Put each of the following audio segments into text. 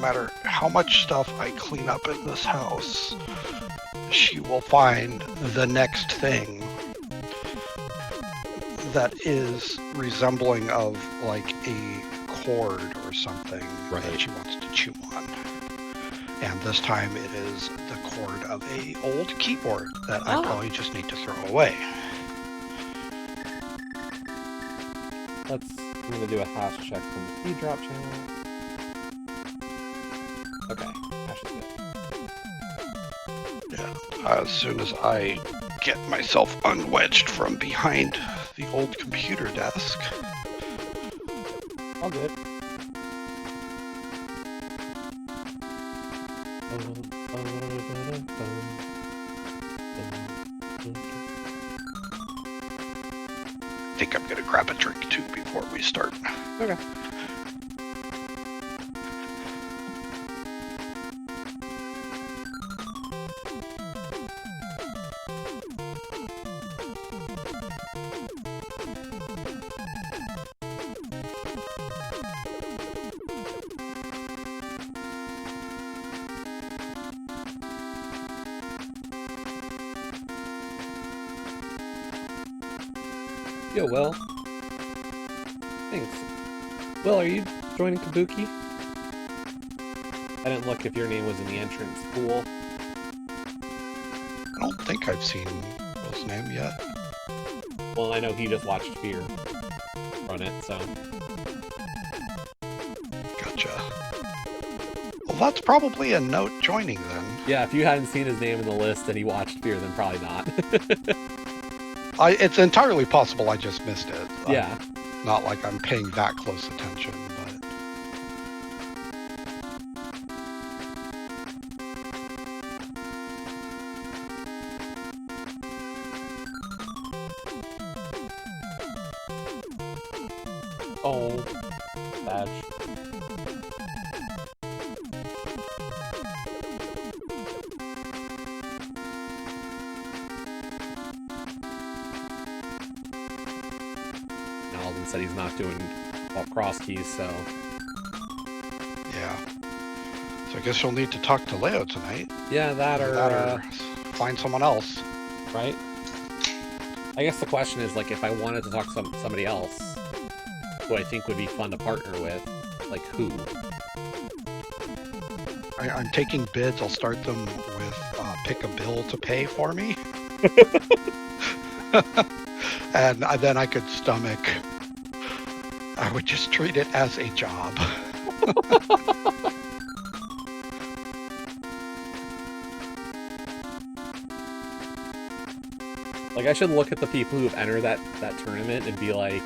matter how much stuff I clean up in this house, she will find the next thing that is resembling of like a cord or something that she wants to chew on. And this time it is the cord of a old keyboard that I probably just need to throw away. I'm going to do a hash check from the Cabookeydrop channel. Okay, hash is good. Yeah, as soon as I get myself unwedged from behind the old computer desk. All good. I think I'm gonna grab a drink too before we start. Okay. Yo, Will. Thanks. Will, are you joining Kabuki? I didn't look if your name was in the entrance pool. I don't think I've seen Will's name yet. Well, I know he just watched Fear run it, so. Gotcha. Well, that's probably a note joining then. Yeah, if you hadn't seen his name in the list and he watched Fear, then probably not. It's entirely possible I just missed it. Yeah. Not like I'm paying that close attention, but... Oh, badge. Alden said he's not doing cross keys, so... Yeah. So I guess you'll need to talk to Leo tonight. Yeah, that or find someone else. Right? I guess the question is, like, if I wanted to talk to somebody else, who I think would be fun to partner with, like, who? I'm taking bids. I'll start them with pick a bill to pay for me. And then I could stomach... I would just treat it as a job. Like, I should look at the people who've entered that tournament and be like,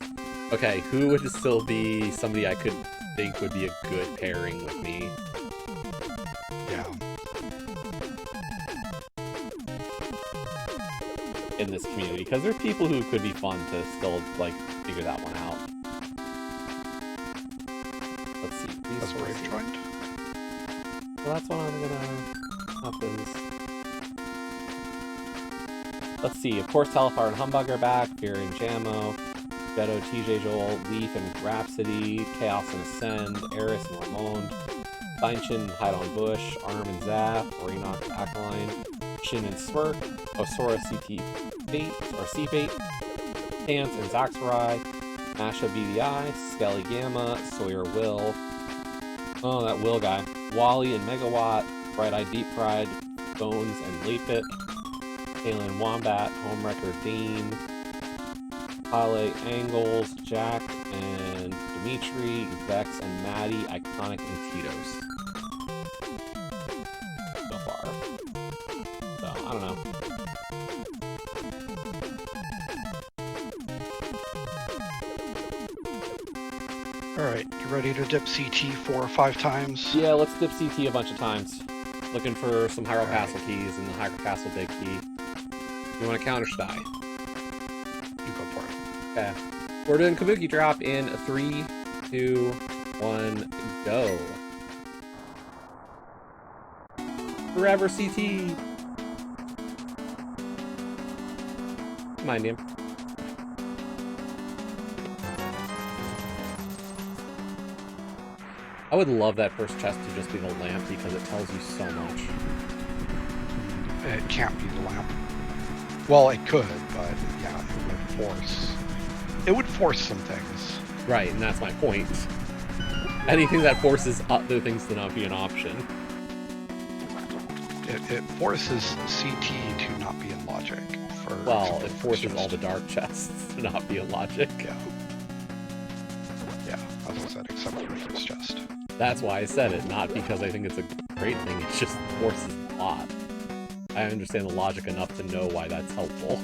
okay, who would still be somebody I could think would be a good pairing with me? Yeah. In this community, because there are people who could be fun to still, like, figure that one out. Let's see. Has Brave joined? Well, that's what I'm gonna happens. Let's see. Of course, Telefire and Humbug are back. Fear and Jammo, Beto, TJ, Joel, Leaf and Rhapsody, Chaos and Ascend, Eris and Ramon, Steinchin, Hide on Bush, Arm and Zap, Renox, Ackline, Shin and Smirk, Osora, CT Fate, or C Fate, Pants and Zaxrai, Masha BDI, Skelly Gamma, Sawyer Will, oh, that Will guy, Wally and Megawatt, Bright Eye Deep Fried, Bones and Leapit, Kalen Wombat, Homewrecker Dean, Pale Angles, Jack and Dimitri, Vex and Maddie, Iconic and Tito's. So far. So, I don't know. Alright, you ready to dip CT 4 or 5 times? Yeah, let's dip CT a bunch of times. Looking for some Hyrule Castle keys and the Hyrule Castle big key. You want to counter die? You go for it. Okay. We're doing Cabookeydrop in 3, 2, 1, go. Forever CT! Mind him. I would love that first chest to just be the lamp because it tells you so much. It can't be the lamp. Well, it could, but yeah, it would force some things. Right, and that's my point. Anything that forces other things to not be an option. It forces CT to not be in logic. Well, it forces all the dark chests to not be in logic. Yeah. Yeah, as I said, except for the first chest. That's why I said it, not because I think it's a great thing, it just forces a lot. I understand the logic enough to know why that's helpful.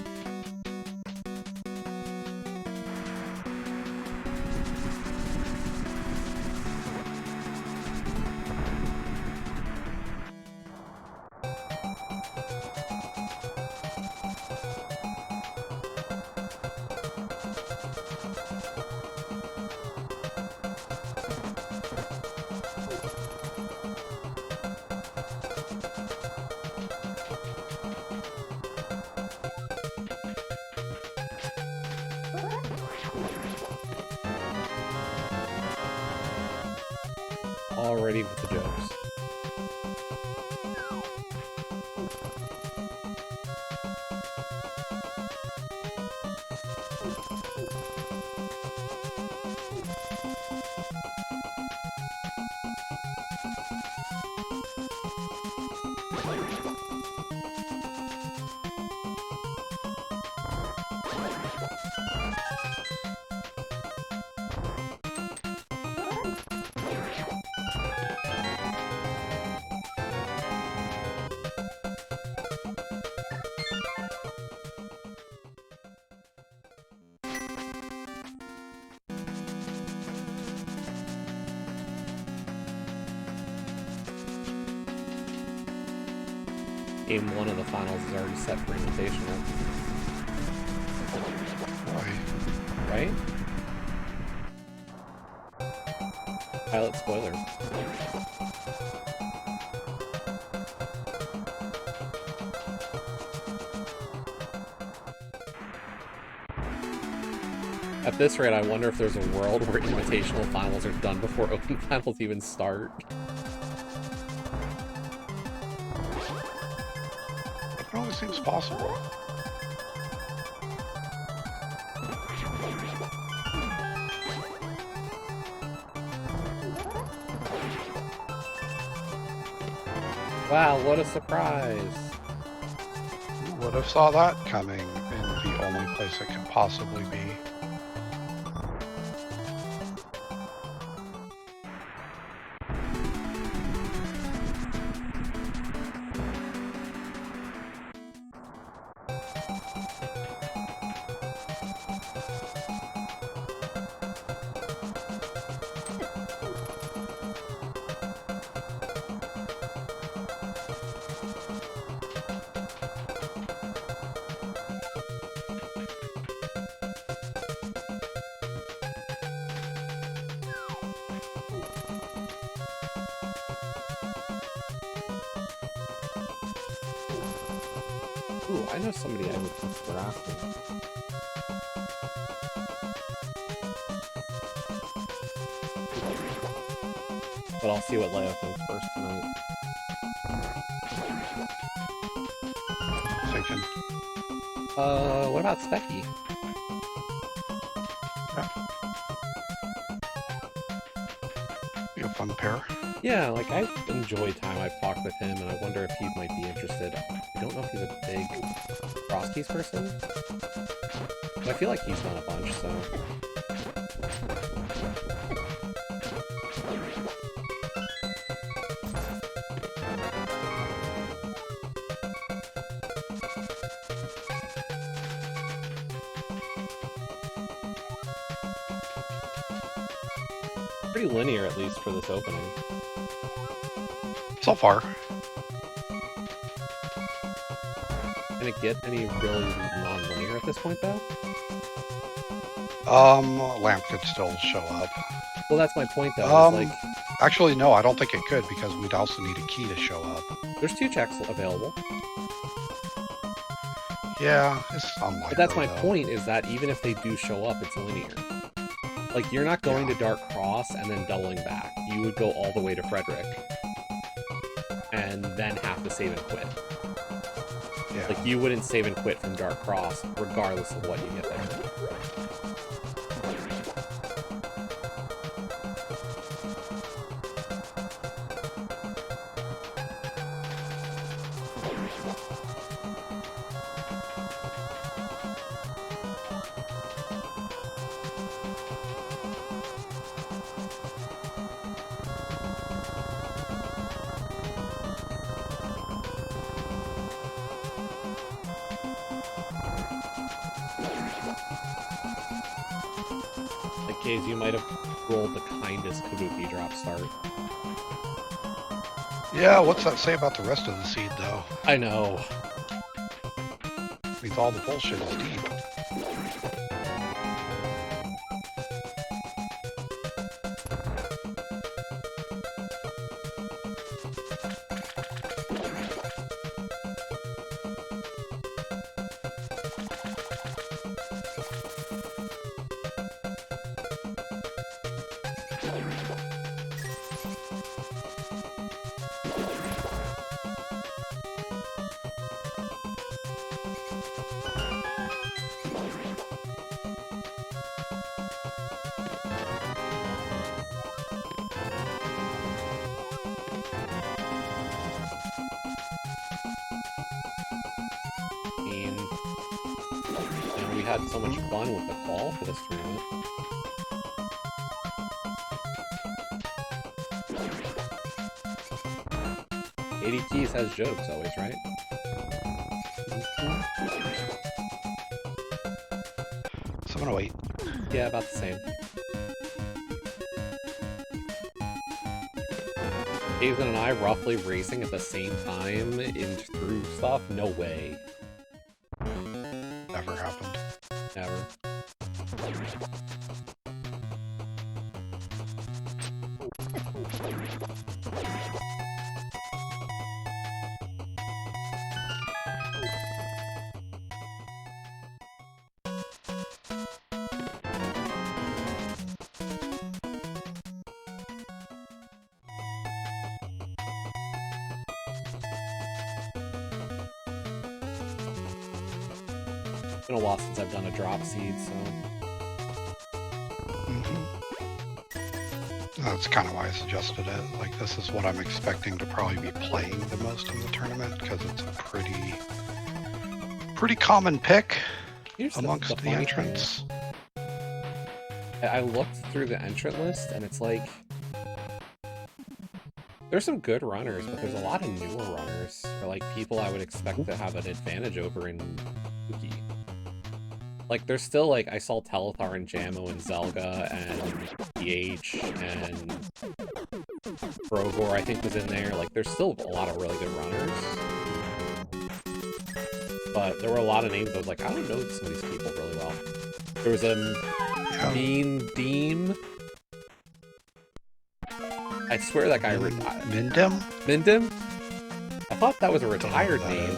Already with the jokes. Game 1 of the finals is already set for Invitational. Right? Pilot spoilers. At this rate, I wonder if there's a world where Invitational finals are done before Open finals even start. It always seems possible. Wow, what a surprise! Who would have saw that coming in the only place it could possibly be? Ooh, I know somebody I would consider asking. But I'll see what Leo thinks first tonight. Thinking. What about Specky? Yeah. Be a fun pair. Yeah, like, I enjoy time I've talked with him, and I wonder if he might be interested. I don't know if he's a big Frosties person, but I feel like he's done a bunch, so... Pretty linear, at least, for this opening. So far. Can it get any really non-linear at this point, though? Lamp could still show up. Well, that's my point, though. Like, actually, no, I don't think it could, because we'd also need a key to show up. there's 2 checks available. Yeah, it's unlikely. But that's my though. point, is that even if they do show up, it's linear. Like, you're not going to Dark Cross and then doubling back. You would go all the way to Frederick. And then have to save and quit. Yeah. Like, you wouldn't save and quit from Dark Cross, regardless of what you get there. Kaze, you might have rolled the kindest Cabookeydrop start. Yeah, what's that say about the rest of the seed, though? I know. Means all the bullshit is deep. We had so much fun with the call for this tournament. AD Keys has jokes always, right? 708. Yeah, about the same. Kaesden and I roughly racing at the same time in through stuff? No way. Never happened. Never. It's been a while since I've done a drop seed, so... That's kind of why I suggested it. Like, this is what I'm expecting to probably be playing the most in the tournament, because it's a pretty common pick amongst the entrants. I looked through the entrant list, and it's like... There's some good runners, but there's a lot of newer runners, or like people I would expect to have an advantage over in Kabuki. Like, there's still, like, I saw Telethar and Jammo and Zelga and PH and Brogor, I think, was in there. Like, there's still a lot of really good runners. But there were a lot of names I was like, I don't know some of these people really well. There was a Mean Deem. I swear that guy retired. Mindem? Mindem? I thought that was a retired name.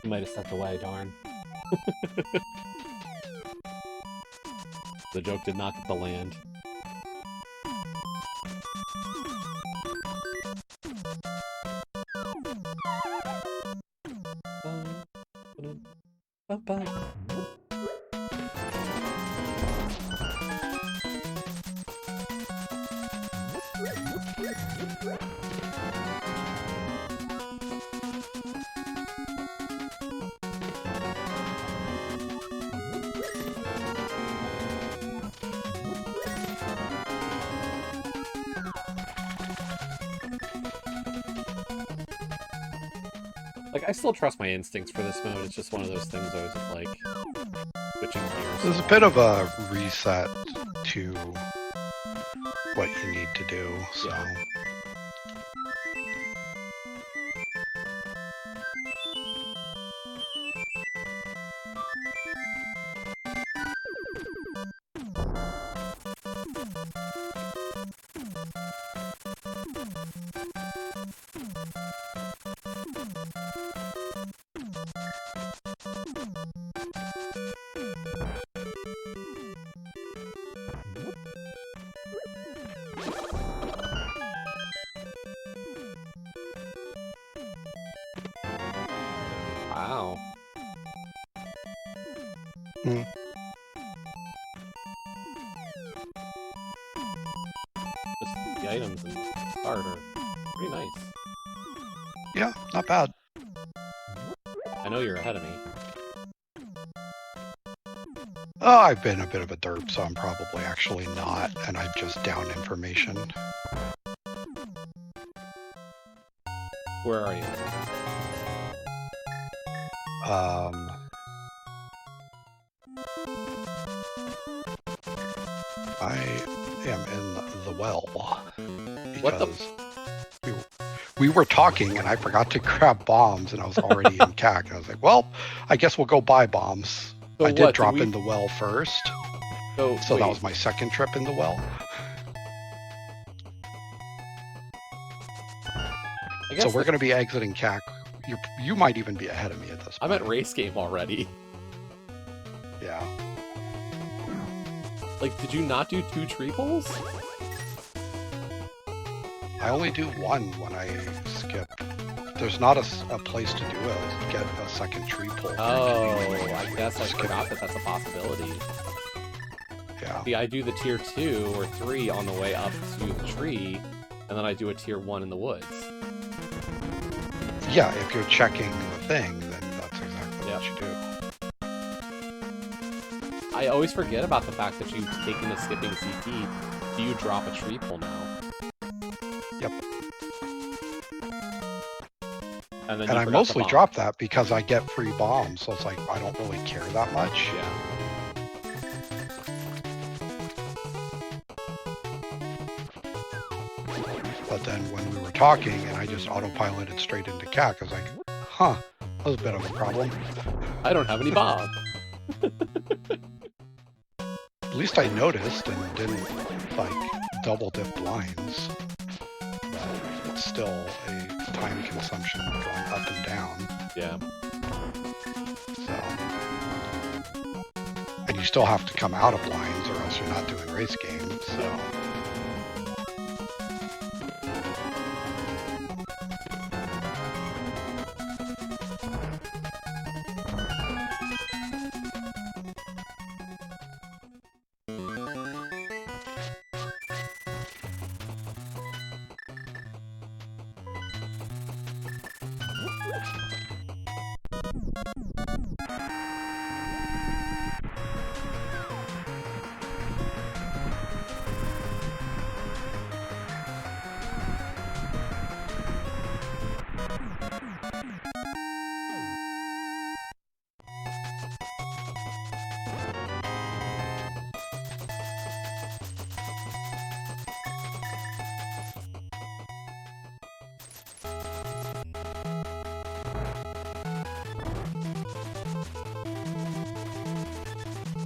You might have stepped away, darn. The joke did not get the land. Like, I still trust my instincts for this mode. It's just one of those things I was like switching gears. There's a bit of a reset to what you need to do, so. Yeah. Wow. Hmm. Just the items and start are pretty nice. Yeah, not bad. I know you're ahead of me. Oh, I've been a bit of a derp, so I'm probably actually not, and I've just downed information. Where are you? I am in the well. What the? We were talking, and I forgot to grab bombs, and I was already in CAC. And I was like, well, I guess we'll go buy bombs. So I did what, drop in the well first, So so wait, that was my second trip in the well. I guess So we're going to be exiting CAC. You might even be ahead of me at this I'm point. at race game already. Yeah. Like, did you not do 2 tree pulls? I only do one when I skip. There's not a place to do it. Get a second tree pull. Oh, I guess I forgot that that's a possibility. Yeah. See, I do the tier 2 or 3 on the way up to the tree, and then I do a tier 1 in the woods. Yeah, if you're checking the thing, then that's exactly what you do. I always forget about the fact that you've taken the skipping CP. Do you drop a tree pull now? Yep. And, then And you I forgot mostly the bomb. drop that because I get free bombs, so it's like I don't really care that much. Yeah. But then when we were talking and I just autopiloted straight into CAC, I was like, huh, that was a bit of a problem. I don't have any bombs. At least I noticed and didn't, like, double dip blinds. But it's still a time consumption going up and down. Yeah. So. And you still have to come out of blinds or else you're not doing race games, so.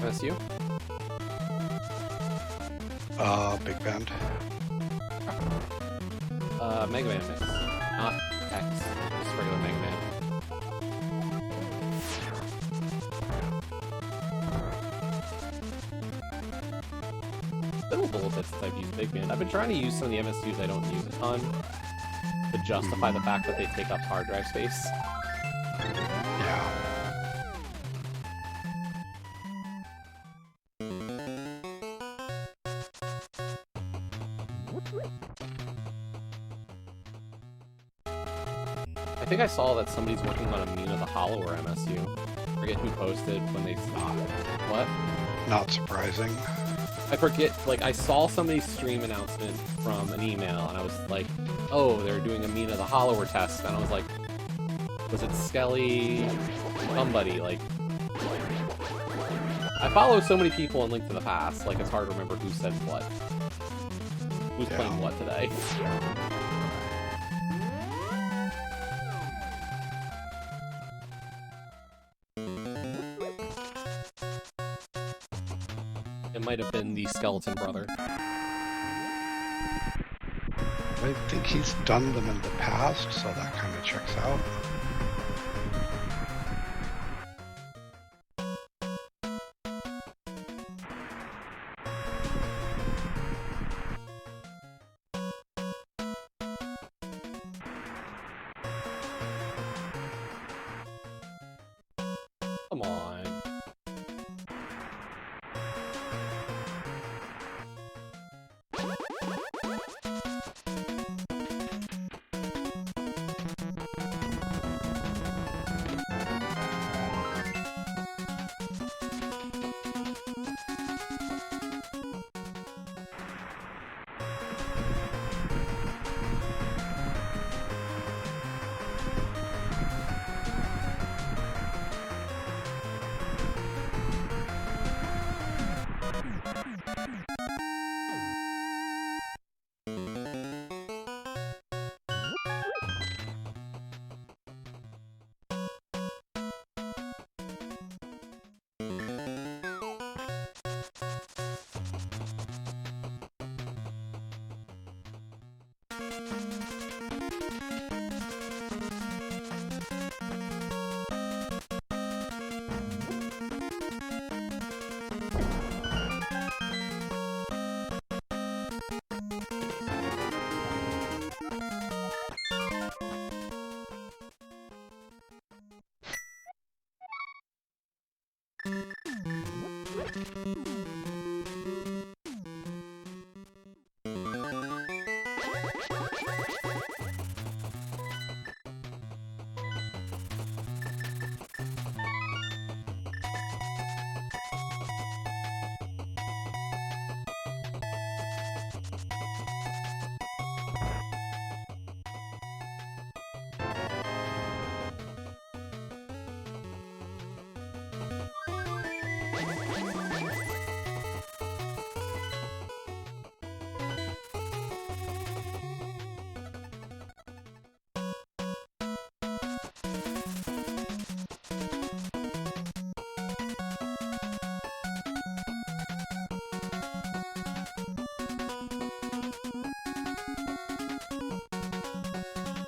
MSU? Big Bend. Mega Man mix. Not X. Just regular Mega Man. Been a little bit since I've used Big Man. I've been trying to use some of the MSUs I don't use a ton to justify the fact that they take up hard drive space. Yeah. I think I saw that somebody's working on a Mina the Hollower MSU. I forget who posted when they stopped. What? Not surprising. I forget, like, I saw somebody's stream announcement from an email, and I was like, oh, they're doing a Mina the Hollower test, and I was like, Was it Skelly? Somebody, like... I follow so many people in Link to the Past, like it's hard to remember who said what. Who's playing what today. It might have been the Skeleton Brother. I think he's done them in the past, so that kind of checks out. Come on.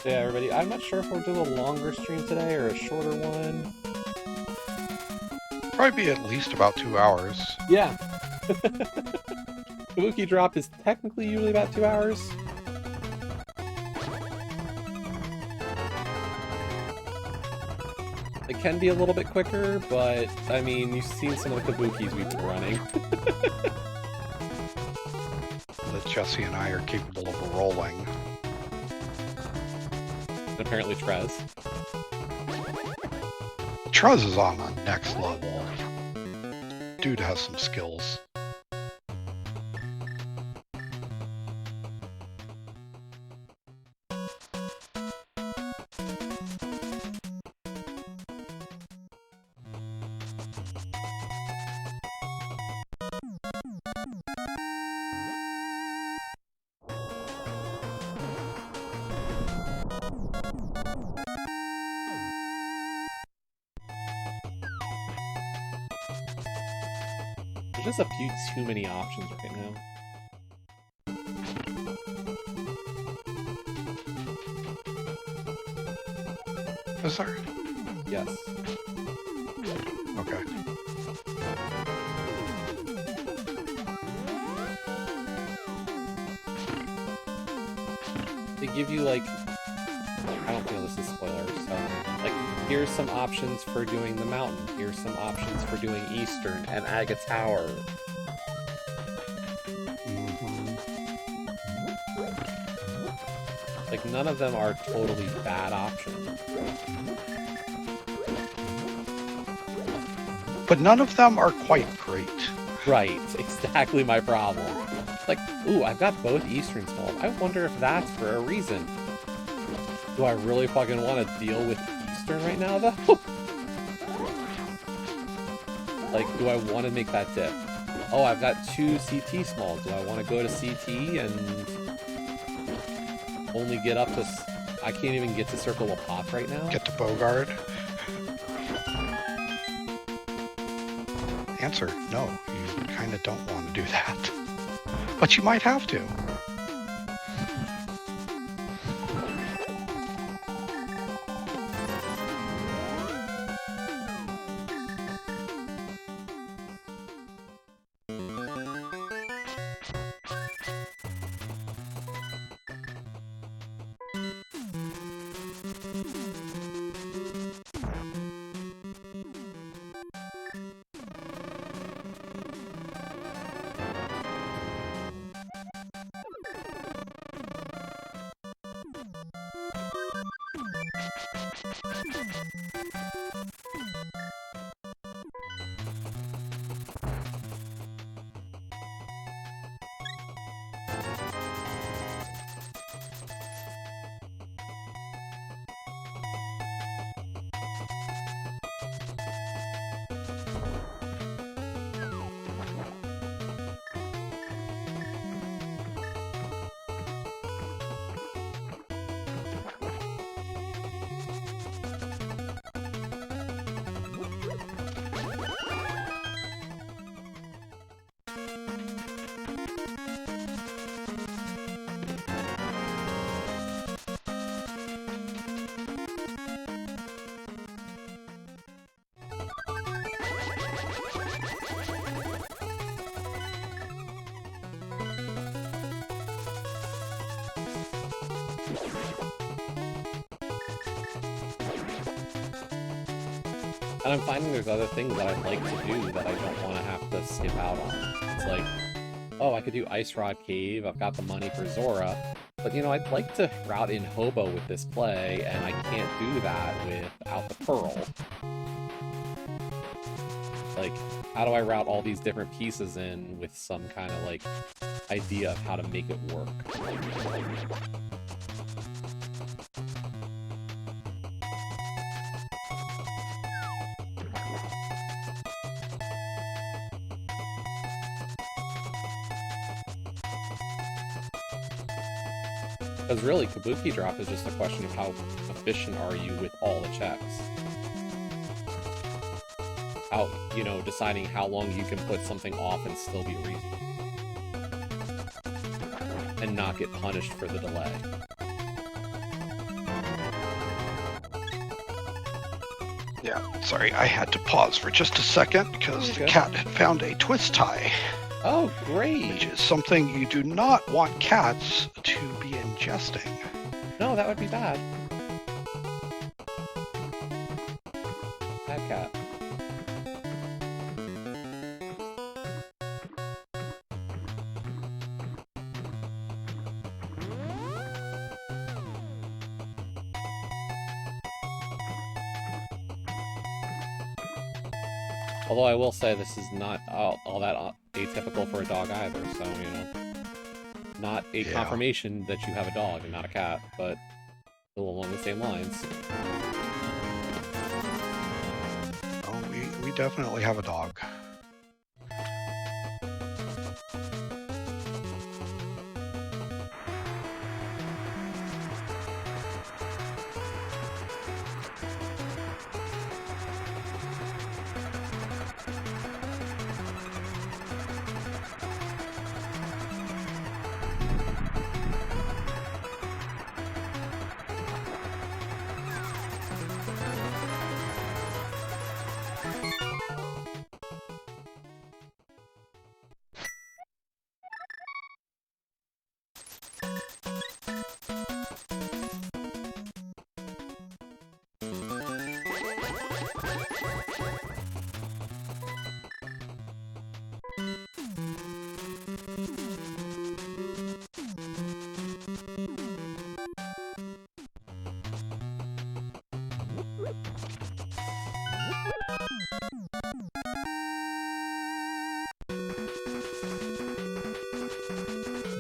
Yeah, everybody, I'm not sure if we'll do a longer stream today or a shorter one. Probably be at least about 2 hours. Yeah. Cabookeydrop is technically usually about 2 hours. It can be a little bit quicker, but, I mean, you've seen some of the Kabuki's we've been running. That Jesse and I are capable of rolling. And apparently Trez. Trez is on the next level. Dude has some skills. There's just a few too many options right now. Is there? Yes. Okay. They give you, like... I don't feel this is spoilers, so... Like, here's some options for doing the mountain. Here's some options for doing Eastern and Aga Tower. Like, none of them are totally bad options. But none of them are quite great. Right, exactly my problem. Like, ooh, I've got both Eastern solved. I wonder if that's for a reason. Do I really fucking want to deal with Kaesden right now, though? Like, do I want to make that dip? Oh, I've got 2 CT smalls. Do I want to go to CT and only get up to... I can't even get to Circle of Pots right now? Get to Bogard. Answer, no. You kind of don't want to do that. But you might have to. And I'm finding there's other things that I'd like to do that I don't want to have to skip out on. It's like, oh, I could do Ice Rod Cave, I've got the money for Zora, but you know, I'd like to route in Hobo with this play, and I can't do that without the Pearl. Like, how do I route all these different pieces in with some kind of, like, idea of how to make it work? Because really, Cabookeydrop is just a question of how efficient are you with all the checks. How, you know, deciding how long you can put something off and still be reasonable. And not get punished for the delay. Yeah, sorry, I had to pause for just a second because the cat had found a twist tie. Oh, great! Which is something you do not want cats to be ingesting. No, that would be bad. Bad cat. Although I will say this is not all that atypical for a dog either, so, you know. Not a confirmation that you have a dog and not a cat, but still along the same lines. Oh, we definitely have a dog.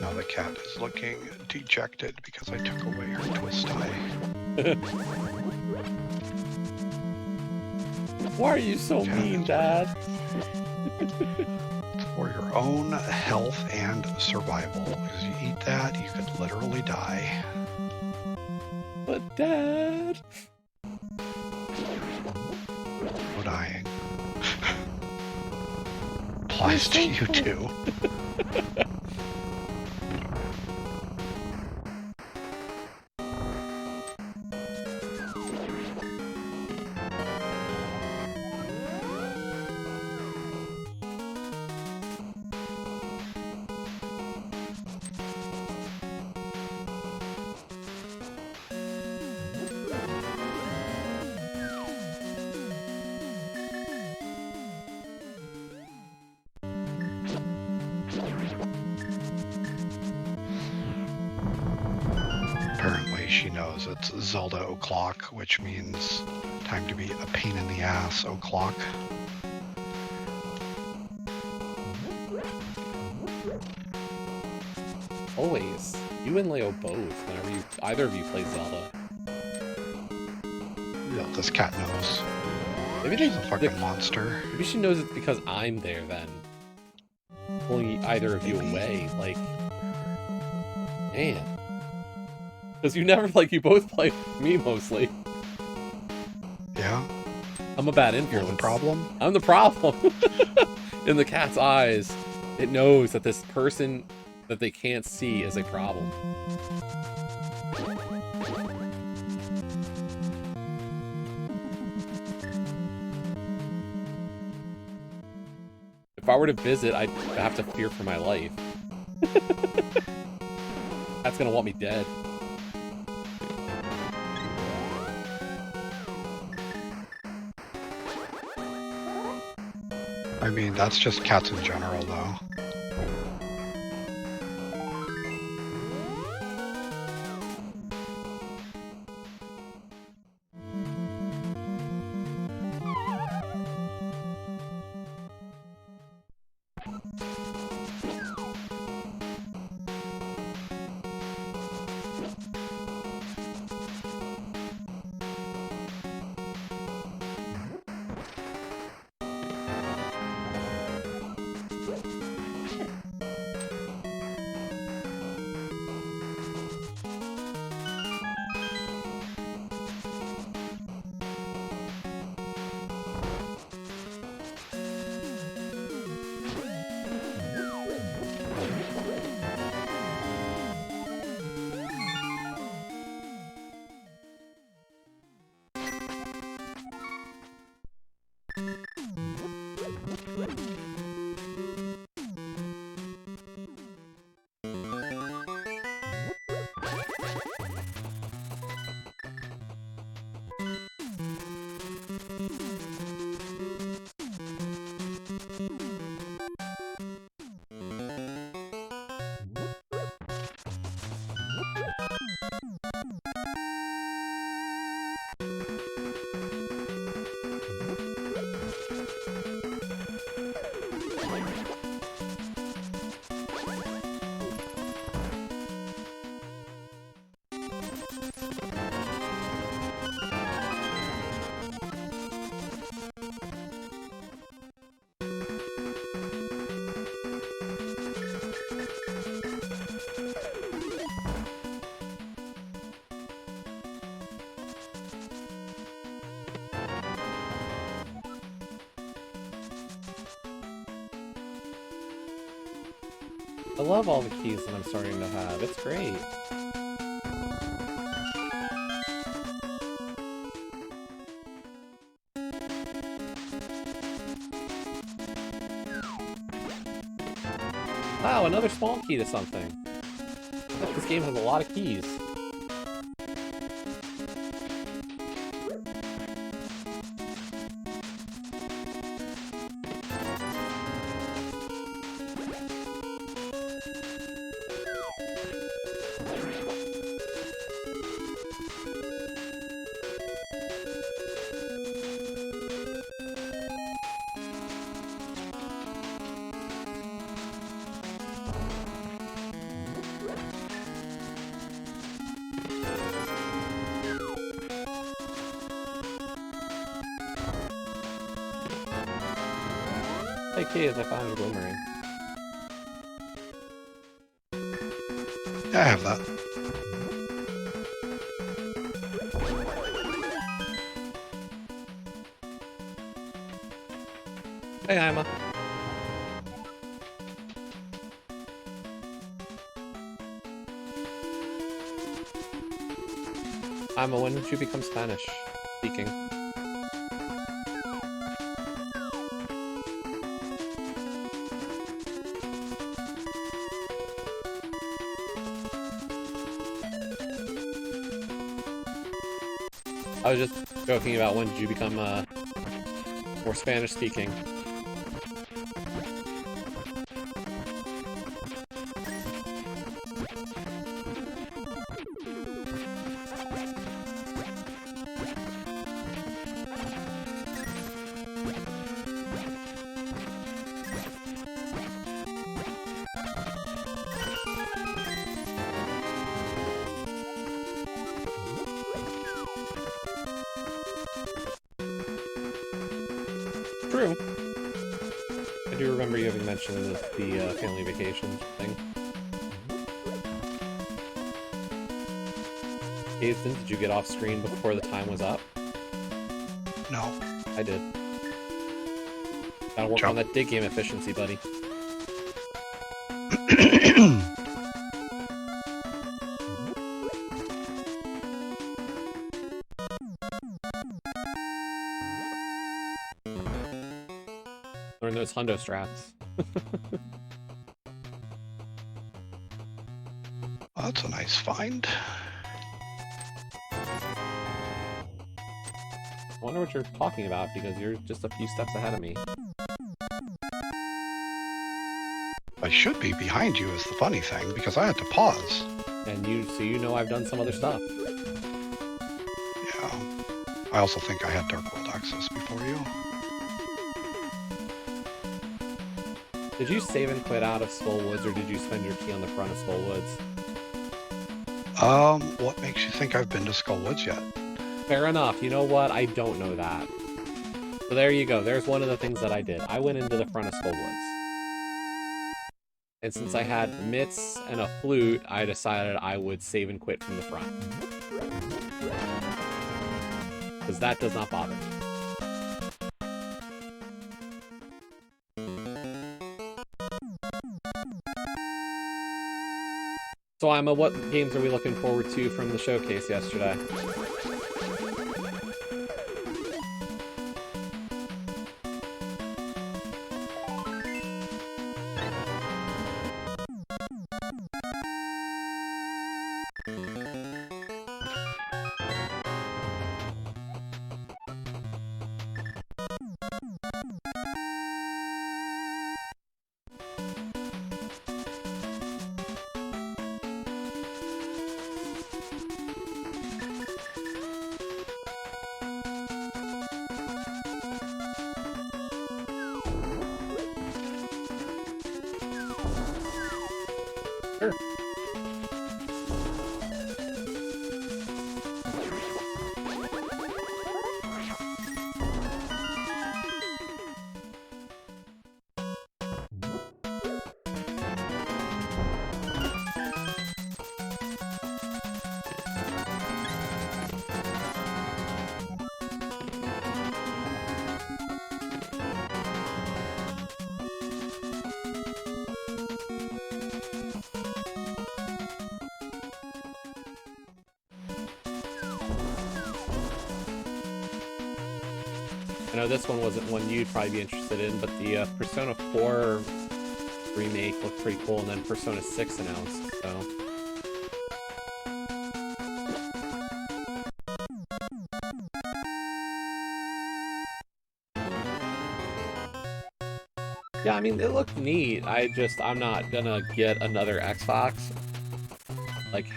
Now the cat is looking dejected because I took away her twist tie. Why are you so mean, Dad? For your own health and survival. Because you eat that, you could literally die. But Dad... No dying. Applies to you too. Apparently she knows it's Zelda o'clock, which means time to be a pain in the ass o'clock. Always. You and Leo both, whenever either of you play Zelda. Yeah, this cat knows. Maybe She's a fucking monster. Maybe she knows it's because I'm there then. Pulling either of you away, like... Man. Because you never, you both play with me mostly. Yeah? I'm a bad You're influence. the problem? I'm the problem. In the cat's eyes, it knows that this person that they can't see is a problem. If I were to visit, I'd have to fear for my life. That's gonna want me dead. I mean, that's just cats in general, though. I love all the keys that I'm starting to have. It's great. Wow, another small key to something. This game has a lot of keys. Hey kids, I found a boomerang. Yeah, I have that. Hey, Emma. Emma, when did you become Spanish speaking? I was just joking about when did you become more Spanish speaking. True. I do remember you having mentioned the family vacation thing. Kaesden, did you get off screen before the time was up? No. I did. Gotta work on that dig game efficiency, buddy. Learn those hundo strats. Well, that's a nice find. I wonder what you're talking about, because you're just a few steps ahead of me. I should be behind you is the funny thing, because I had to pause. And so you know I've done some other stuff. Yeah. I also think I had Dark World access before you. Did you save and quit out of Skull Woods, or did you spend your key on the front of Skull Woods? What makes you think I've been to Skull Woods yet? Fair enough. You know what? I don't know that. So there you go. There's one of the things that I did. I went into the front of Skull Woods. And since I had mitts and a flute, I decided I would save and quit from the front. Because that does not bother me. So, Emma, what games are we looking forward to from the showcase yesterday? Sure. I know this one wasn't one you'd probably be interested in, but the Persona 4 remake looked pretty cool, and then Persona 6 announced, so... Yeah, I mean, it looked neat. I'm not gonna get another Xbox. I've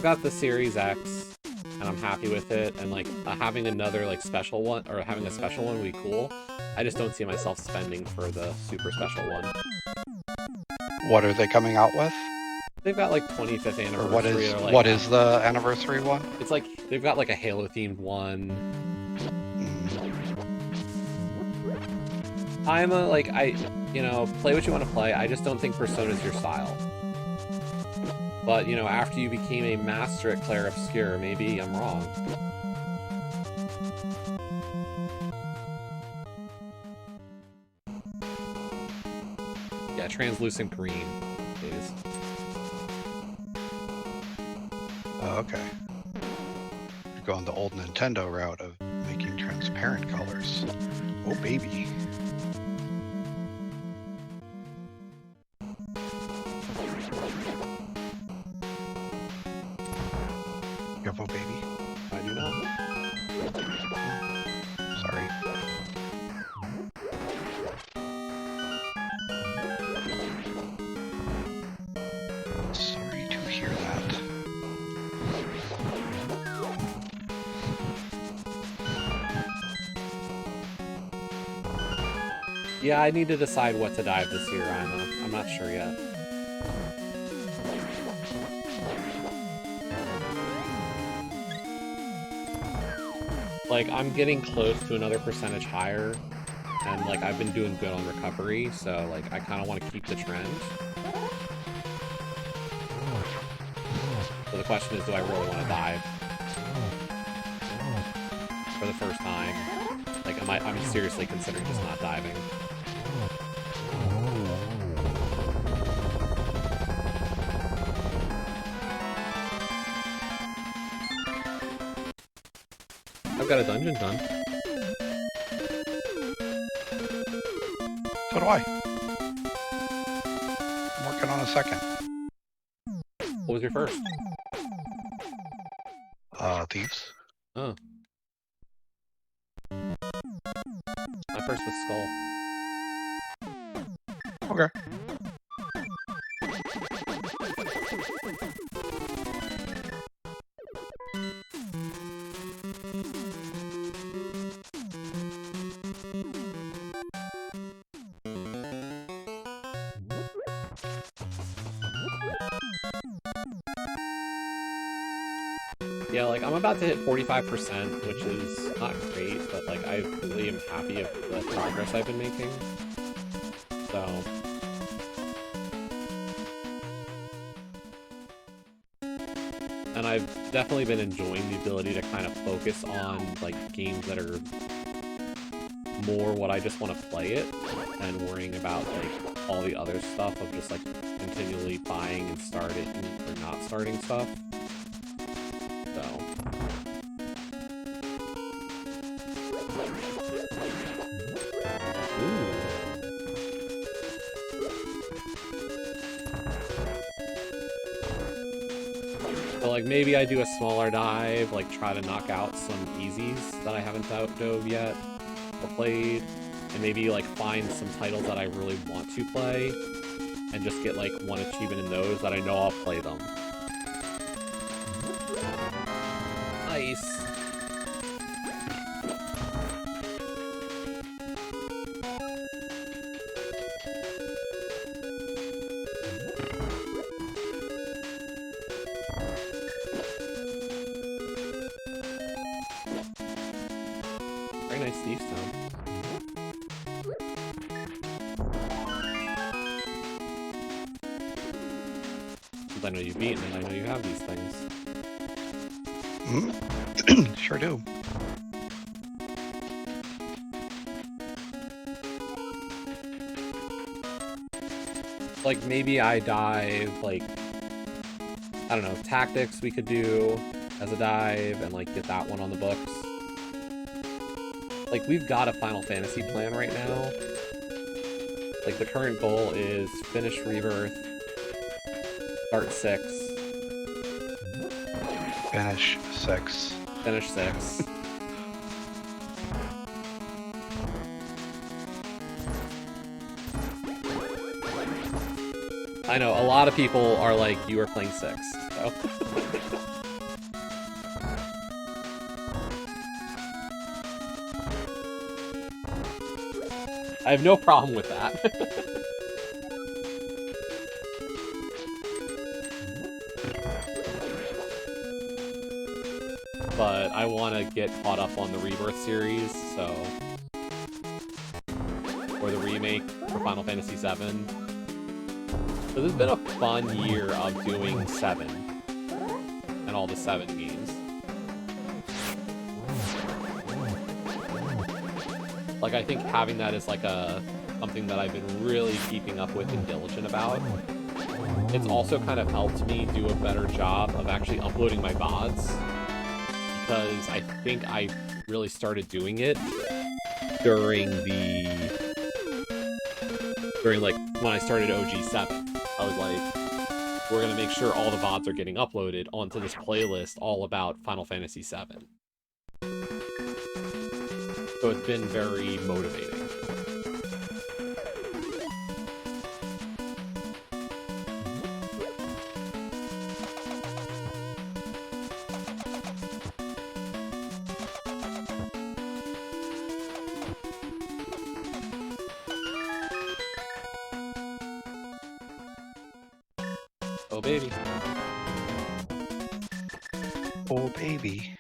got the Series X, and I'm happy with it, and having another special one, or having a special one would be cool. I just don't see myself spending for the super special one. What are they coming out with? They've got 25th anniversary. What is the anniversary one? It's they've got a Halo themed one. I'm a, like, you know, play what you want to play. I just don't think Persona's your style. But, you know, after you became a master at Clair Obscure, maybe I'm wrong. Yeah, translucent green, please. Oh, okay. You're going the old Nintendo route of making transparent colors. Oh, baby. You have a baby? I do not. Sorry. Sorry to hear that. Yeah, I need to decide what to dive this year. I'm not sure yet. Like, I'm getting close to another percentage higher, and like I've been doing good on recovery, so like I kind of want to keep the trend. So the question is, do I really want to dive for the first time? Like, I'm seriously considering just not diving. I've got a dungeon done. So do I. I'm working on a second. What was your first? Thieves. Oh. My first was Skull. Okay. Yeah, like, I'm about to hit 45%, which is not great, but, like, I really am happy of the progress I've been making. So... And I've definitely been enjoying the ability to kind of focus on, like, games that are more what I just want to play it, and worrying about, like, all the other stuff of just, like, continually buying and starting or not starting stuff. So... Ooh. So, like, maybe I do a smaller dive, like, try to knock out some easies that I haven't dove yet or played, and maybe, like, find some titles that I really want to play, and just get, like, one achievement in those that I know I'll play them. Nice! Very nice Thieves Town. Since I know you've beaten it, I know you have these things. Mm-hmm. Sure do. Like, maybe I dive, like, I don't know, Tactics we could do as a dive, and, like, get that one on the books. Like, we've got a Final Fantasy plan right now. Like, the current goal is finish Rebirth, start 6. Finish 6. Finish 6. I know, a lot of people are like, you are playing 6, so... I have no problem with that. But I want to get caught up on the Rebirth series, so... Or the remake for Final Fantasy VII. So this has been a fun year of doing 7 and all the 7 games. Like, I think having that is like something that I've been really keeping up with and diligent about. It's also kind of helped me do a better job of actually uploading my VODs, because I think I really started doing it during like when I started OG7. I was like, we're gonna make sure all the VODs are getting uploaded onto this playlist all about Final Fantasy VII. So it's been very motivating. Oh, baby. Oh, baby.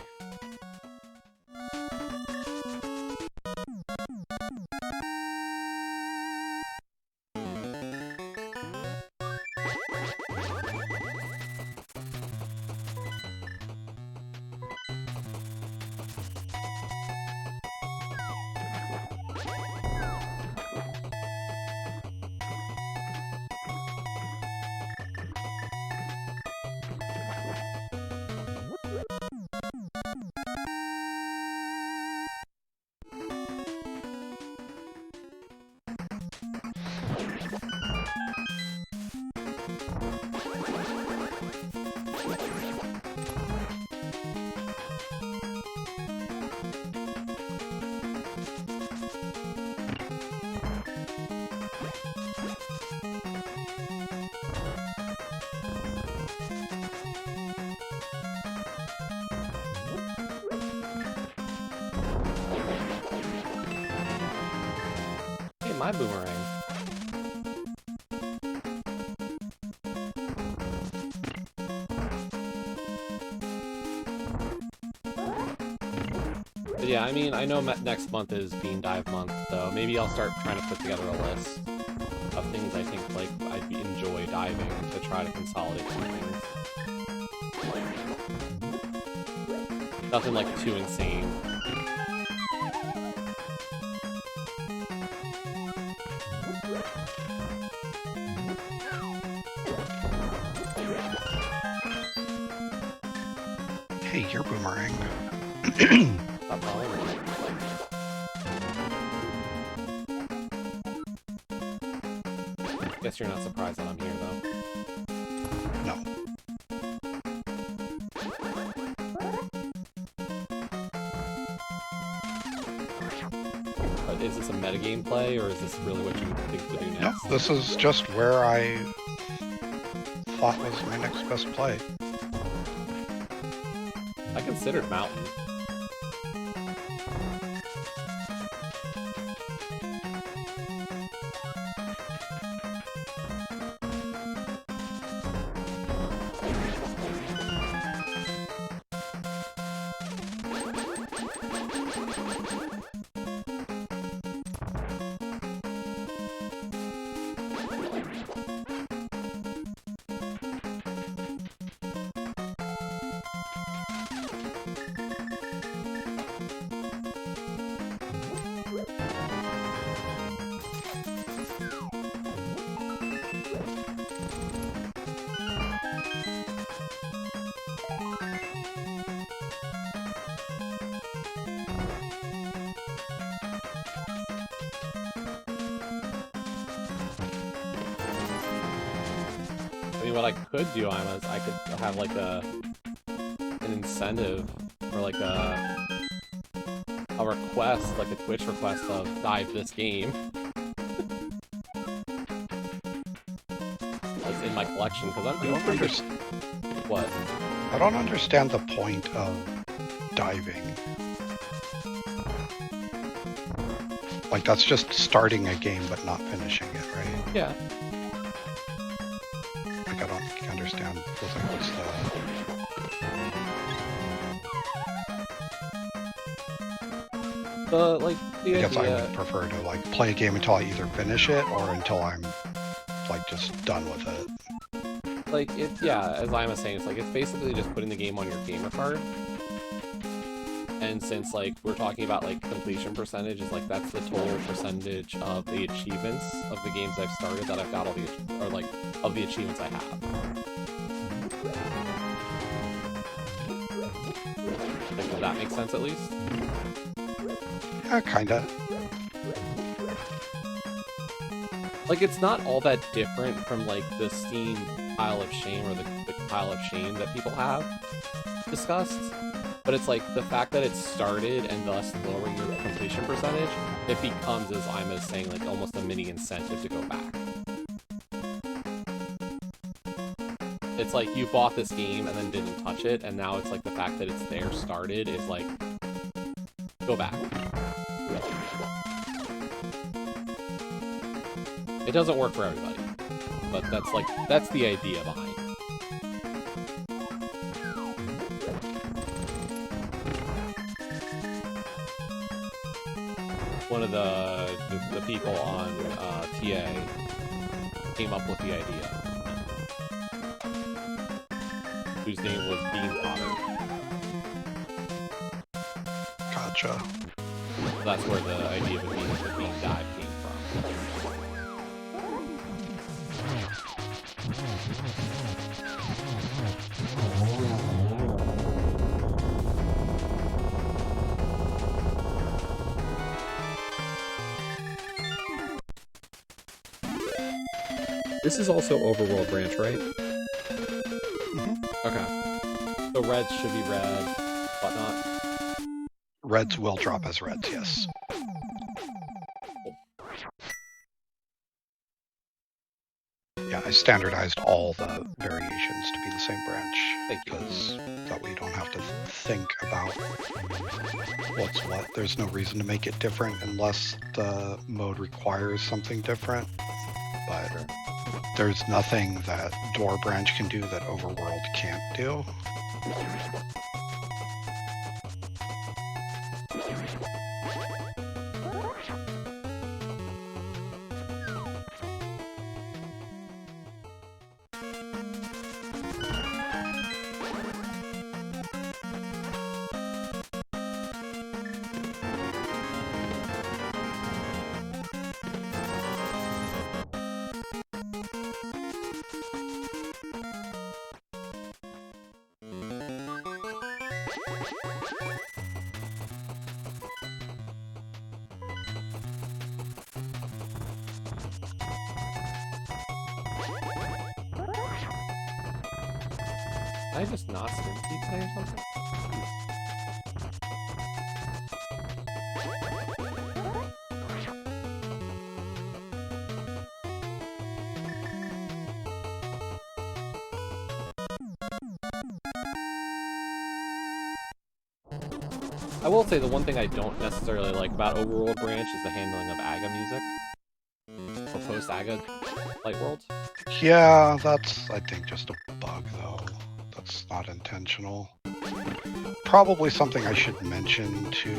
My boomerang. But yeah, I mean, I know next month is Bean Dive month, so maybe I'll start trying to put together a list of things I think like I'd enjoy diving to try to consolidate some things. Nothing like too insane. Hey, your boomerang. Stop calling me. Guess you're not surprised that I'm here, though. No. But is this a metagame play, or is this really what you think to do next? No, this is just where I thought was my next best play. I considered Mountain. What I could do, is I could have like an incentive or like a request, like a Twitch request of dive this game. That's in my collection because I'm doing pretty good. What? I don't understand the point of diving. Like, that's just starting a game but not finishing it, right? Yeah. Like, I don't understand. Feels like what's the... The I guess I idea, would prefer to like play a game until I either finish it or until I'm like just done with it. like it's yeah, as I was saying, it's like it's basically just putting the game on your gamer card. And since like we're talking about like completion percentage, is like that's the total percentage of the achievements of the games I've started that I've got all the or like of the achievements I have. Like, does that make sense at least? Yeah, kinda. Like it's not all that different from like the Steam pile of shame or the pile of shame that people have discussed. But it's like the fact that it started and thus lowering your completion percentage, it becomes, as I'm saying, like almost a mini incentive to go back. It's like you bought this game and then didn't touch it, and now it's like the fact that it's there started is like, go back. It doesn't work for everybody, but that's the idea behind it. One of the people on TA came up with the idea, whose name was Bean Potter. Gotcha. So that's where the idea of the bean dive came from. This is also Overworld Branch, right? Mm-hmm. Okay. So reds should be red, whatnot. Reds will drop as reds, yes. Yeah, I standardized all the variations to be the same branch. Thank you. Because that way you don't have to think about what's what. There's no reason to make it different unless the mode requires something different. But there's nothing that Door Branch can do that Overworld can't do. Did I just not spin speed today or something? I will say the one thing I don't necessarily like about Overworld Branch is the handling of AGA music. Or post-AGA Light World. Yeah, that's, I think, just a bug, though. That's not intentional. Probably something I should mention to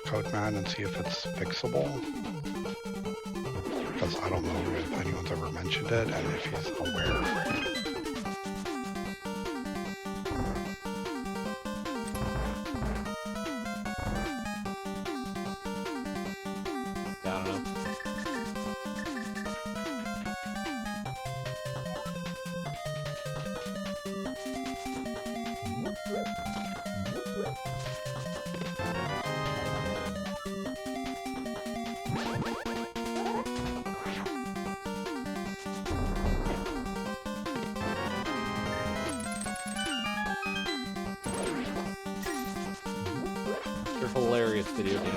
Codeman and see if it's fixable. Because I don't know if anyone's ever mentioned it and if he's aware. Hilarious video game.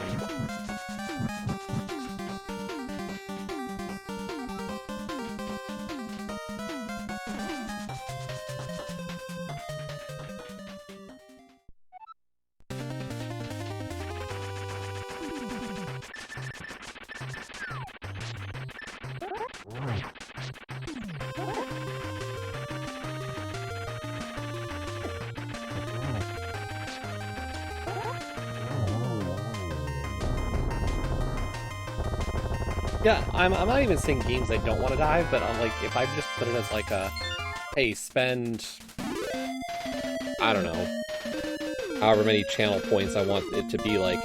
Yeah, I'm not even saying games I don't want to dive, but I'm like, if I just put it as like a, hey, spend, I don't know, however many channel points I want it to be, like,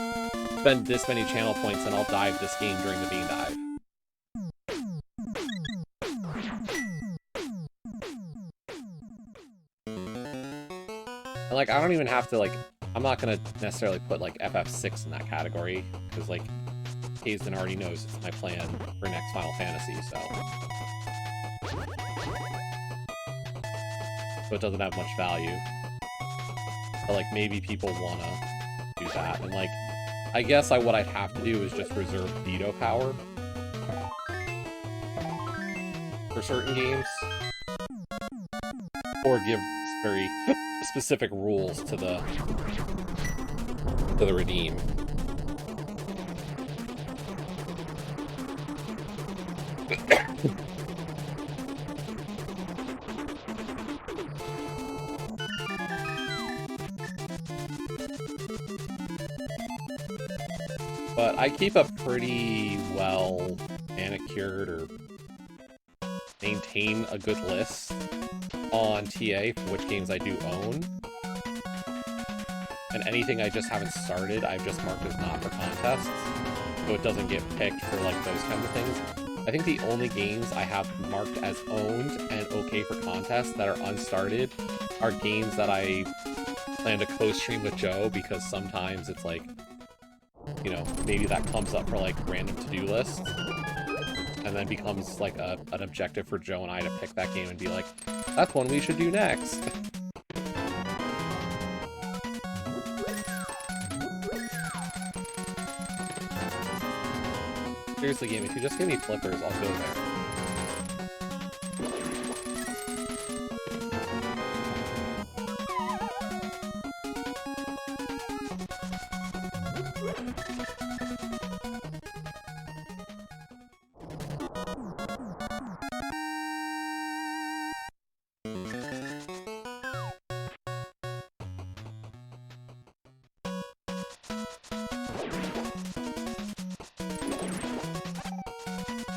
spend this many channel points and I'll dive this game during the bean dive. And, like, I don't even have to, like, I'm not gonna necessarily put, like, FF6 in that category, because, like, Kaesden already knows it's my plan for next Final Fantasy, so it doesn't have much value. But, like, maybe people wanna do that, and, like, I guess what I'd have to do is just reserve veto power for certain games, or give very specific rules to the redeem. But I keep a pretty well manicured or maintain a good list on TA for which games I do own. And anything I just haven't started, I've just marked as not for contests, so it doesn't get picked for, like, those kinds of things. I think the only games I have marked as owned and okay for contests that are unstarted are games that I plan to co-stream with Joe, because sometimes it's like, you know, maybe that comes up for, like, random to-do lists, and then becomes, like, an objective for Joe and I to pick that game and be like, that's one we should do next. Seriously, game, if you just give me flippers, I'll go there.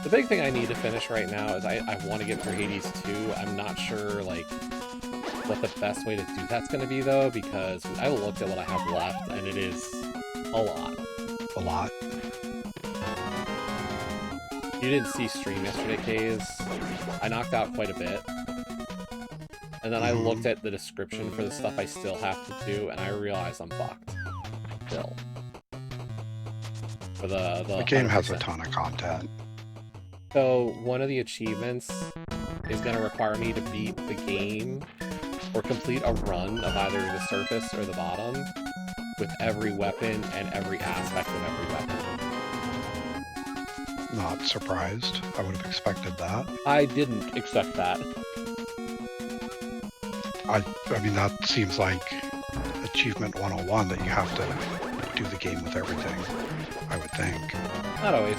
The big thing I need to finish right now is I want to get through Hades 2. I'm not sure, like, what the best way to do that's going to be, though, because I looked at what I have left, and it is a lot. A lot. You didn't see stream yesterday, Kays. I knocked out quite a bit. And then I looked at the description for the stuff I still have to do, and I realized I'm fucked. Still. For the game 100%. has a ton of content. So, one of the achievements is going to require me to beat the game or complete a run of either the surface or the bottom with every weapon and every aspect of every weapon. Not surprised. I would have expected that. I didn't expect that. I mean, that seems like Achievement 101, that you have to do the game with everything, I would think. Not always.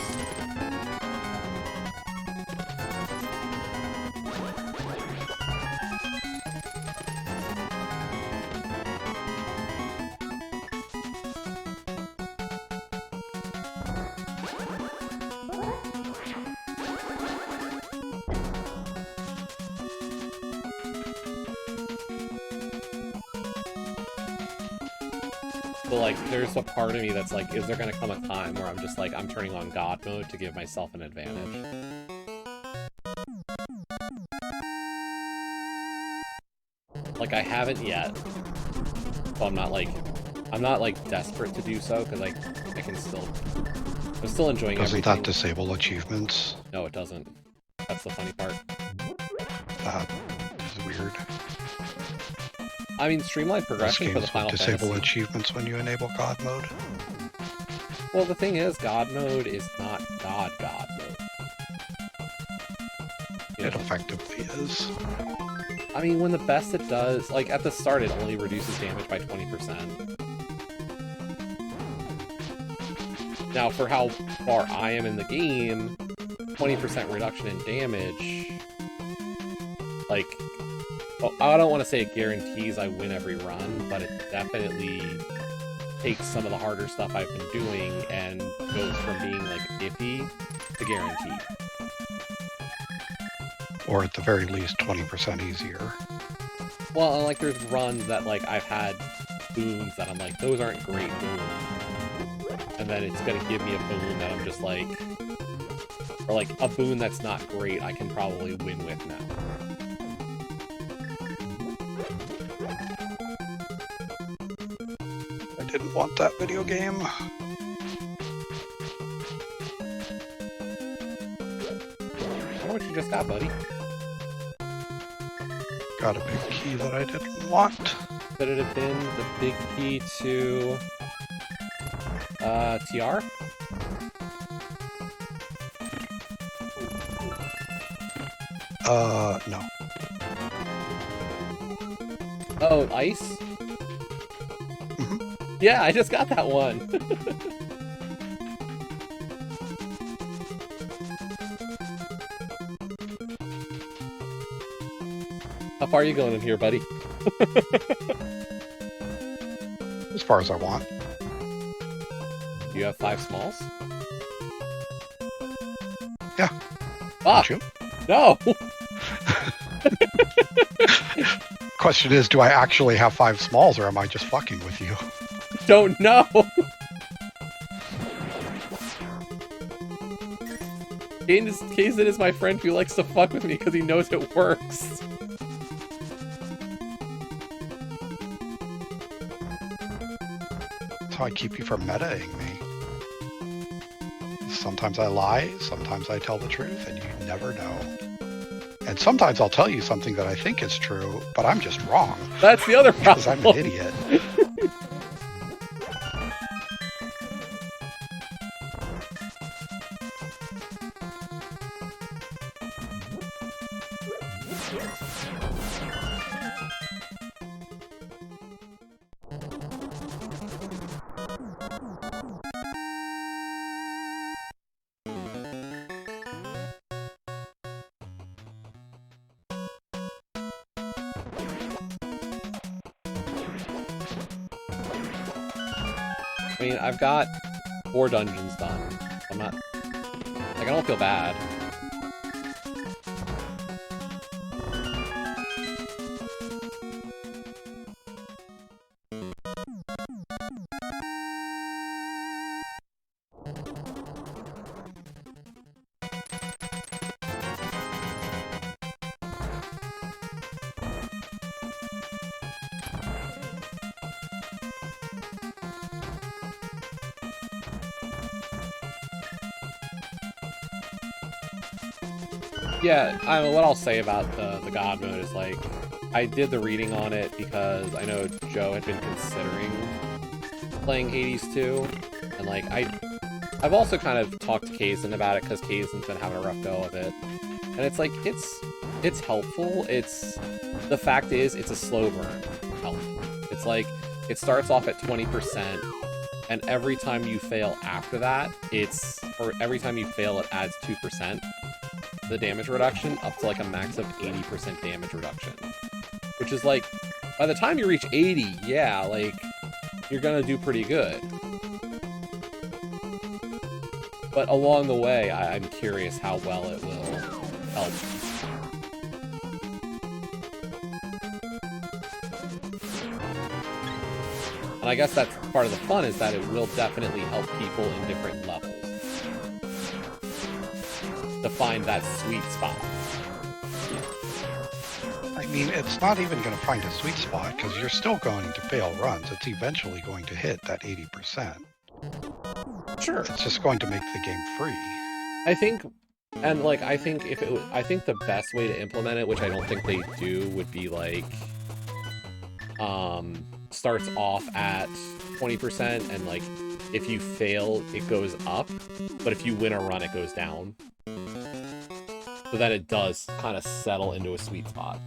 But, like, there's a part of me that's like, is there gonna come a time where I'm just like, I'm turning on God mode to give myself an advantage? Like, I haven't yet. So I'm not like desperate to do so, because I can still, I'm still enjoying everything. Doesn't that disable achievements? No, it doesn't. That's the funny part. That is weird. I mean, streamlined progression for the Final Fantasy. Disable achievements when you enable God mode? Well, the thing is, God mode is not God mode. You know? It effectively is. I mean, when the best it does, like, at the start it only reduces damage by 20%. Now, for how far I am in the game, 20% reduction in damage, like, well, I don't want to say it guarantees I win every run, but it definitely takes some of the harder stuff I've been doing and goes from being like iffy to guaranteed. Or at the very least 20% easier. Well, like there's runs that like I've had booms that I'm like, those aren't great booms. And then it's gonna give me a boon that I'm just like, or like a boon that's not great I can probably win with now. I didn't want that video game. I know what you just got, buddy. Got a big key that I didn't want. Could it have been the big key to TR? No. Oh, ice? Mm-hmm. Yeah, I just got that one. How far are you going in here, buddy? As far as I want. Do you have 5 smalls? Yeah. Ah, Don't you? no! Question is, do I actually have 5 smalls, or am I just fucking with you? Don't know! Kaesden is my friend who likes to fuck with me because he knows it works. That's how I keep you from metaing me. Sometimes I lie, sometimes I tell the truth, and you never know. And sometimes I'll tell you something that I think is true, but I'm just wrong. That's the other problem. Because I'm an idiot. I mean, I've got 4 dungeons done. I'm not... Like, I don't feel bad. Yeah, what I'll say about the God mode is, like, I did the reading on it because I know Joe had been considering playing Hades 2, and, like, I've also kind of talked to Kaesden about it because Kaesden's been having a rough go of it, and it's, like, it's helpful. The fact is, it's a slow burn help. It's, like, it starts off at 20%, and every time you fail after that, or every time you fail, it adds 2%. The damage reduction up to like a max of 80% damage reduction, which is like, by the time you reach 80, yeah, like, you're gonna do pretty good. But along the way, I'm curious how well it will help. And I guess that's part of the fun, is that it will definitely help people in different levels to find that sweet spot. I mean, it's not even going to find a sweet spot, because you're still going to fail runs. It's eventually going to hit that 80%. Sure. It's just going to make the game free. I think, and like, I think I think the best way to implement it, which I don't think they do, would be like, starts off at 20%, and like, if you fail, it goes up, but if you win a run, it goes down. So that it does kind of settle into a sweet spot.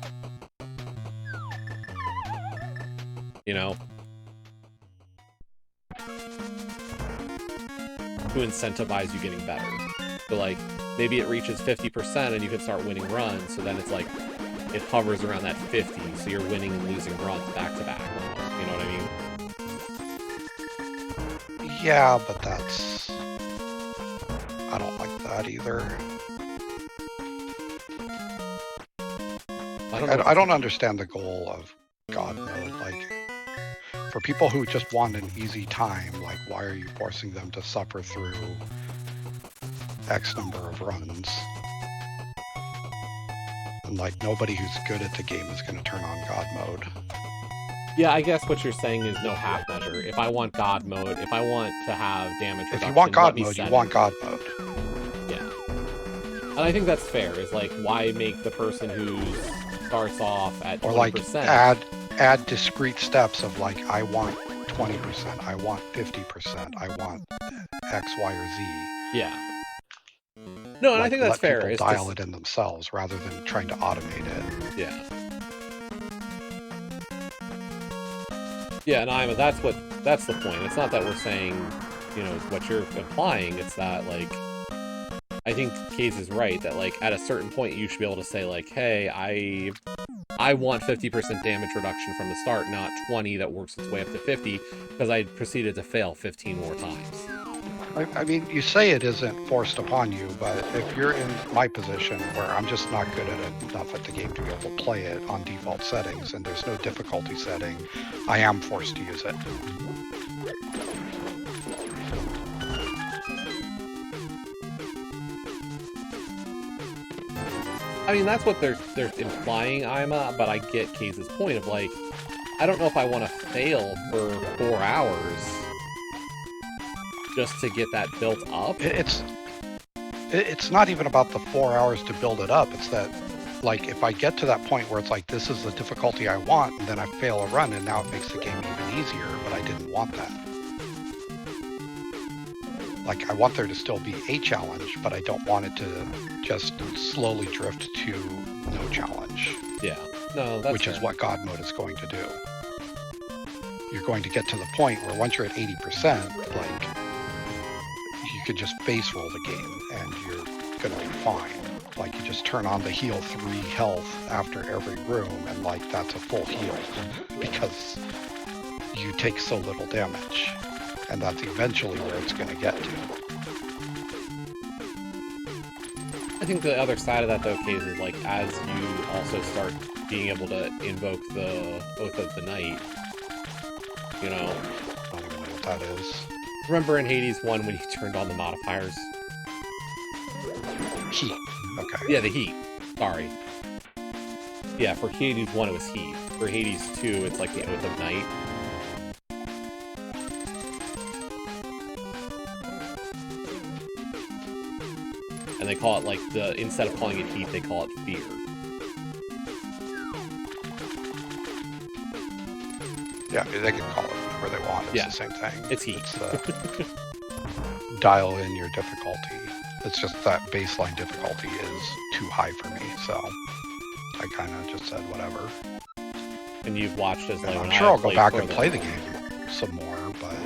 You know? To incentivize you getting better. So like, maybe it reaches 50% and you can start winning runs, so then it's like, it hovers around that 50, so you're winning and losing runs back to back. You know what I mean? Yeah, but that's... I don't like that either. I don't understand the goal of God mode. Like, for people who just want an easy time, like, why are you forcing them to suffer through X number of runs? And, like, nobody who's good at the game is going to turn on God mode. Yeah, I guess what you're saying is no half measure. If I want God mode, if I want to have damage reduction, if you want God mode, you want God mode. Yeah. And I think that's fair, is like, why make the person who starts off at 20%? Or like add discrete steps of like, I want 20%, I want 50%, I want X, Y, or Z. Yeah. No, and like, I think that's fair. Let people dial it in themselves rather than trying to automate it. Yeah. Yeah, and that's the point. It's not that we're saying, you know, what you're implying. It's that, like, I think Kaes is right, that, like, at a certain point you should be able to say, like, hey, I want 50% damage reduction from the start, not 20 that works its way up to 50, because I proceeded to fail 15 more times. I mean, you say it isn't forced upon you, but if you're in my position where I'm just not good at it enough at the game to be able to play it on default settings, and there's no difficulty setting, I am forced to use it. I mean, that's what they're implying, Ima, but I get Kaes' point of, like, I don't know if I want to fail for 4 hours just to get that built up. It's not even about the 4 hours to build it up. It's that, like, if I get to that point where it's like, this is the difficulty I want, and then I fail a run, and now it makes the game even easier, but I didn't want that. Like, I want there to still be a challenge, but I don't want it to just slowly drift to no challenge. Yeah, no, that's which fair. Is what God mode is going to do. You're going to get to the point where once you're at 80%, like, you could just base roll the game and you're gonna be fine. Like, you just turn on the heal 3 health after every room, and like, that's a full heal because you take so little damage, and that's eventually where it's gonna get to. I think the other side of that, though, Kaes, is like, as you also start being able to invoke the Oath of the Night, you know. I don't even know what that is. Remember in Hades 1 when you turned on the modifiers? Heat. Okay. Yeah, the heat. Sorry. Yeah, for Hades 1 it was heat. For Hades 2 it's like the Oath of Night. And they call it, like, instead of calling it heat, they call it fear. Yeah, they can call it whatever they want. It's the same thing. It's heat. It's, dial in your difficulty. It's just that baseline difficulty is too high for me, so I kind of just said whatever. And you've watched as like, I'm sure I'll go back and play the game some more, but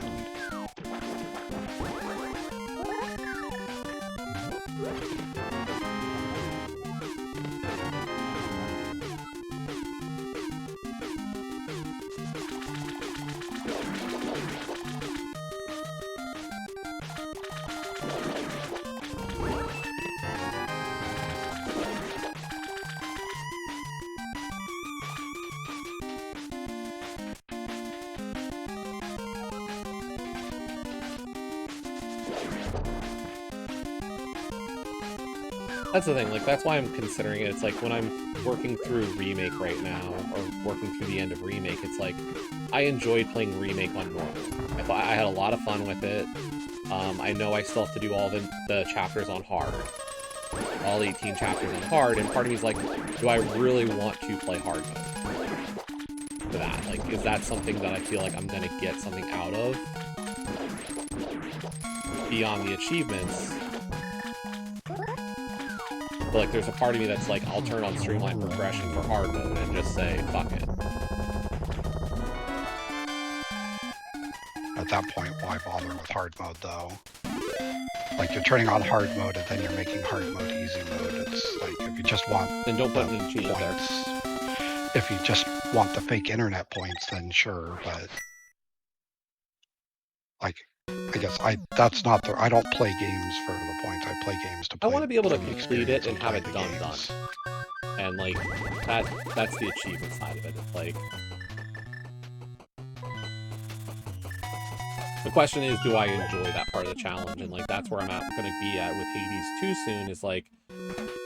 that's the thing, like, that's why I'm considering it. It's like, when I'm working through Remake right now, or working through the end of Remake, it's like, I enjoyed playing Remake on normal. I had a lot of fun with it. I know I still have to do all the chapters on hard. All 18 chapters on hard, and part of me is like, do I really want to play hard mode for that? Like, is that something that I feel like I'm gonna get something out of beyond the achievements? But, like, there's a part of me that's like, I'll turn on streamline progression for hard mode and just say, fuck it. at that point, why bother with hard mode, though? Like, you're turning on hard mode and then you're making hard mode easy mode. It's like, if you just want... Then don't put any cheat points, if you just want the fake internet points, then sure, but... Like, I guess that's not the. I don't play games for the points. I play games to play. I want to be able to for the complete it experience and of have it playing done the done. games. And like that's the achievement side of it. It's like the question is, do I enjoy that part of the challenge? And like that's where I'm gonna be at with Hades too soon. Is like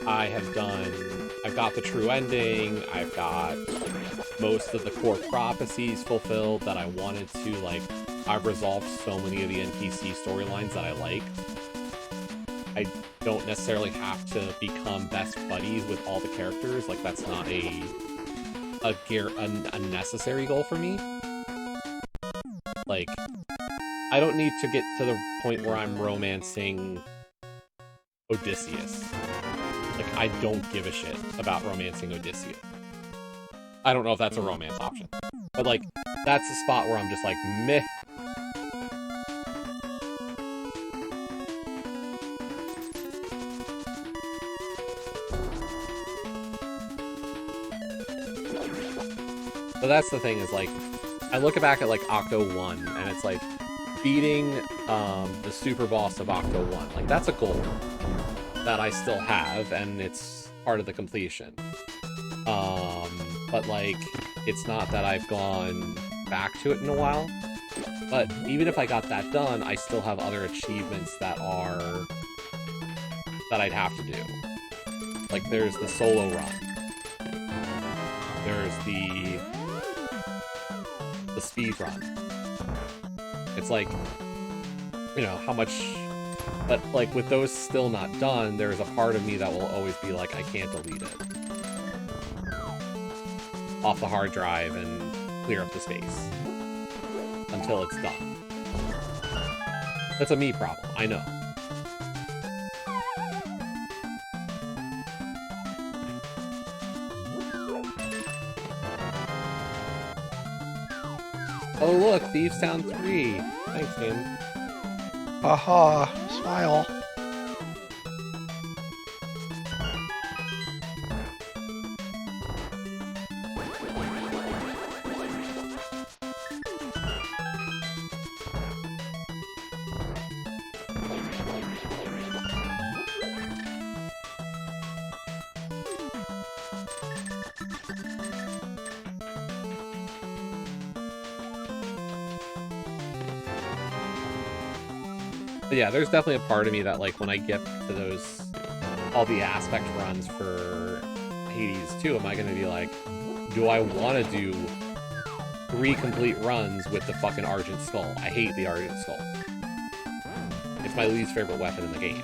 I've got the true ending. I've got most of the core prophecies fulfilled that I wanted to. Like I've resolved so many of the NPC storylines that I liked. I don't necessarily have to become best buddies with all the characters. Like that's not a necessary goal for me. Like I don't need to get to the point where I'm romancing Odysseus. Like I don't give a shit about romancing Odysseus. I don't know if that's a romance option, but like that's the spot where I'm just like meh. So that's the thing is like, I look back at like Octo 1 and it's like beating the super boss of Octo 1. Like that's a goal that I still have and it's part of the completion. But like, it's not that I've gone back to it in a while. But even if I got that done, I still have other achievements that I'd have to do. Like there's the solo run. There's the speed run. It's like, you know, how much, but like with those still not done, there's a part of me that will always be like, I can't delete it off the hard drive and clear up the space until it's done. That's a me problem, I know. Oh look, Thieves Town 3. Thanks, man. Haha, smile. But yeah, there's definitely a part of me that, like, when I get to those, all the aspect runs for Hades 2, am I going to be like, do I want to do 3 complete runs with the fucking Argent Skull? I hate the Argent Skull. It's my least favorite weapon in the game.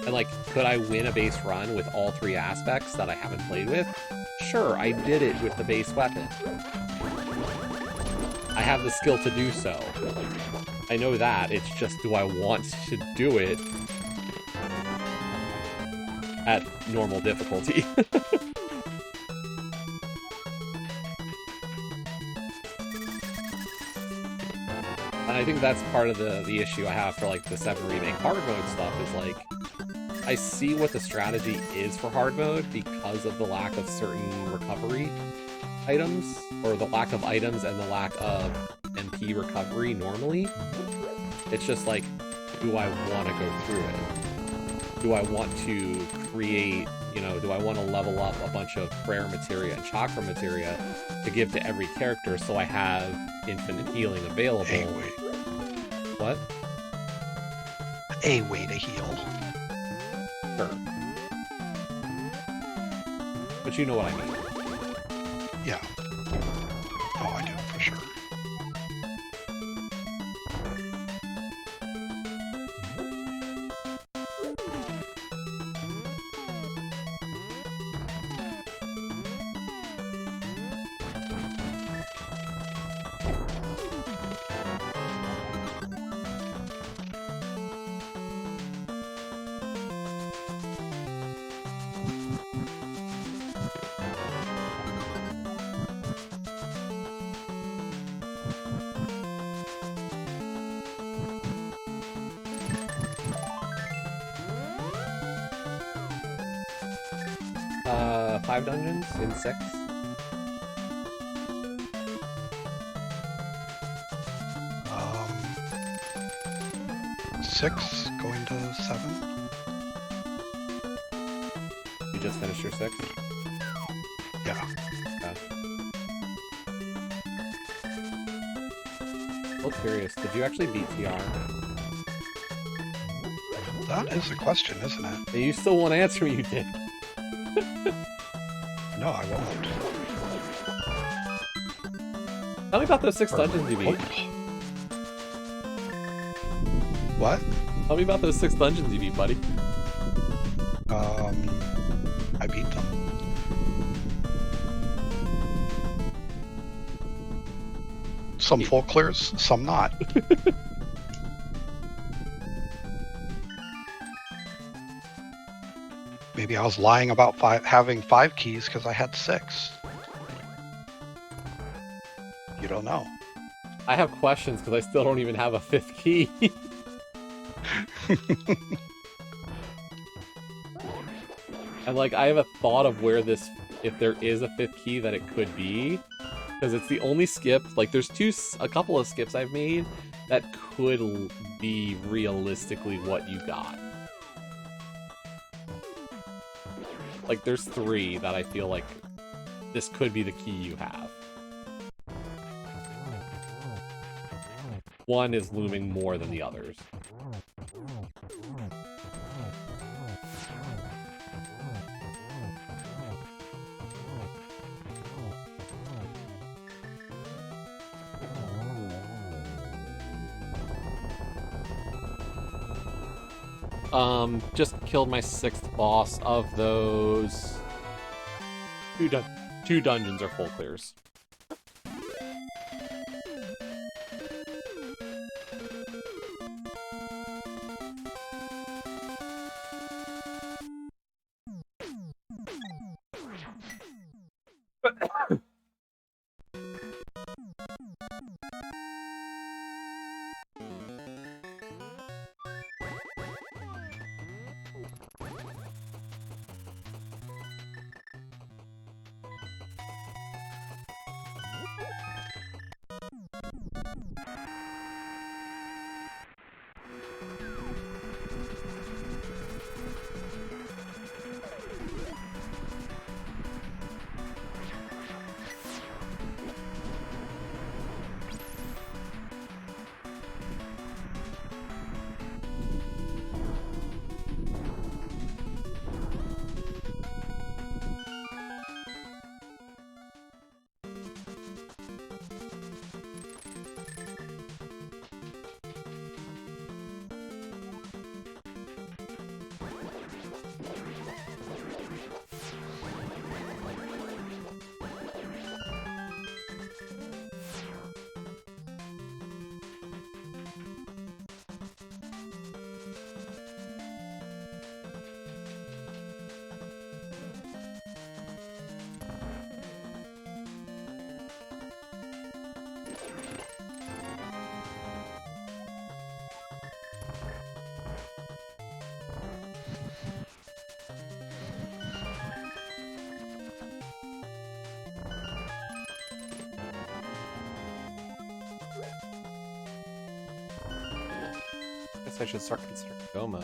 And, like, could I win a base run with all 3 aspects that I haven't played with? Sure, I did it with the base weapon. I have the skill to do so. I know that, it's just, do I want to do it at normal difficulty? And I think that's part of the issue I have for, like, the 7 Remake hard mode stuff, is, like, I see what the strategy is for hard mode because of the lack of certain recovery items, or the lack of items and the lack of MP recovery normally. It's just like, do I want to go through it? Do I want to create, you know, do I want to level up a bunch of prayer materia and chakra materia to give to every character so I have infinite healing available? A way. What? A way to heal. Sure. But you know what I mean. Yeah. Oh, I do, for sure. Five dungeons in 6. 6, going to 7. You just finished your 6? Yeah. Okay. A little curious, did you actually beat TR? That is a question, isn't it? You still won't answer me, you did. No, I won't. Tell me about those 6 dungeons you beat. What? Tell me about those 6 dungeons you beat, buddy. I beat them. Some full clears, some not. Maybe I was lying about having 5 keys because I had 6. You don't know. I have questions because I still don't even have a 5th key. And like, I have a thought of where this, if there is a 5th key, that it could be. Because it's the only skip, like there's a couple of skips I've made that could be realistically what you got. Like there's 3 that I feel like this could be the key you have. One is looming more than the others. Just killed my 6th boss of those. 2 dungeons are full clears. I should start considering go mode.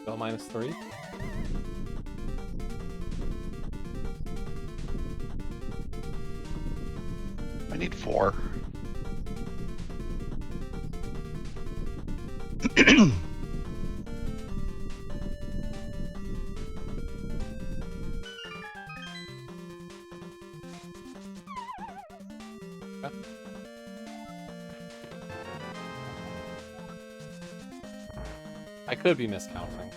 Go -3. I need 4. I could be miscounting.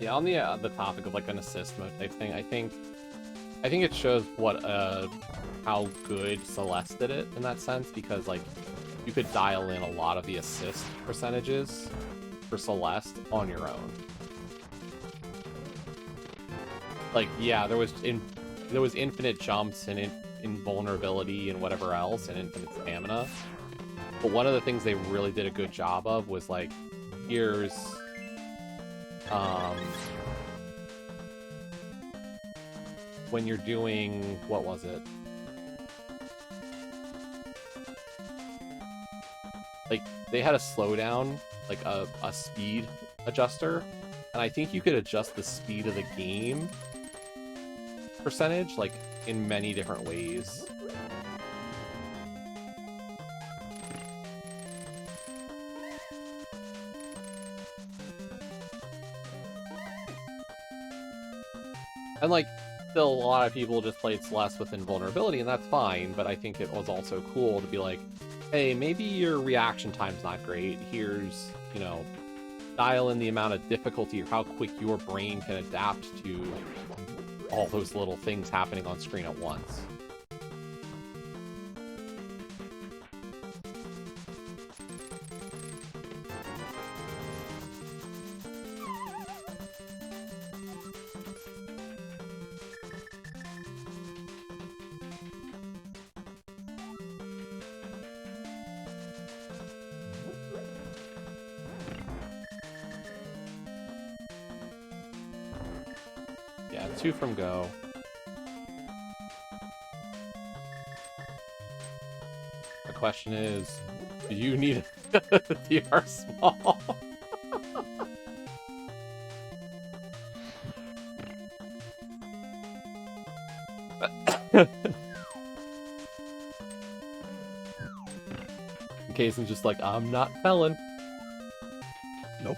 Yeah, on the topic of like an assist mode type thing, I think it shows what how good Celeste did it in that sense, because like you could dial in a lot of the assist percentages for Celeste on your own. Like, yeah, there was infinite jumps and invulnerability and whatever else, and infinite stamina. But one of the things they really did a good job of was like, here's when you're doing, what was it? Like, they had a slowdown, like a speed adjuster, and I think you could adjust the speed of the game percentage, like, in many different ways. And, like, still a lot of people just played Celeste with invulnerability, and that's fine, but I think it was also cool to be like, hey, maybe your reaction time's not great. Here's, you know, dial in the amount of difficulty or how quick your brain can adapt to all those little things happening on screen at once. Yeah, 2 from Go. The question is, do you need a DR small? Kaesden's just like, I'm not felon. Nope.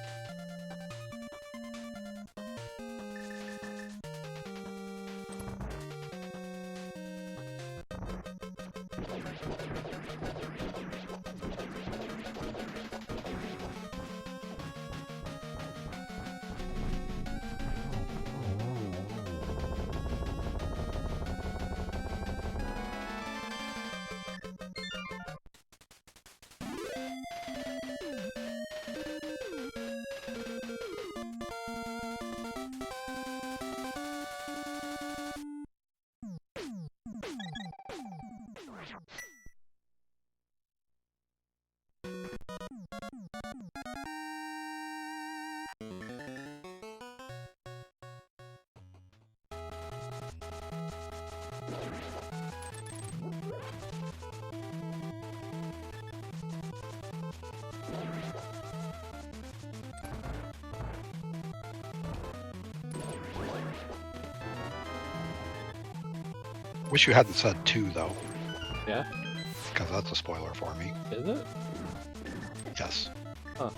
Wish you hadn't said 2, though. Yeah? Because that's a spoiler for me. Is it? Yes. Huh.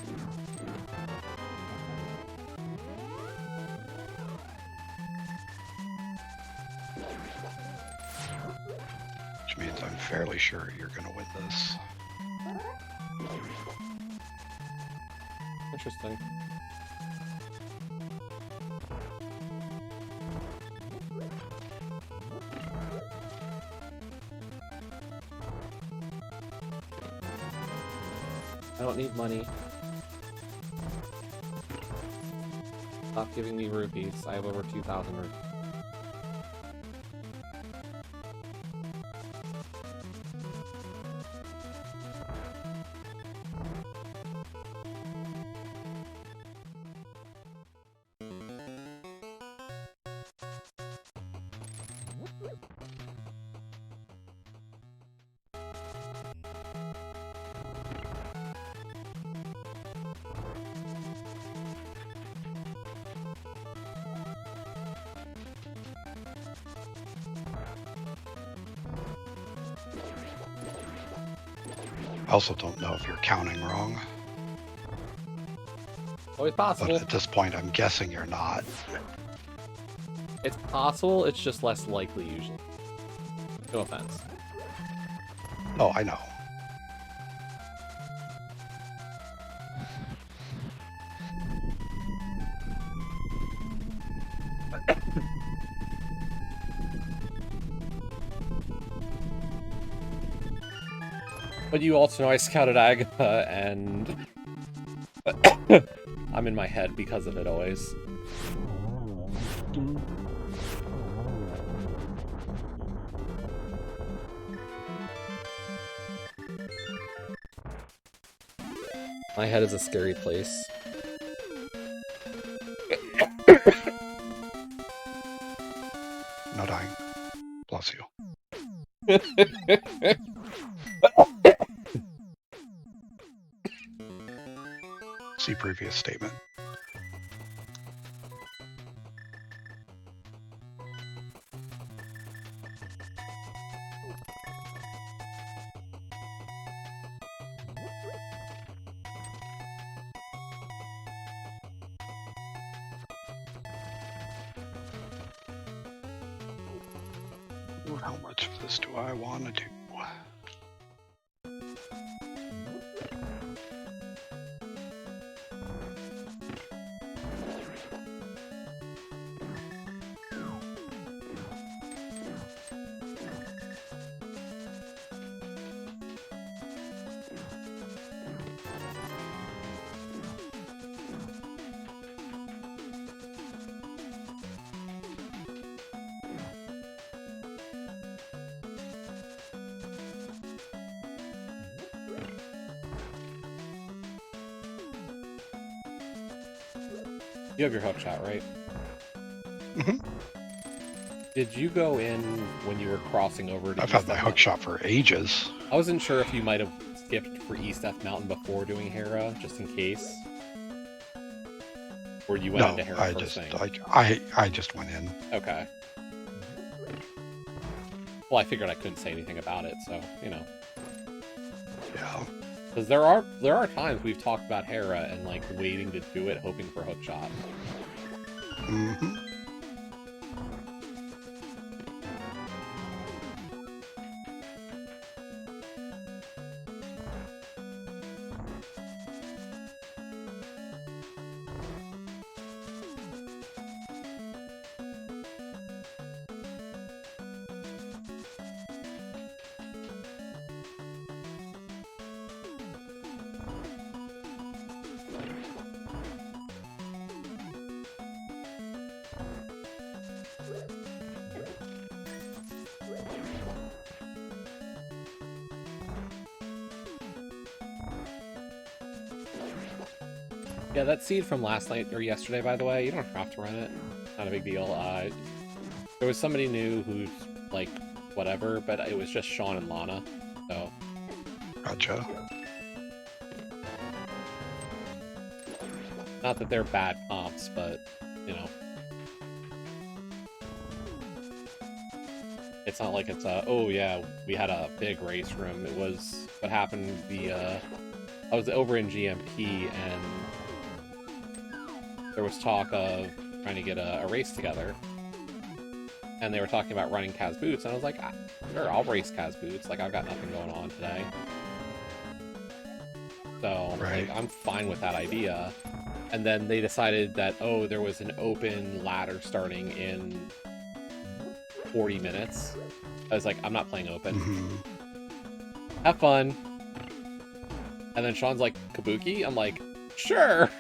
Which means I'm fairly sure you're going to win this. Interesting. I don't need money. Stop giving me rupees. I have over 2,000 rupees. I also don't know if you're counting wrong. Always possible. But at this point, I'm guessing you're not. It's possible, it's just less likely usually. No offense. Oh, I know. But you also know I scouted Agatha, and I'm in my head because of it always. My head is a scary place. No dying. Bless you. See previous statement. How much of this do I want to do? You have your hook shot, right? Mm-hmm. Did you go in when you were crossing over to I've had my hook shot for ages. I wasn't sure if you might have skipped for East F Mountain before doing Hera, just in case. Or you went into Hera first thing? I just went in. Okay. Well, I figured I couldn't say anything about it, so, you know. Yeah. Because there are times we've talked about Hera and, like, waiting to do it, hoping for hook shot. Mm-hmm. Yeah, that seed from last night, or yesterday, by the way, you don't have to run it. Not a big deal. There was somebody new who's, like, whatever, but it was just Sean and Lana, so... Gotcha. Not that they're bad comps, but, you know... It's not like it's a, oh yeah, we had a big race room. It was what happened, I was over in GMP, and there was talk of trying to get a race together. And they were talking about running Kaz Boots, and I was like, sure, I'll race Kaz Boots. Like, I've got nothing going on today. So, right. like, I'm fine with that idea. And then they decided that, oh, there was an open ladder starting in 40 minutes. I was like, I'm not playing open. Mm-hmm. Have fun. And then Sean's like, Kabuki? I'm like, sure!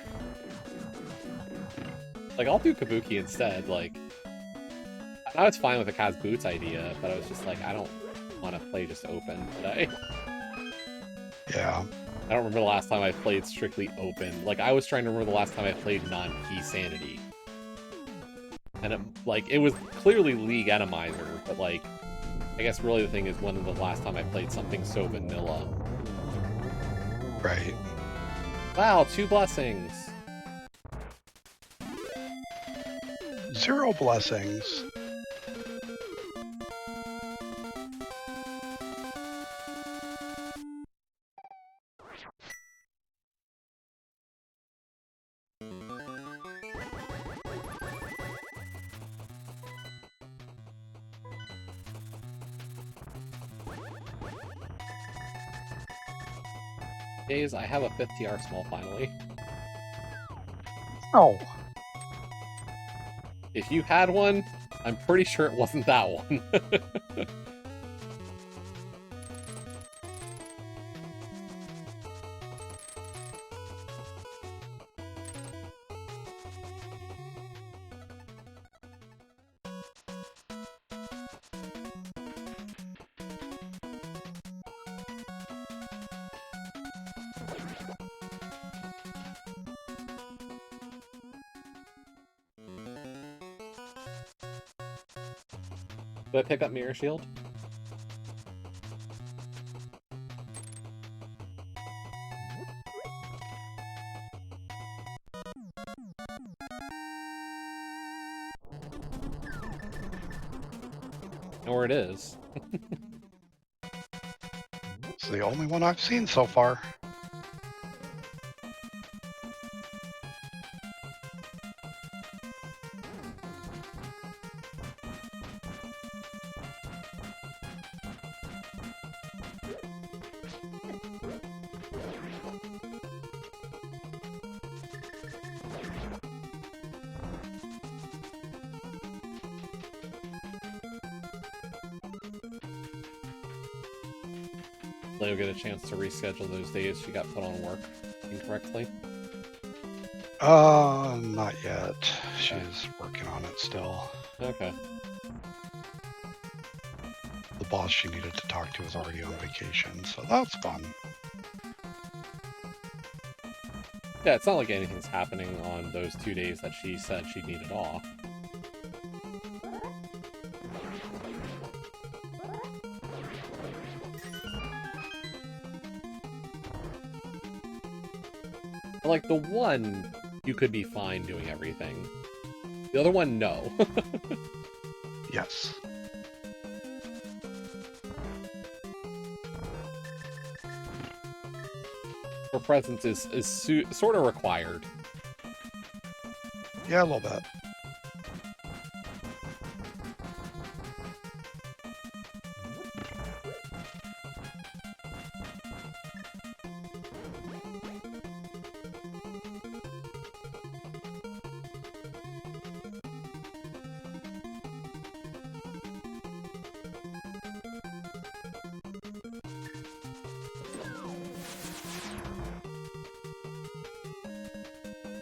Like, I'll do Kabuki instead, like... I was fine with the Kaz Boots idea, but I was just like, I don't want to play just open today. Yeah. I don't remember the last time I played strictly open. Like, I was trying to remember the last time I played non-key Sanity. And, it was clearly League Enemizer, but, like, I guess really the thing is when was the last time I played something so vanilla. Right. Wow, 2 blessings! 0 blessings. Days, I have a 5th TR small finally. Oh. If you had one, I'm pretty sure it wasn't that one. Did I pick up Mirror Shield? Know where it is. It's the only one I've seen so far. Leo get a chance to reschedule those days she got put on work incorrectly. Not yet. She's working on it still. Okay. The boss she needed to talk to is already on vacation, so that's fun. Yeah, it's not like anything's happening on those 2 days that she said she needed off. Like, the one, you could be fine doing everything. The other one, no. Yes. Her presence is sort of required. Yeah, a little bit.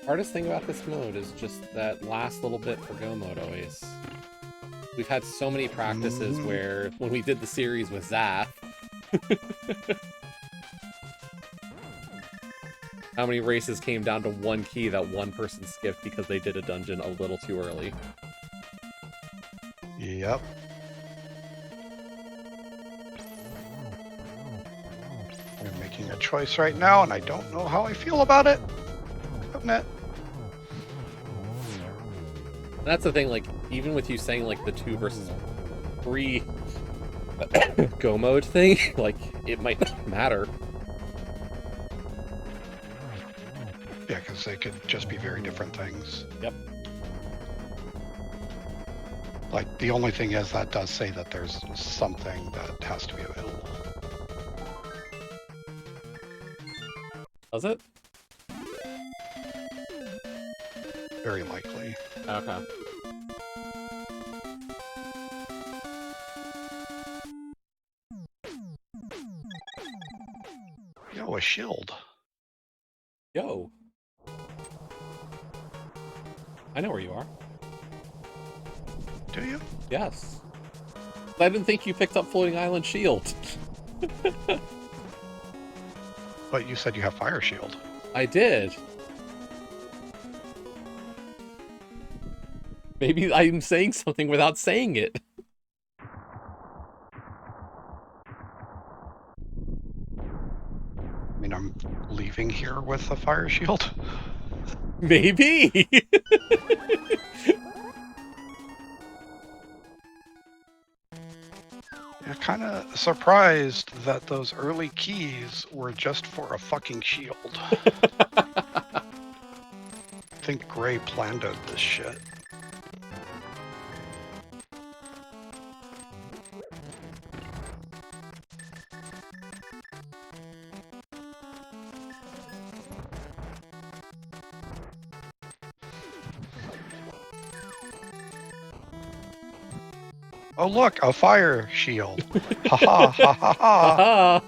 Hardest thing about this mode is just that last little bit for go mode always. We've had so many practices where, when we did the series with Zaph, how many races came down to one key that one person skipped because they did a dungeon a little too early. Yep. I'm making a choice right now, and I don't know how I feel about it. Isn't it? That's the thing, like, even with you saying, like, the 2 versus 3 go mode thing, like, it might not matter. Yeah, because they could just be very different things. Yep. Like, the only thing is that does say that there's something that has to be available. Does it? Very likely. Okay. Yo, a shield. Yo. I know where you are. Do you? Yes. I didn't think you picked up Floating Island Shield. But you said you have Fire Shield. I did. Maybe I'm saying something without saying it. I mean, I'm leaving here with a Fire Shield. Maybe. I'm kind of surprised that those early keys were just for a fucking shield. I think Gray planned out this shit. Oh, look, a fire shield. Ha ha ha ha ha. Haha!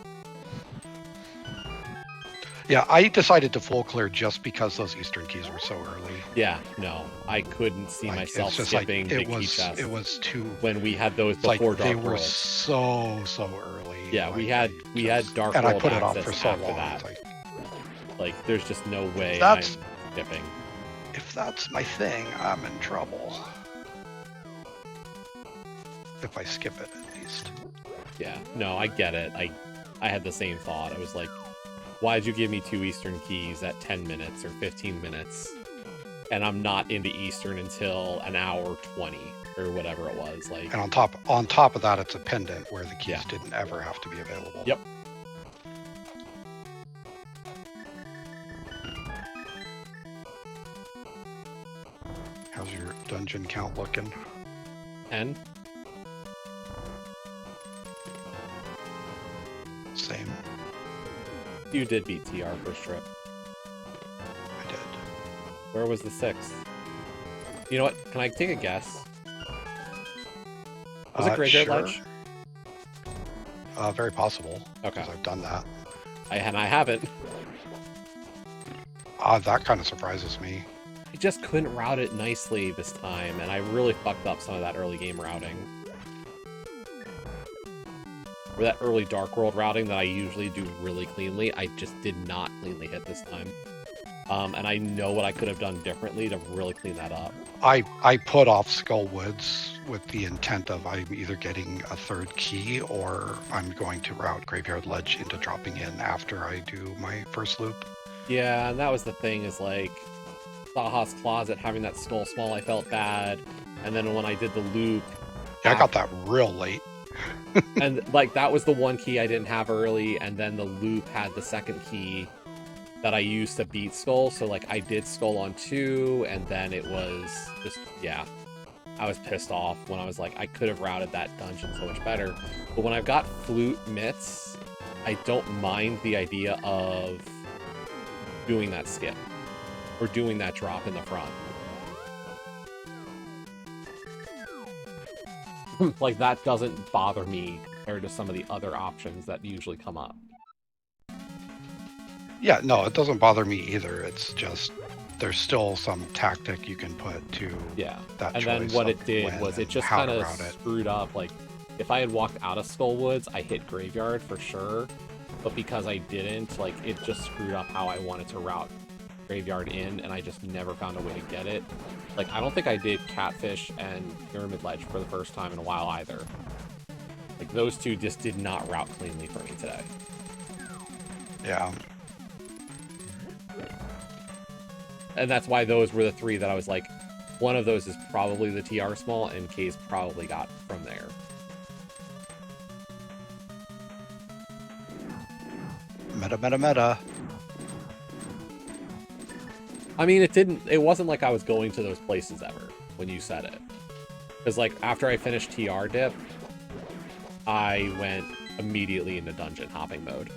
Yeah, I decided to full clear just because those Eastern keys were so early. Yeah, no, I couldn't see Like, myself it's just skipping like Big Key Chest it was too. when we had those It's like before they Dark were World. so early. Yeah, like, we had Dark and World I put it off access for so after long. that. It's Like, there's just no way I'm That's- skipping. if that's my thing, I'm in trouble. If I skip it, at least. Yeah, no, I get it. I had the same thought. I was like, why'd you give me 2 Eastern keys at 10 minutes or 15 minutes? And I'm not into Eastern until an hour 20 or whatever it was. Like, And on top of that, it's a pendant where the keys Yeah. didn't ever have to be available. Yep. How's your dungeon count looking? 10? Same. You did beat TR first trip. I did. Where was the 6th? You know what? Can I take a guess? Was it Graveyard Sure. Ledge? Very possible. Okay. Because I've done that. I haven't. That kind of surprises me. I just couldn't route it nicely this time, and I really fucked up some of that early game routing. Or that early Dark World routing that I usually do really cleanly, I just did not cleanly hit this time. And I know what I could have done differently to really clean that up. I put off Skull Woods with the intent of I'm either getting a 3rd key or I'm going to route Graveyard Ledge into dropping in after I do my first loop. Yeah, and that was the thing, is like, Saha's Closet, having that skull small, I felt bad. And then when I did the loop... Yeah, I got that real late. And, like, that was the one key I didn't have early, and then the loop had the 2nd key that I used to beat Skull, so, like, I did Skull on 2, and then it was just, yeah. I was pissed off when I was like, I could have routed that dungeon so much better. But when I've got Flute Mitts, I don't mind the idea of doing that skip. Or doing that drop in the front. Like, that doesn't bother me compared to some of the other options that usually come up. Yeah, no, it doesn't bother me either. It's just there's still some tactic you can put to that and choice. Then what of it did when was it and just how kind to of route it. screwed up. Like, if I had walked out of Skullwoods, I hit Graveyard for sure. But because I didn't, like, it just screwed up how I wanted to route Graveyard in, and I just never found a way to get it. Like, I don't think I did Catfish and Pyramid Ledge for the first time in a while either. Like, those two just did not route cleanly for me today. Yeah. And that's why those were the 3 that I was like, one of those is probably the TR small, and K's probably got from there. Meta. I mean, it wasn't like I was going to those places ever when you said it. Because, like, after I finished TR Dip, I went immediately into dungeon hopping mode.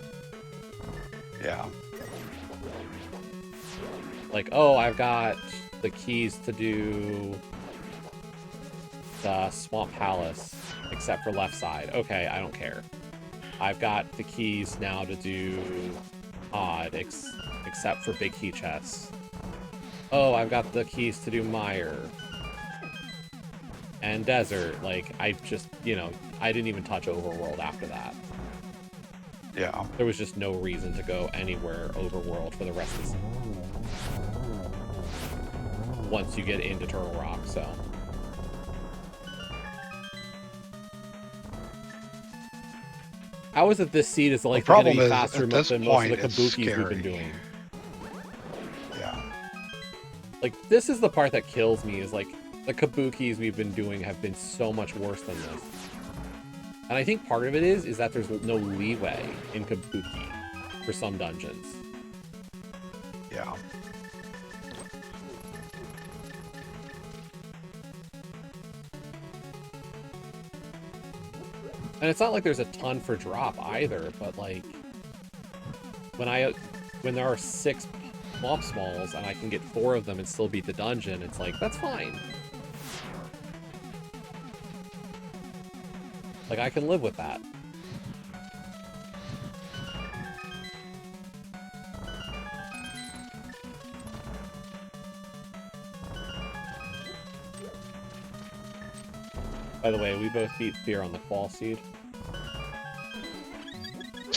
Yeah. Like, oh, I've got the keys to do the Swamp Palace, except for left side. Okay, I don't care. I've got the keys now to do Odd, except for Big Key Chests. Oh, I've got the keys to do Mire. And Desert. Like, I just, you know, I didn't even touch Overworld after that. Yeah. There was just no reason to go anywhere Overworld for the rest of the season. Once you get into Turtle Rock, so. How is it this seed is like going to be faster than most of the Kabuki's we've been doing? Yeah. Like, this is the part that kills me, is like, the Kabuki's we've been doing have been so much worse than this. And I think part of it is that there's no leeway in Kabuki for some dungeons. Yeah. And it's not like there's a ton for drop either, but like, when there are 6 Swamp Smalls and I can get 4 of them and still beat the dungeon, it's like, that's fine. Like, I can live with that. By the way, we both beat Fear on the Qual Seed.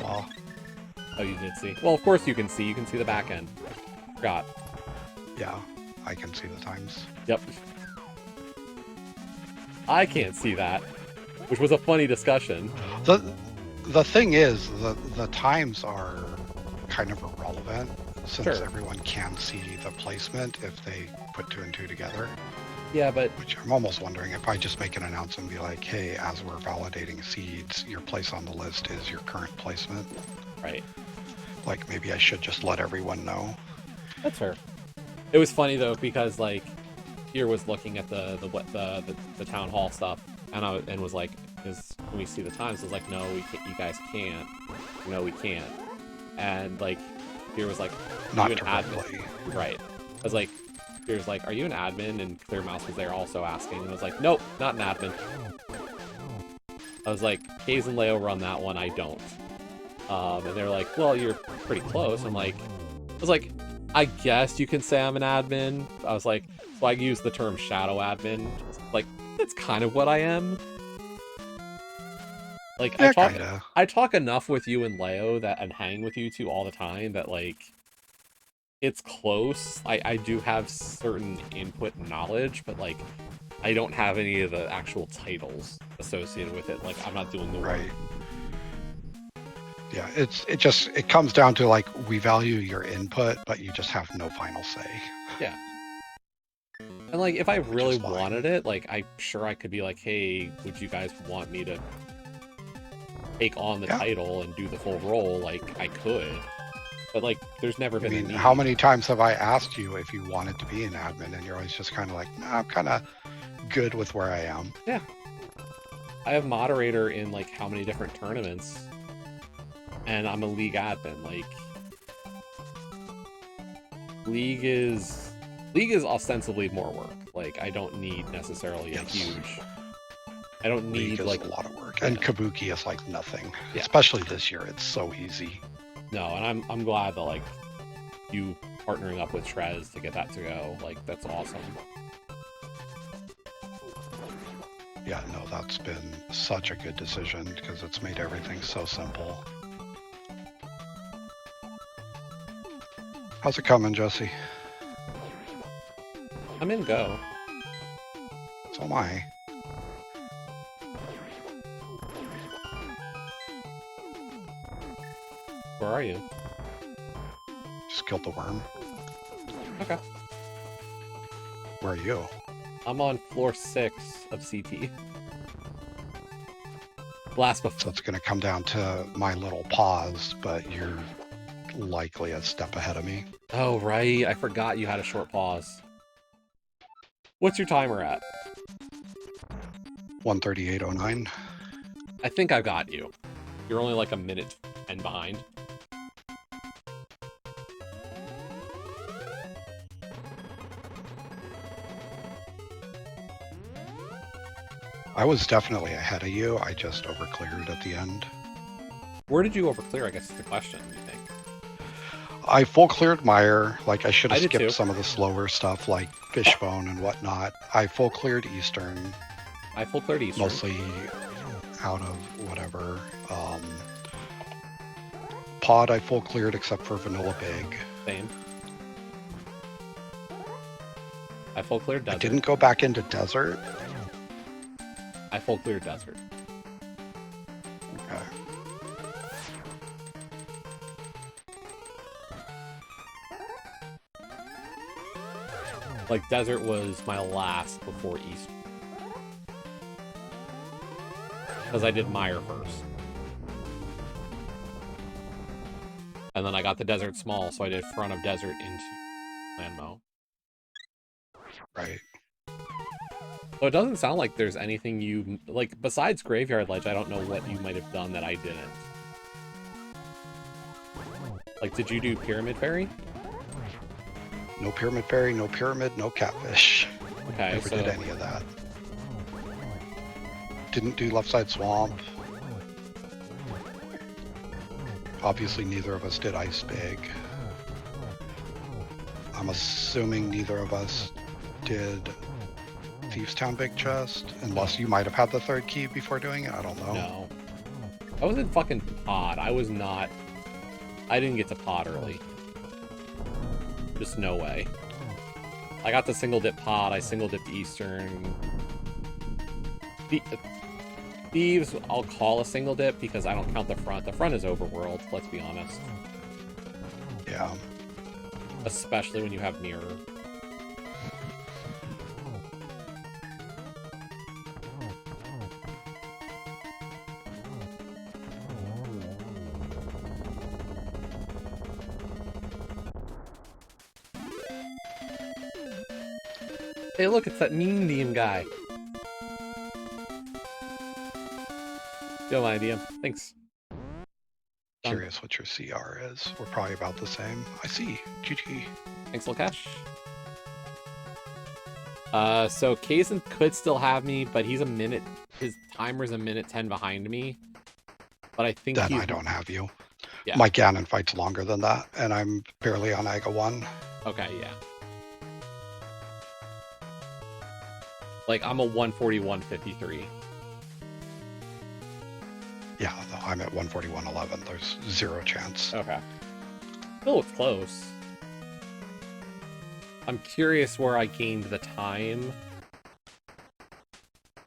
Oh. Oh, you did see? Well, of course you can see. You can see the back end. Forgot. Yeah, I can see the times. Yep. I can't see that, which was a funny discussion. The thing is, the times are kind of irrelevant since Sure. everyone can see the placement if they put 2 and 2 together. Yeah, but Which I'm almost wondering if I just make an announcement and be like, hey, as we're validating seeds, your place on the list is your current placement. right. Like, maybe I should just let everyone know. That's fair. It was funny though because like Fear was looking at the town hall stuff and was like, "Is can we see the times?" I was like, "No, we can't. You guys can't. No, we can't." And like Fear was like, Not "You an admin?" directly. Right. I was like, Fear's like, "Are you an admin?" And Clear Mouse was there also asking, and I was like, "Nope, not an admin." I was like, "Kaes and Leo run that one. I don't." And they're like, "Well, you're pretty close." I was like, I guess you can say I'm an admin. I was like, so I use the term shadow admin. Like, that's kind of what I am. Like, Yeah, I talk enough with you and Leo and hang with you two all the time that like, it's close. I do have certain input and knowledge, but like, I don't have any of the actual titles associated with it. Like, I'm not doing the work. Right. Yeah, it comes down to like, we value your input, but you just have no final say. Yeah. And like, if I really fine. wanted it, like, I'm sure I could be like, hey, would you guys want me to take on the title and do the full role? Like, I could. But like, there's never been a need. How many times have I asked you if you wanted to be an admin, and you're always just kind of like, nah, I'm kind of good with where I am. Yeah. I have moderator in like how many different tournaments, and I'm a league admin. Like, league is ostensibly more work. Like, I don't need necessarily a huge. I don't need League like is a lot of work, and Kabuki is like nothing. Yeah. Especially this year, it's so easy. No, and I'm glad that like you partnering up with Trez to get that to go. Like, that's awesome. Yeah, no, that's been such a good decision because it's made everything so simple. How's it coming, Jesse? I'm in Go. So am I. Where are you? Just killed the worm. Okay. Where are you? I'm on floor 6 of CT. Blast before. So it's going to come down to my little pause, but you're likely a step ahead of me. Oh, right. I forgot you had a short pause. What's your timer at? 1:38:09. I think I got you. You're only like a minute and behind. I was definitely ahead of you. I just overcleared at the end. Where did you overclear, I guess is the question, you think? I full cleared Meyer. Like, I should have I did too. skipped some of the slower stuff like Fishbone and whatnot. I full cleared Eastern. I full cleared Eastern. Mostly out of whatever. Pod I full cleared except for Vanilla Big. Same. I full cleared Desert. I didn't go back into Desert. I full cleared Desert. Okay. Like, Desert was my last before East. Because I did Meyer first. And then I got the Desert Small, so I did front of Desert into Landmo. Right. So it doesn't sound like there's anything you... Like, besides Graveyard Ledge, I don't know what you might have done that I didn't. Like, did you do Pyramid Fairy? No Pyramid Fairy, no Pyramid, no Catfish. Okay, Never so... did any of that. didn't do left side swamp. Obviously, neither of us did ice big. I'm assuming neither of us did Thieves Town big chest, unless you might have had the third key before doing it. I don't know. No. I was in fucking pod. I was not... I didn't get to pod early. Just no way. I got the single dip pod, I single dipped Eastern. Thieves, I'll call a single dip because I don't count the front. The front is overworld, let's be honest. Yeah. Especially when you have mirror. Hey, look, it's that mean DM guy. Go, my DM. Thanks. Curious what your CR is. We're probably about the same. I see. GG. Thanks, Lakash. So Kaesden could still have me, but he's a minute. His timer's a minute 10 behind me. But I think Then I don't have you. Yeah. My Ganon fight's longer than that, and I'm barely on Aga 1. Okay, yeah. Like, I'm a 141.53. Yeah, I'm at 141.11. There's 0 chance. Okay. Still, it's close. I'm curious where I gained the time.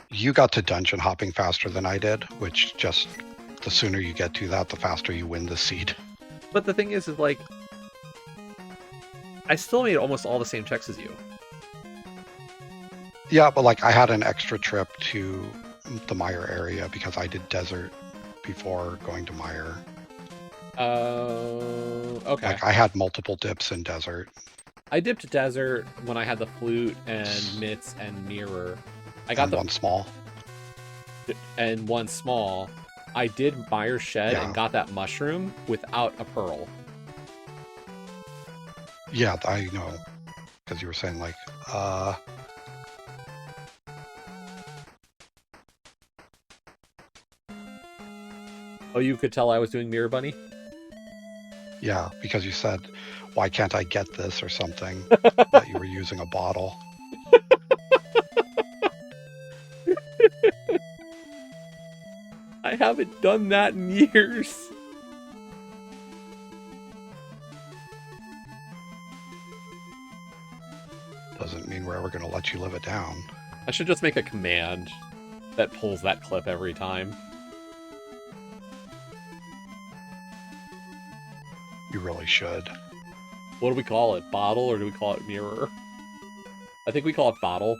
You got to dungeon hopping faster than I did, which just the sooner you get to that, the faster you win the seed. But the thing is like, I still made almost all the same checks as you. Yeah, but like I had an extra trip to the Mire area because I did desert before going to Mire. Oh, okay. Like I had multiple dips in desert. I dipped desert when I had the flute and mitts and mirror. I got one small. And one small. I did Mire Shed and got that mushroom without a pearl. Yeah, I know. Because you were saying like, Oh, you could tell I was doing Mirror Bunny? Yeah, because you said, why can't I get this or something, that you were using a bottle. I haven't done that in years. Doesn't mean we're ever going to let you live it down. I should just make a command that pulls that clip every time. You really should. What do we call it? Bottle or do we call it mirror? I think we call it bottle.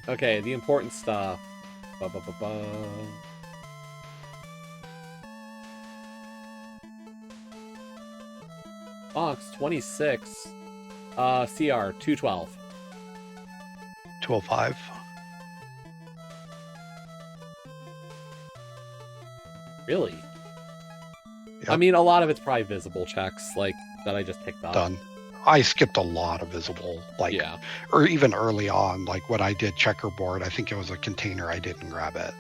Okay, the important stuff. Ba-ba-ba-ba. Fox 26. CR 212. 205. Really? Yep. I mean, a lot of it's probably visible checks, like, that I just picked up. Done. I skipped a lot of visible, like, yeah. Or even early on, like when I did checkerboard, I think it was a container, I didn't grab it.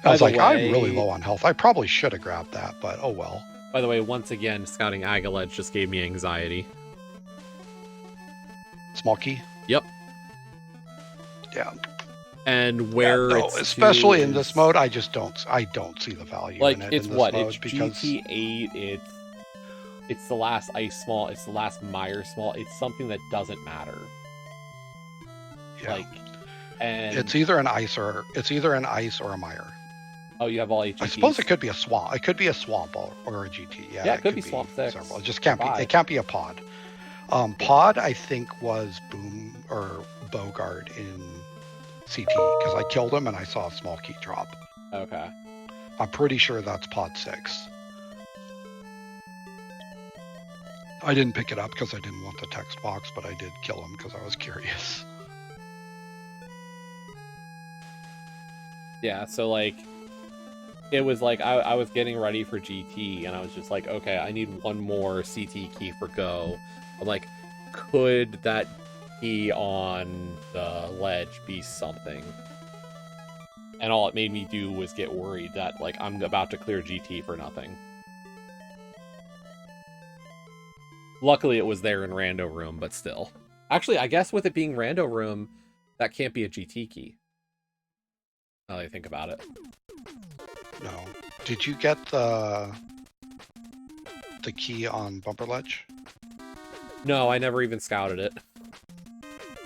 I was like, I'm really low on health. I probably should have grabbed that, but oh well. By the way, once again, scouting Agaledge just gave me anxiety. Small key? Yep. Yeah. And where it's especially in this mode, I don't see the value like in it. It's in this what? mode It's because... GT8, it's the last ice small, it's the last Mire small, it's something that doesn't matter. Yeah. Like, and it's either an ice or a Mire. Oh, you have all HGTs? I suppose it could be a swamp. It could be a swamp or a GT. Yeah, it could be swamp 6. Several. It just can't be. It can't be a pod. Pod, I think, was Boom or Bogart in CT because I killed him and I saw a small key drop. Okay. I'm pretty sure that's pod 6. I didn't pick it up because I didn't want the text box, but I did kill him because I was curious. Yeah, so like, it was like I was getting ready for GT and I was just like, okay, I need one more CT key for go. I'm like, could that key on the ledge be something? And all it made me do was get worried that, like, I'm about to clear GT for nothing. Luckily, it was there in Rando Room, but still. Actually, I guess with it being Rando Room, that can't be a GT key. Now that I think about it. No. Did you get the key on Bumper Ledge? No, I never even scouted it.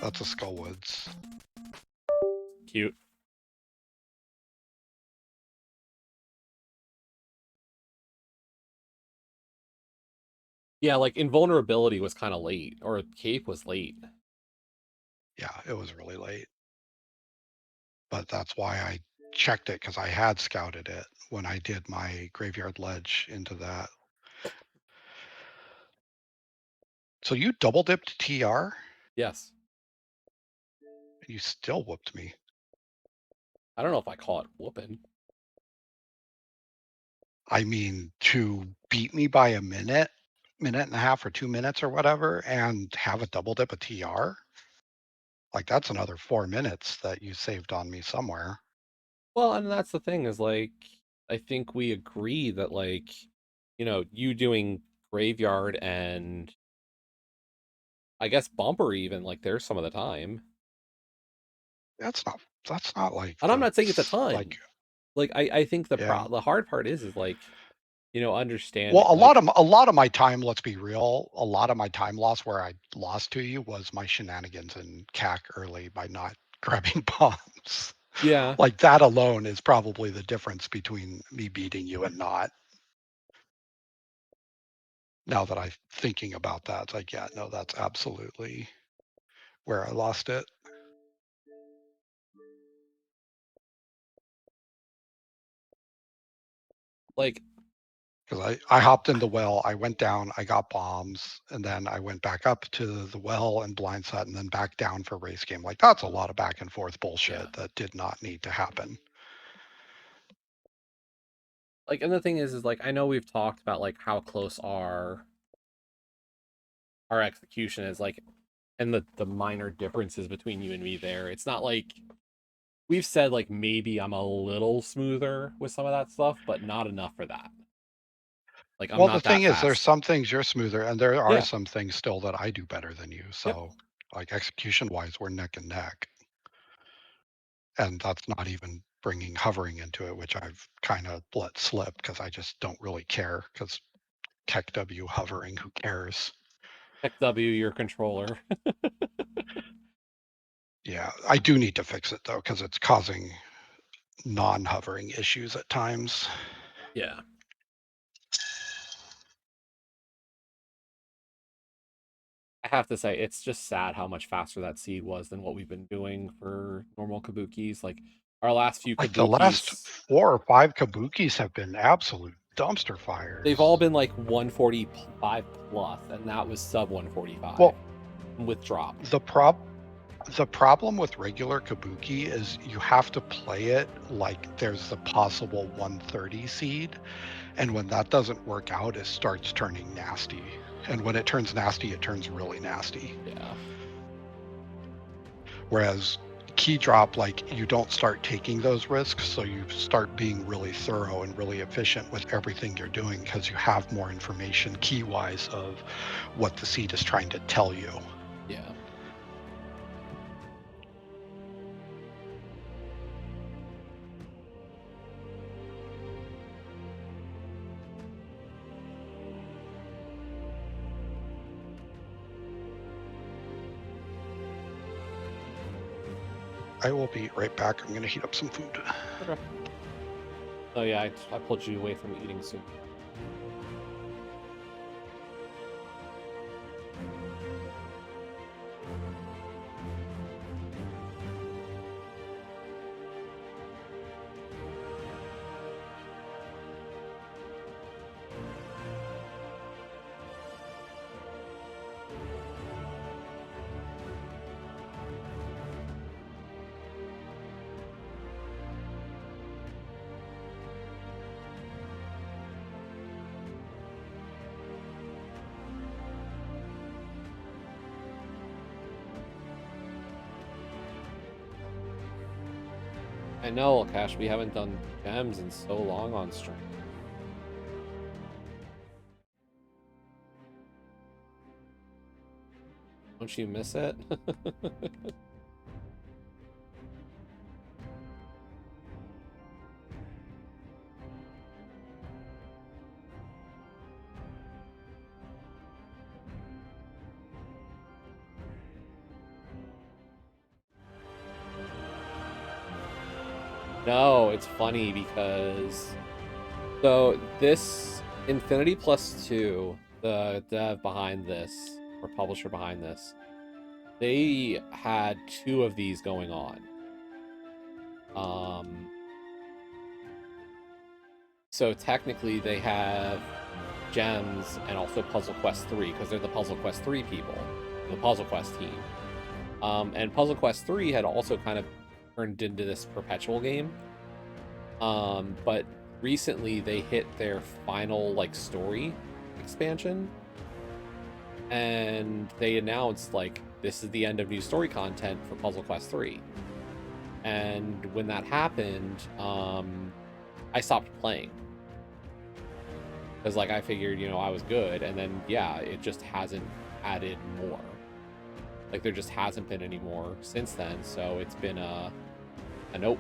That's a Skullwoods. Cute. Yeah, like, Invulnerability was kind of late, or Cape was late. Yeah, it was really late. But that's why I checked it, because I had scouted it when I did my Graveyard Ledge into that. So you double dipped TR? Yes. You still whooped me. I don't know if I call it whooping. I mean, to beat me by a minute and a half or 2 minutes or whatever, and have a double dip a TR? Like, that's another 4 minutes that you saved on me somewhere. Well, and that's the thing is, like, I think we agree that, like, you know, you doing Graveyard and I guess Bumper even, like, there's some of the time. That's not like And I'm not saying it's a ton. Like, I think yeah. the hard part is like, you know, understanding, Well, a like, lot of my time, let's be real, a lot of my time loss where I lost to you was my shenanigans in CAC early by not grabbing bombs. yeah, Like, that alone is probably the difference between me beating you and not. Now that I'm thinking about that, it's like, yeah, no, that's absolutely where I lost it. like, Because I hopped in the well, I went down, I got bombs, and then I went back up to the well and blind set, and then back down for race game. Like, that's a lot of back and forth yeah. bullshit that did not need to happen. Like, and the thing is like, I know we've talked about, like, how close our execution is, like, and the minor differences between you and me there. It's not like we've said, like, maybe I'm a little smoother with some of that stuff, but not enough for that. Like, I'm Well, the not that thing is, there's fast. some things you're smoother, and there are Yeah. some things still that I do better than you. Yep. So, like, execution-wise, we're neck and neck. And that's not even bringing hovering into it, which I've kind of let slip because I just don't really care. Because Tech W hovering, who cares? Tech W, your controller. Yeah, I do need to fix it though, because it's causing non-hovering issues at times. Yeah. I have to say, it's just sad how much faster that seed was than what we've been doing for normal kabukis. Like, our last few Like, the last kabukis, 4 or 5 kabukis have been absolute dumpster they've all fires. been like 145 plus, and that was sub 145 Well, with drop. the problem with regular kabuki is you have to play it like there's the possible 130 seed, and when that doesn't work out, it starts turning nasty. And when it turns nasty, it turns really nasty. Yeah. Whereas key drop, like, you don't start taking those risks, so you start being really thorough and really efficient with everything you're doing because you have more information key wise of what the seed is trying to tell you. Yeah. I will be right back. I'm going to heat up some food. Okay. Oh yeah, I pulled you away from eating soon. I know, Cash, we haven't done gems in so long on stream. Don't you miss it? No, it's funny because so this Infinity Plus 2, the dev behind this, or publisher behind this, they had 2 of these going on. So technically they have gems and also Puzzle Quest 3 because they're the Puzzle Quest 3 people, the Puzzle Quest team. And Puzzle Quest 3 had also kind of turned into this perpetual game. But recently they hit their final like story expansion, and they announced like this is the end of new story content for Puzzle Quest 3. And when that happened, I stopped playing because like I figured, you know, I was good, and then yeah, it just hasn't added more. Like there just hasn't been any more since then, so it's been a nope.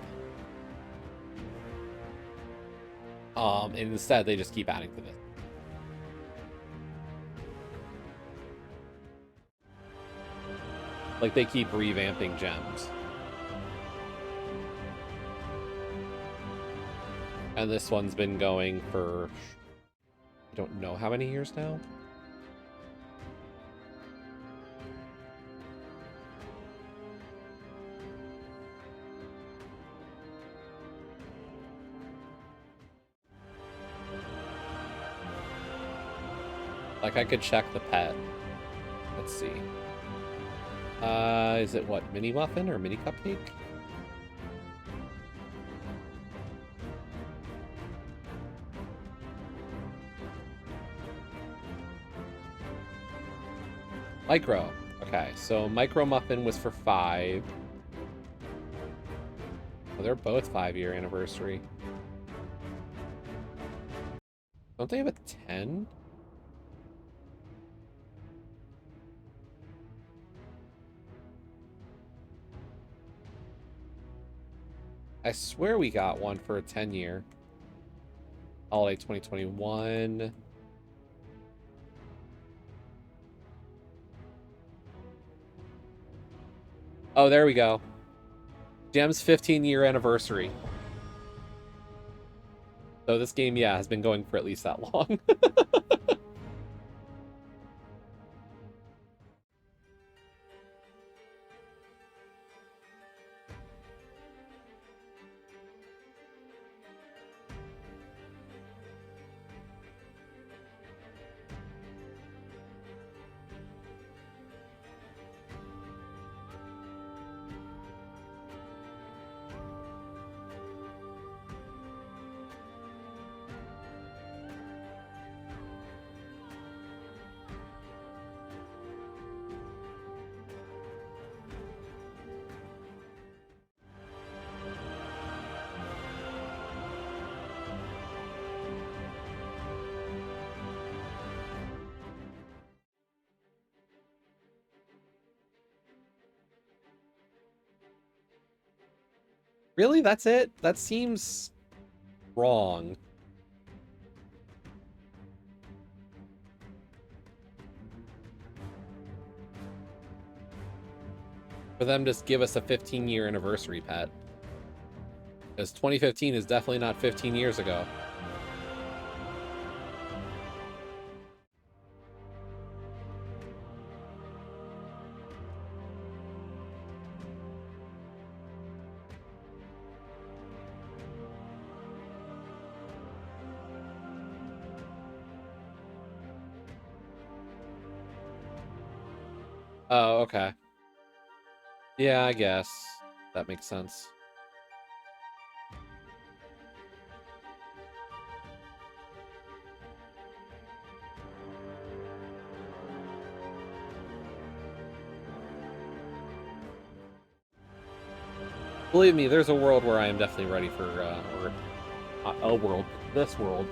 And instead they just keep adding to this. Like they keep revamping gems. And this one's been going for I don't know how many years now. Like I could check the pet. Let's see. Is it what, mini muffin or mini cupcake? Micro. Okay, so Micro Muffin was for 5. Oh, they're both 5-year anniversary. Don't they have a 10? I swear we got one for a 10-year. Holiday 2021. Oh, there we go. Gem's 15-year anniversary. So this game, yeah, has been going for at least that long. Really? That's it? That seems wrong. For them to just give us a 15-year anniversary pet. Because 2015 is definitely not 15 years ago. Oh, okay. Yeah, I guess. That makes sense. Believe me, there's a world where I am definitely ready for, this world.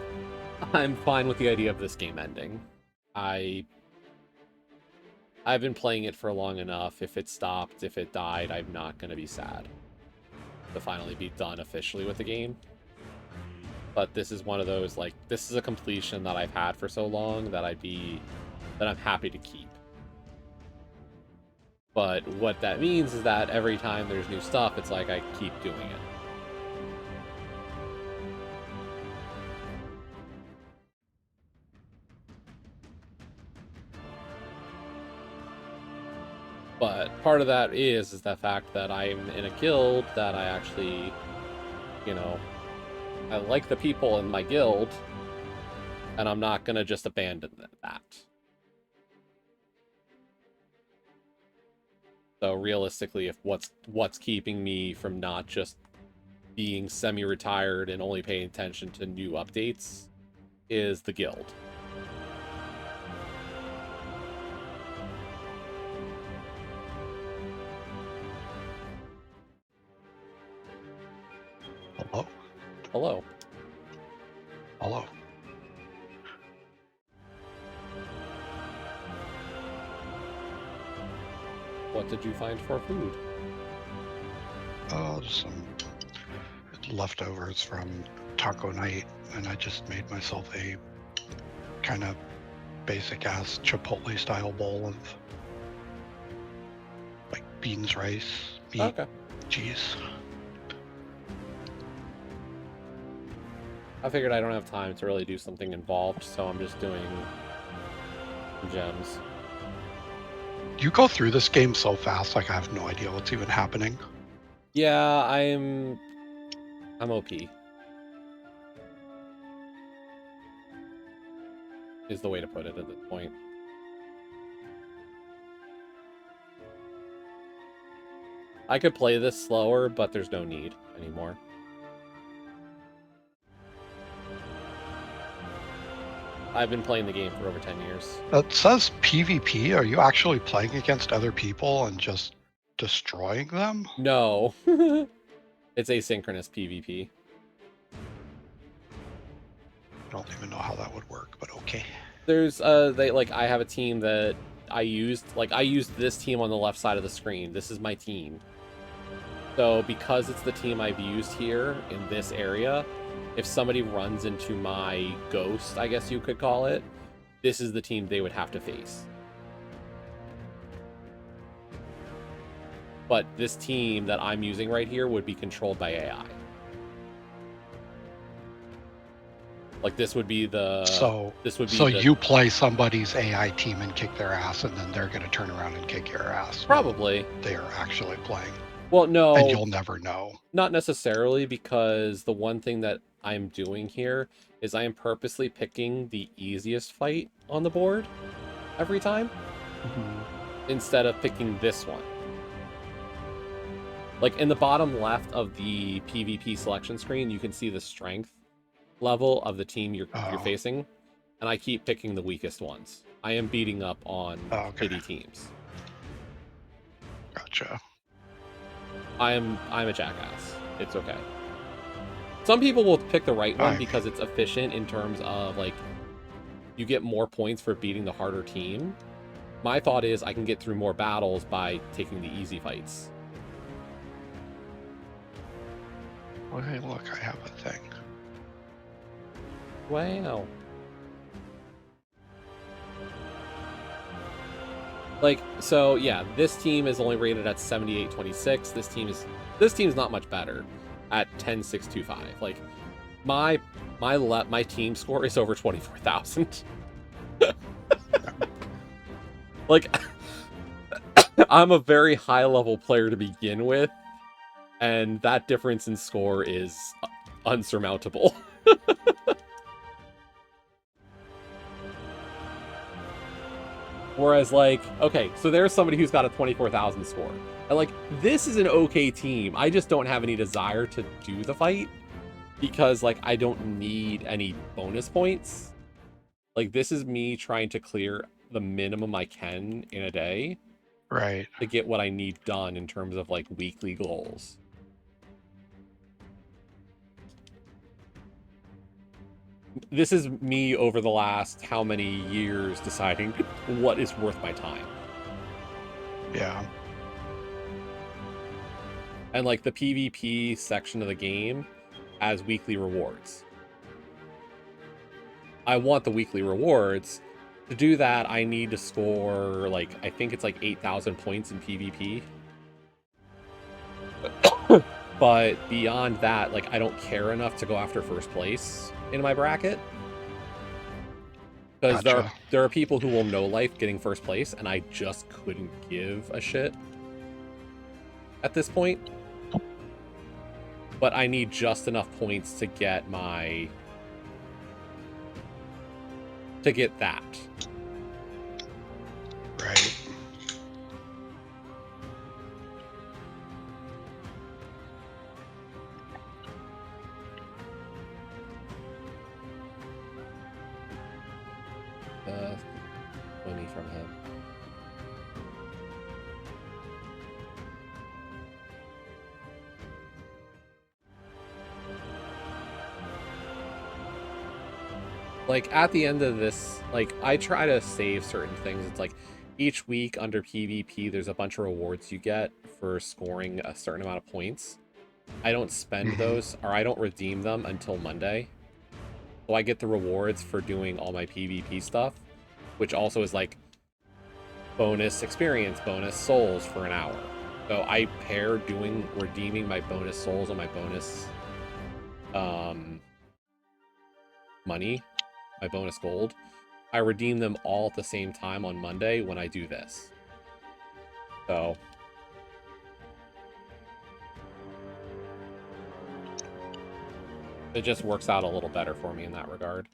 I'm fine with the idea of this game ending. I've been playing it for long enough. If it stopped, if it died, I'm not going to be sad to finally be done officially with the game. But this is one of those, like, this is a completion that I've had for so long that I'm happy to keep. But what that means is that every time there's new stuff, it's like I keep doing it. But part of that is the fact that I'm in a guild that I actually, you know, I like the people in my guild, and I'm not gonna just abandon that. So realistically, if what's keeping me from not just being semi-retired and only paying attention to new updates is the guild. Hello? Hello. Hello. What did you find for food? Oh, just some leftovers from taco night, and I just made myself a kind of basic-ass Chipotle-style bowl of, like, beans, rice, meat, Okay. cheese. I figured I don't have time to really do something involved, so I'm just doing gems. You go through this game so fast, like I have no idea what's even happening. Yeah, I'm OP. Is the way to put it at this point. I could play this slower, but there's no need anymore. I've been playing the game for over 10 years. It says PvP. Are you actually playing against other people and just destroying them? No. It's asynchronous PvP. I don't even know how that would work, but okay. There's I have a team that I used this team on the left side of the screen. This is my team. So because it's the team I've used here in this area, if somebody runs into my ghost, I guess you could call it, this is the team they would have to face. But this team that I'm using right here would be controlled by AI. Like this would be the you play somebody's AI team and kick their ass, and then they're going to turn around and kick your ass. Probably. They are actually playing. Well, no. And you'll never know. Not necessarily, because the one thing that I'm doing here is I am purposely picking the easiest fight on the board every time instead of picking this one. Like in the bottom left of the PvP selection screen, you can see the strength level of the team you're facing, and I keep picking the weakest ones. I am beating up on pity teams. Gotcha. I'm a jackass. It's okay. Some people will pick the right one because it's efficient in terms of, like, you get more points for beating the harder team. My thought is I can get through more battles by taking the easy fights. Okay, look, I have a thing. Wow. Like, so yeah, this team is only rated at 7826. This team's not much better at 10625. Like, my team score is over 24,000. Like, I'm a very high level player to begin with, and that difference in score is unsurmountable. Whereas, like, okay, so there's somebody who's got a 24,000 score. And, like, this is an okay team. I just don't have any desire to do the fight because, like, I don't need any bonus points. Like, this is me trying to clear the minimum I can in a day. Right. To get what I need done in terms of, like, weekly goals. this is me over the last how many years deciding what is worth my time. Yeah. And like the PvP section of the game has weekly rewards. I want the weekly rewards. To do that, I need to score, like, I think it's like 8,000 points in PvP. But beyond that, like, I don't care enough to go after first place in my bracket. Because Gotcha. there are people who will no life getting first place, and I just couldn't give a shit at this point. But I need just enough points to get my... to get that. Right. Money from him. Like, at the end of this, like, I try to save certain things. It's like, each week under PvP, there's a bunch of rewards you get for scoring a certain amount of points. I don't spend those, or I don't redeem them until Monday. So I get the rewards for doing all my PvP stuff, which also is like bonus experience, bonus souls for an hour. So I pair redeeming my bonus souls and my bonus money, my bonus gold. I redeem them all at the same time on Monday when I do this. So it just works out a little better for me in that regard.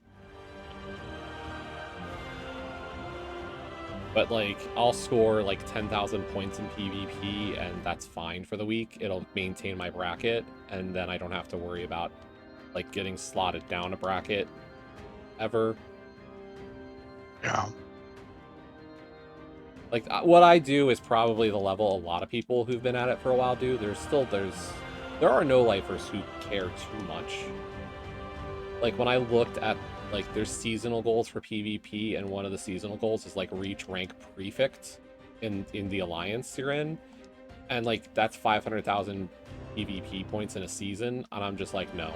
But, like, I'll score, like, 10,000 points in PvP, and that's fine for the week. It'll maintain my bracket, and then I don't have to worry about, like, getting slotted down a bracket ever. Yeah. Like, what I do is probably the level a lot of people who've been at it for a while do. There are no-lifers who care too much. Like, when I looked at, like, there's seasonal goals for PvP, and one of the seasonal goals is, like, reach rank prefect in the alliance you're in. And, like, that's 500,000 PvP points in a season, and I'm just like, no.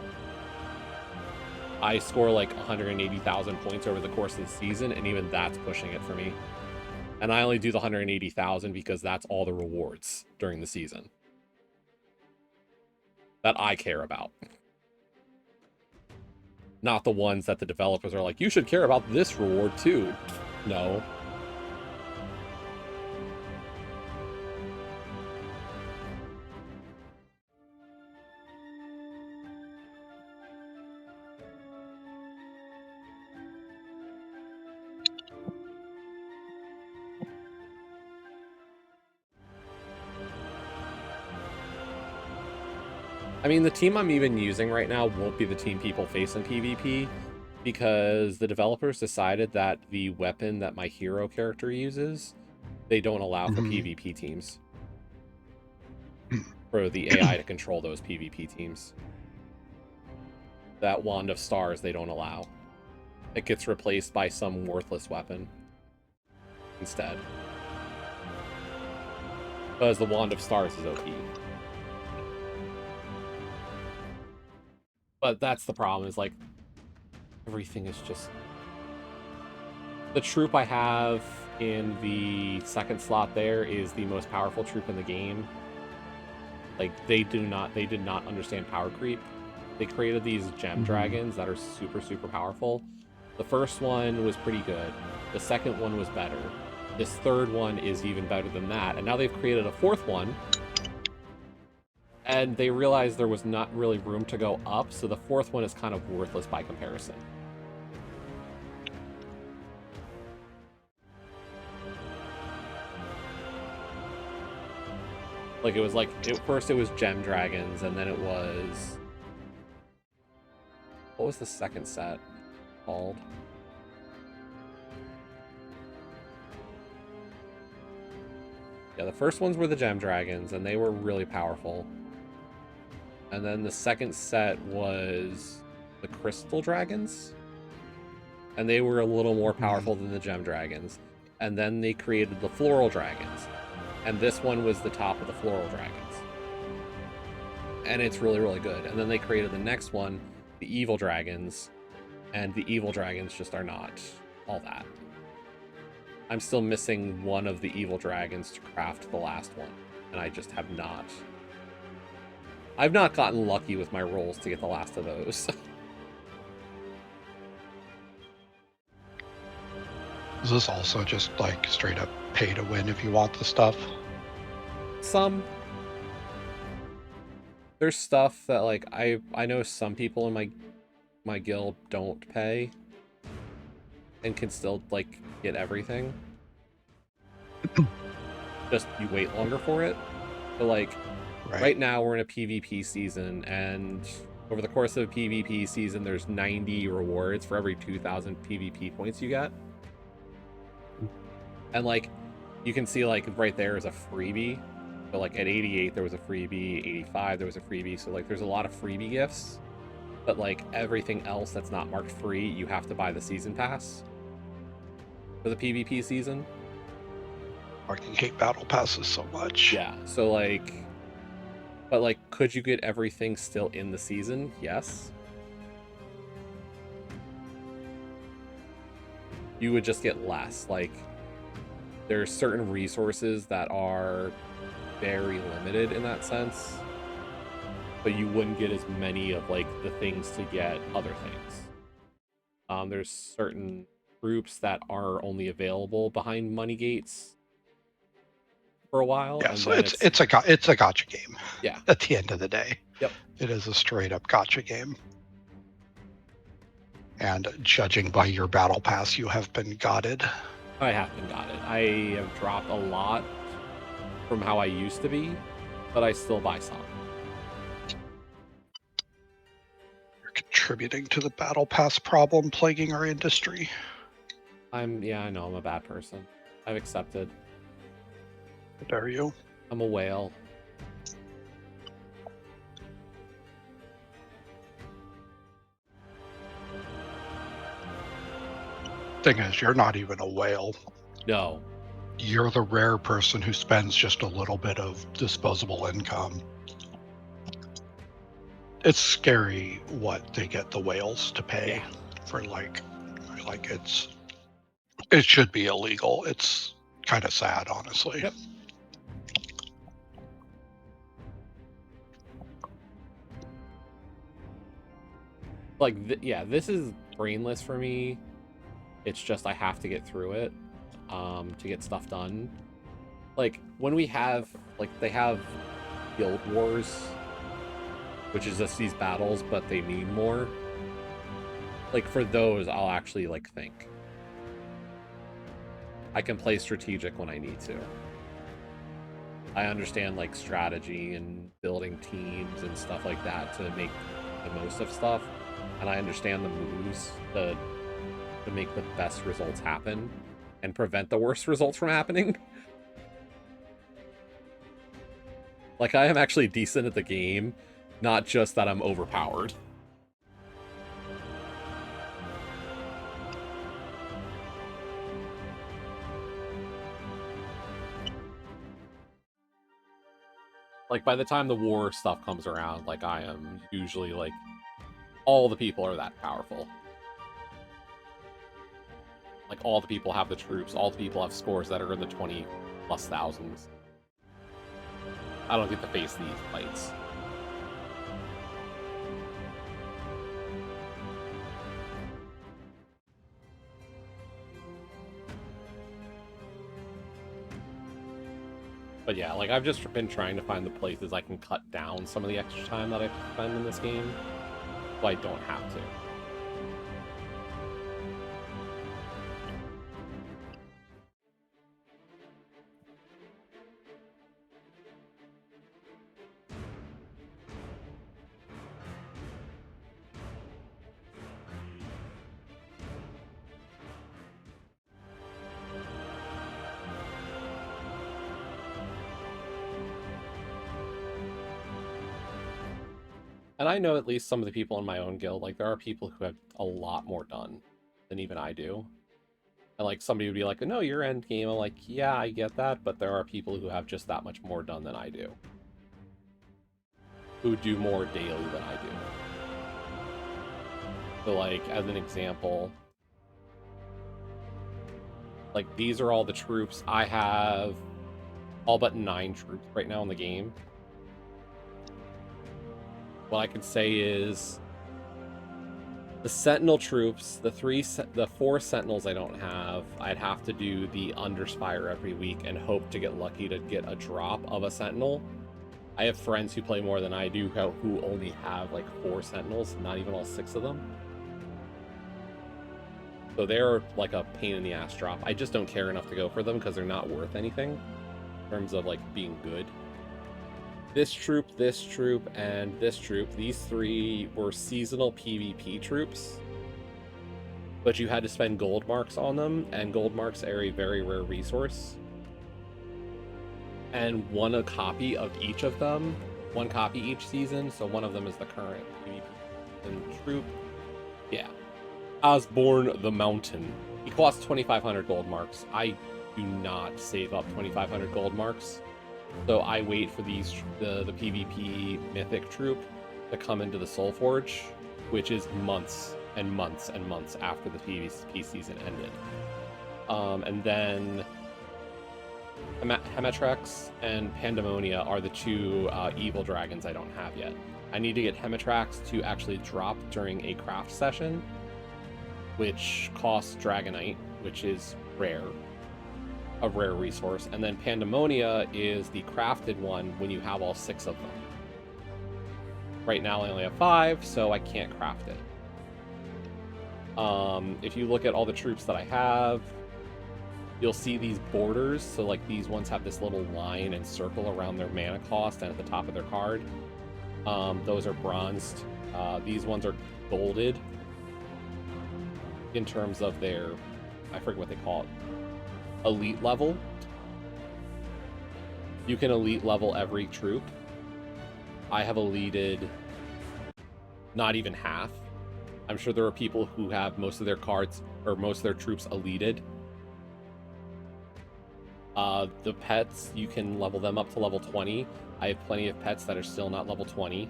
I score, like, 180,000 points over the course of the season, and even that's pushing it for me. And I only do the 180,000 because that's all the rewards during the season that I care about. Not the ones that the developers are like, you should care about this reward too. No. I mean, the team I'm even using right now won't be the team people face in PvP, because the developers decided that the weapon that my hero character uses, they don't allow for PvP teams. For the AI to control those PvP teams. That Wand of Stars they don't allow. It gets replaced by some worthless weapon instead. Because the Wand of Stars is OP. But that's the problem, is like, everything is just... The troop I have in the second slot there is the most powerful troop in the game. Like, they did not understand power creep. They created these gem dragons that are super, super powerful. The first one was pretty good. The second one was better. This third one is even better than that. And now they've created a fourth one. And they realized there was not really room to go up, so the fourth one is kind of worthless by comparison. Like, it was like, first it was gem dragons, and then it was... What was the second set called? Yeah, the first ones were the gem dragons, and they were really powerful. And then the second set was the crystal dragons. and they were a little more powerful than the gem dragons. And then they created the floral dragons, and this one was the top of the floral dragons, and it's really, really good. And then they created the next one, the evil dragons, and the evil dragons just are not all that. I'm still missing one of the evil dragons to craft the last one, and I just have not. I've not gotten lucky with my rolls to get the last of those. Is this also just like straight up pay to win if you want the stuff? Some. There's stuff that like I know some people in my guild don't pay and can still like get everything. Just you wait longer for it. But like right now we're in a PvP season, and over the course of a PvP season there's 90 rewards for every 2,000 PvP points you get. And like you can see like right there is a freebie. So like at 88 there was a freebie, 85 there was a freebie. So like there's a lot of freebie gifts. But like everything else that's not marked free, you have to buy the season pass for the PvP season. I can hate battle passes so much. Yeah. So like, but like, could you get everything still in the season? Yes. You would just get less. Like, there's certain resources that are very limited in that sense, but you wouldn't get as many of like the things to get other things. There's certain groups that are only available behind money gates for a while. Yeah, and so it's a gotcha game. Yeah. At the end of the day. Yep. It is a straight up gotcha game. And judging by your battle pass, you have been gotted. I have been gotted. I have dropped a lot from how I used to be, but I still buy some. You're contributing to the battle pass problem plaguing our industry. Yeah, I know I'm a bad person. I've accepted. How dare you? I'm a whale. Thing is, you're not even a whale. No. You're the rare person who spends just a little bit of disposable income. It's scary what they get the whales to pay for like it should be illegal. It's kind of sad, honestly. Yep. Like, this is brainless for me. It's just I have to get through it to get stuff done. Like, when we have, like, they have guild wars, which is just these battles, but they mean more. Like, for those, I'll actually, like, think. I can play strategic when I need to. I understand, like, strategy and building teams and stuff like that to make the most of stuff. And I understand the moves to make the best results happen and prevent the worst results from happening. Like, I am actually decent at the game, not just that I'm overpowered. Like, by the time the war stuff comes around, like, I am usually, like, all the people are that powerful. Like, all the people have the troops, all the people have scores that are in the 20+ thousands. I don't get to face these fights. But yeah, like, I've just been trying to find the places I can cut down some of the extra time that I spend in this game, so I don't have to. And I know at least some of the people in my own guild, like, there are people who have a lot more done. than even I do. And like somebody would be like, no, you're end game. I'm like, yeah, I get that, but there are people who have just that much more done than I do. Who do more daily than I do. So like, as an example, like these are all the troops. I have all but 9 troops right now in the game. What I can say is the Sentinel troops, the 4 Sentinels I don't have, I'd have to do the Underspire every week and hope to get lucky to get a drop of a Sentinel. I have friends who play more than I do who only have like 4 Sentinels, not even all 6 of them. So they're like a pain in the ass drop. I just don't care enough to go for them because they're not worth anything in terms of like being good. This troop, and this troop, these 3 were seasonal PvP troops, but you had to spend gold marks on them, and gold marks are a very rare resource. And a copy of each of them, 1 copy each season, so one of them is the current PvP troop. Yeah. Osborne the Mountain. He costs 2,500 gold marks. I do not save up 2,500 gold marks. So I wait for the PvP mythic troop to come into the Soul Forge, which is months and months and months after the PvP season ended. And then Hemetrax and Pandemonia are the 2 evil dragons I don't have yet. I need to get Hemetrax to actually drop during a craft session, which costs Dragonite, which is rare. A rare resource, and then Pandemonia is the crafted one when you have all 6 of them. Right now I only have 5, so I can't craft it. If you look at all the troops that I have, you'll see these borders, so like these ones have this little line and circle around their mana cost and at the top of their card. Those are bronzed. These ones are golded in terms of their, I forget what they call it, elite level. You can elite level every troop. I have elited not even half. I'm sure there are people who have most of their cards or most of their troops elited. The pets, you can level them up to level 20. I have plenty of pets that are still not level 20.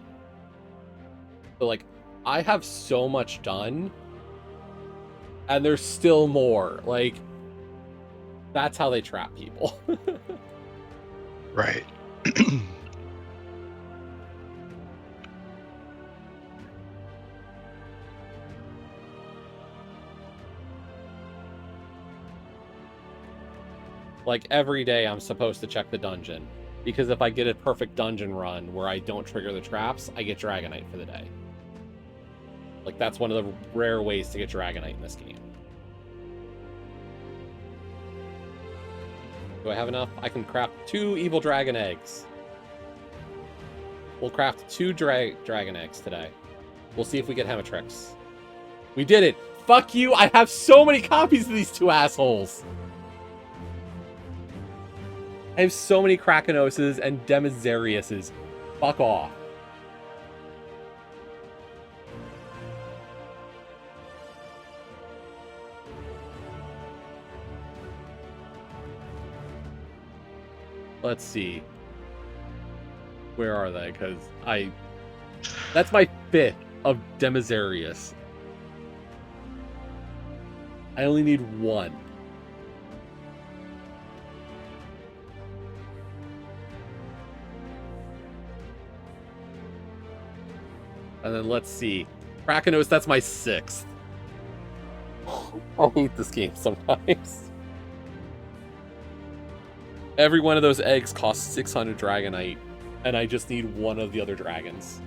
So like, I have so much done, and there's still more. Like, that's how they trap people. Right. Like, every day I'm supposed to check the dungeon, because if I get a perfect dungeon run where I don't trigger the traps, I get Dragonite for the day. Like, that's one of the rare ways to get Dragonite in this game. Do I have enough? I can craft 2 evil dragon eggs. We'll craft 2 dragon eggs today. We'll see if we get Hemetrix. We did it! Fuck you! I have so many copies of these 2 assholes! I have so many Krakenoses and Demisariuses. Fuck off. Let's see. Where are they? Because that's my 5th of Demisarius. I only need 1. And then let's see. Krakenos, that's my 6th. I hate this game sometimes. Every one of those eggs costs 600 Dragonite, and I just need 1 of the other dragons.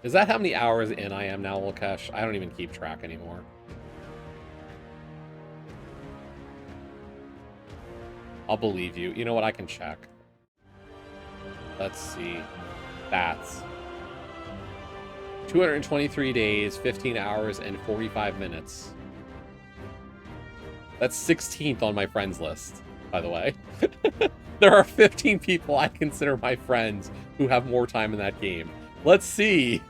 Is that how many hours in I am now, Lakesh? I don't even keep track anymore. I'll believe you. You know what? I can check. Let's see. Stats. 223 days, 15 hours, and 45 minutes. That's 16th on my friends list. by the way. There are 15 people I consider my friends who have more time in that game. Let's see.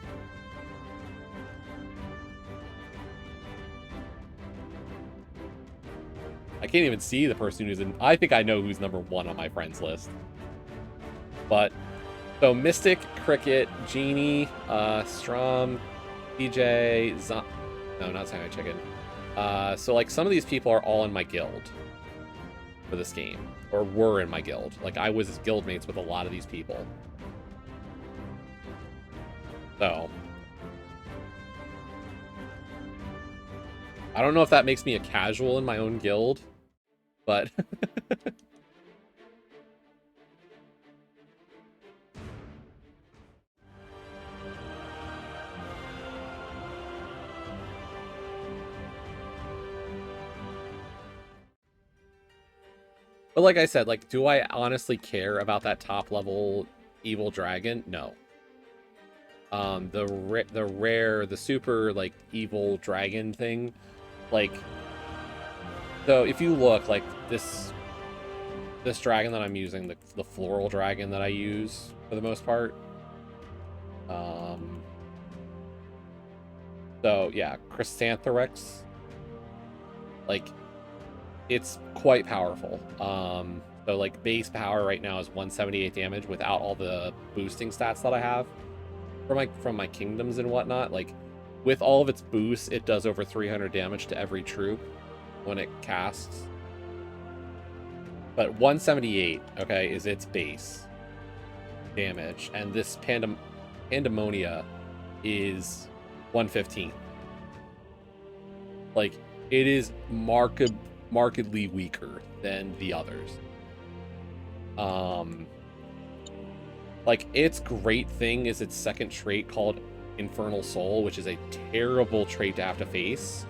I can't even see the person who's in... I think I know who's number 1 on my friends list. But, so Mystic, Cricket, Genie, Strom, DJ, no, not Samurai Chicken. So, like, some of these people are all in my guild for this game. Or were in my guild. Like, I was guildmates with a lot of these people. So... I don't know if that makes me a casual in my own guild, but... But like I said, like, do I honestly care about that top level evil dragon? No. The super, like, evil dragon thing, like, so if you look, like, this dragon that I'm using, the floral dragon that I use for the most part, so yeah, Chrysantherax, like, it's quite powerful. So like base power right now is 178 damage without all the boosting stats that I have from my kingdoms and whatnot. Like, with all of its boosts, it does over 300 damage to every troop when it casts. But 178, okay, is its base damage, and this Pandemonia is 115. Like, it is markedly weaker than the others. Like, its great thing is its second trait called Infernal Soul, which is a terrible trait to have to face.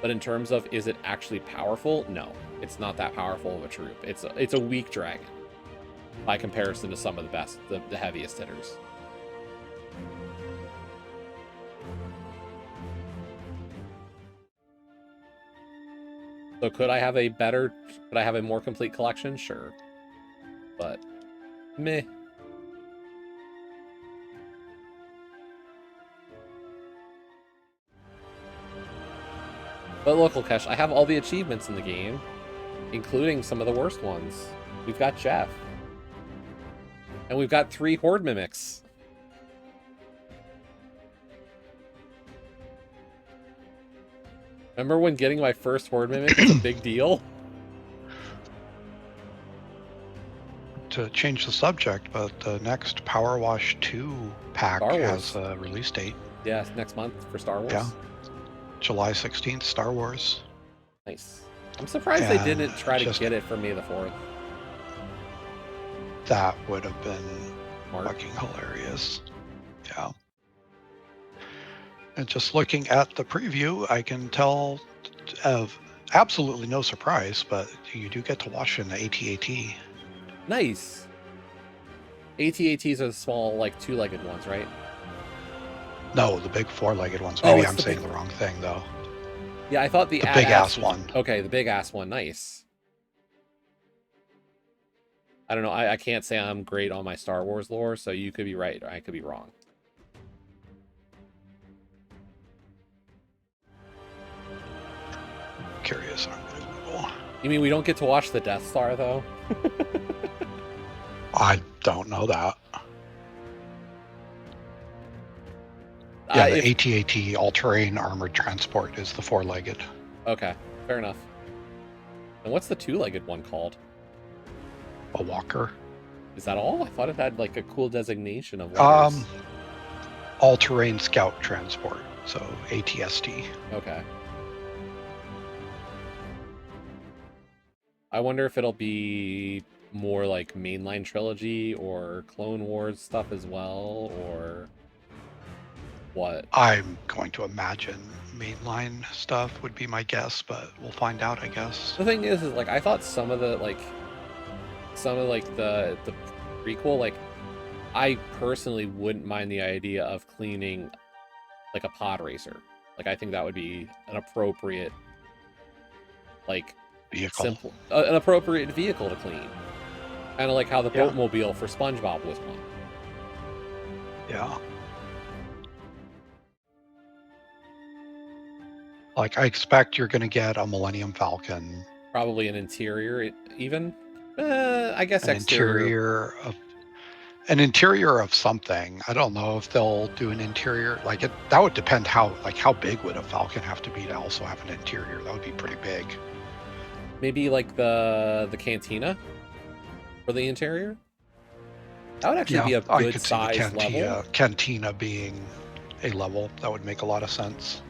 But in terms of, is it actually powerful? No, it's not that powerful of a troop. It's a weak dragon by comparison to some of the best, the heaviest hitters. So could I have a more complete collection? Sure. But, meh. But look, Lukesh, I have all the achievements in the game, including some of the worst ones. We've got Jeff. And we've got 3 Horde Mimics. Remember when getting my first Horde Mimic was a big deal? To change the subject, but the next Power Wash 2 pack has a release date. Yeah, next month for Star Wars. Yeah. July 16th, Star Wars. Nice. I'm surprised they didn't try to get it for May the 4th. That would have been fucking hilarious. Yeah. And just looking at the preview, I can tell of absolutely no surprise, but you do get to watch in the AT-AT. Nice. AT-ATs are the small, like, 2-legged ones, right? No, the big 4-legged ones. Maybe I'm saying the wrong thing, though. Yeah, I thought the big ass one. Okay, the big ass one. Nice. I don't know. I can't say I'm great on my Star Wars lore, so you could be right or I could be wrong. Curious. I'm gonna Google. You mean we don't get to watch the Death Star, though? I don't know that. Yeah, the AT-AT all-terrain armored transport is the 4-legged. Okay, fair enough. And what's the 2-legged one called? A walker. Is that all? I thought it had like a cool designation of letters. All-terrain scout transport, so ATST. Okay. I wonder if it'll be more like mainline trilogy or Clone Wars stuff as well, or what? I'm going to imagine mainline stuff would be my guess, but we'll find out, I guess. The thing is like I thought some of the prequel, like, I personally wouldn't mind the idea of cleaning like a pod racer. Like, I think that would be an appropriate like Vehicle. an appropriate vehicle to clean. Kind of like how the Yeah. boatmobile for SpongeBob was one. Yeah. Like, I expect you're going to get a Millennium Falcon. Probably an interior, even. I guess An exterior. interior of something. I don't know if they'll do an interior. Like, that would depend how big would a Falcon have to be to also have an interior? That would be pretty big. Maybe like the cantina for the interior. That would actually be a I good could see the size level. cantina being a level. That would make a lot of sense.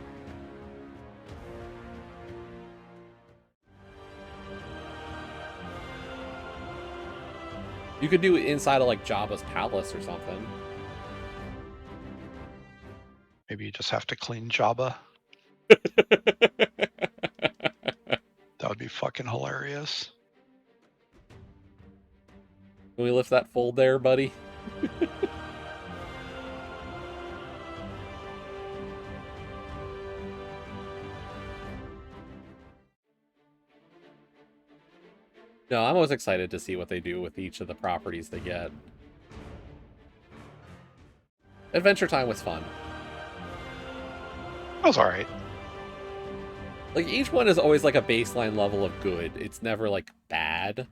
You could do it inside of like Jabba's palace or something. Maybe you just have to clean Jabba. That would be fucking hilarious. Can we lift that fold there, buddy? No, I'm always excited to see what they do with each of the properties they get. Adventure Time was fun. That was alright. Like, each one is always like a baseline level of good. It's never like bad.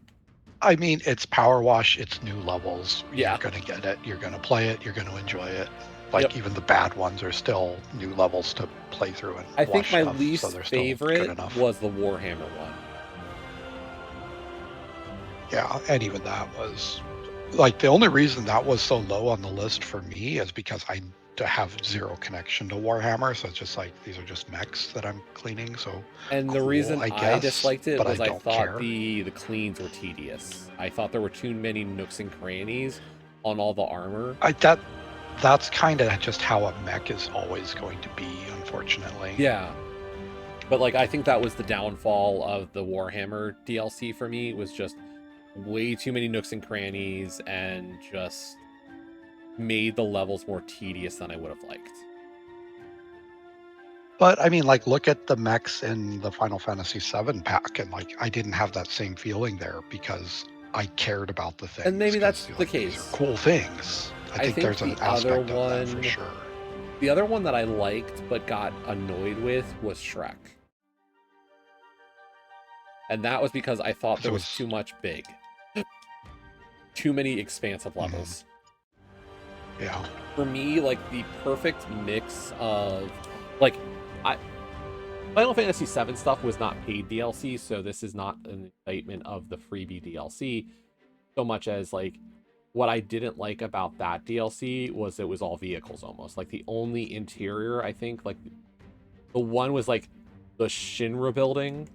I mean, it's Power Wash, it's new levels. Yeah. You're going to get it, you're going to play it, you're going to enjoy it. Like, even the bad ones are still new levels to play through and I think my stuff, least so they're still good favorite enough. was the Warhammer one. Yeah, and even that was like the only reason that was so low on the list for me is because I have zero connection to Warhammer, so it's just like these are just mechs that I'm cleaning. So and the cool, reason I guess, disliked it was I thought care. the cleans were tedious. I thought there were too many nooks and crannies on all the armor. That's kind of just how a mech is always going to be, unfortunately. Yeah. But like I think that was the downfall of the Warhammer DLC for me, was just way too many nooks and crannies and just made the levels more tedious than I would have liked. But I mean, like, look at the mechs in the Final Fantasy VII pack, and like, I didn't have that same feeling there because I cared about the things. And maybe that's like, the case. These are cool things. I think there's an aspect of that for sure. The other one that I liked but got annoyed with was Shrek. And that was because I thought there was too much big. Too many expansive levels. Yeah. For me, like, the perfect mix of, like, Final Fantasy VII stuff was not paid DLC, so this is not an indictment of the freebie DLC, so much as, like, what I didn't like about that DLC was it was all vehicles almost. Like, the only interior, I think, like, the one was, like, the Shinra building.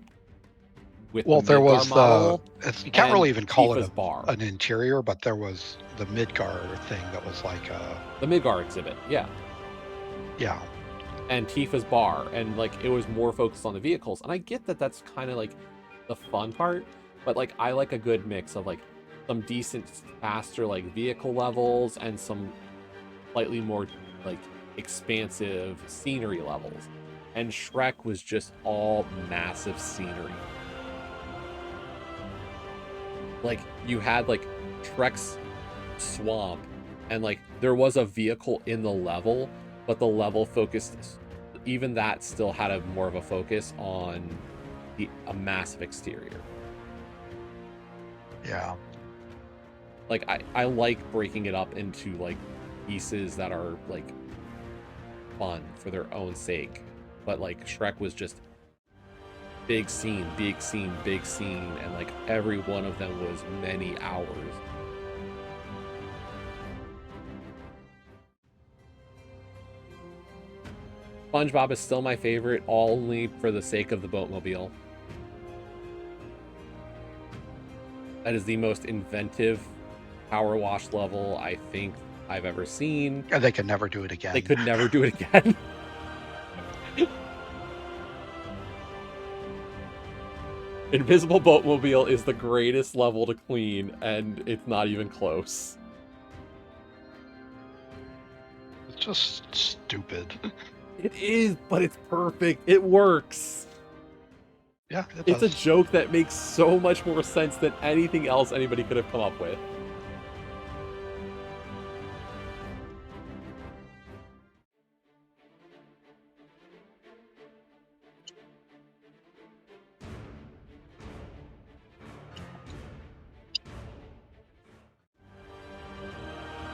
Well, there was model, you can't really even call it an interior, but there was the Midgar thing that was like the Midgar exhibit, yeah. Yeah. And Tifa's bar, and like it was more focused on the vehicles. And I get that that's kind of like the fun part, but like I like a good mix of like some decent, faster like vehicle levels and some slightly more like expansive scenery levels. And Shrek was just all massive scenery. Like, you had, like, Shrek's swamp, and, like, there was a vehicle in the level, but the level focused, even that still had a more of a focus on a massive exterior. Yeah. Like, I like breaking it up into, like, pieces that are, like, fun for their own sake. But, like, Shrek was just big scene, big scene, big scene, and like every one of them was many hours. SpongeBob is still my favorite, only for the sake of the boatmobile. That is the most inventive power wash level I think I've ever seen. And they could never do it again. They could never do it again. Invisible Boatmobile is the greatest level to clean, and it's not even close. It's just stupid. It is, but it's perfect. It works. Yeah, it It's a does. joke that makes so much more sense than anything else anybody could have come up with.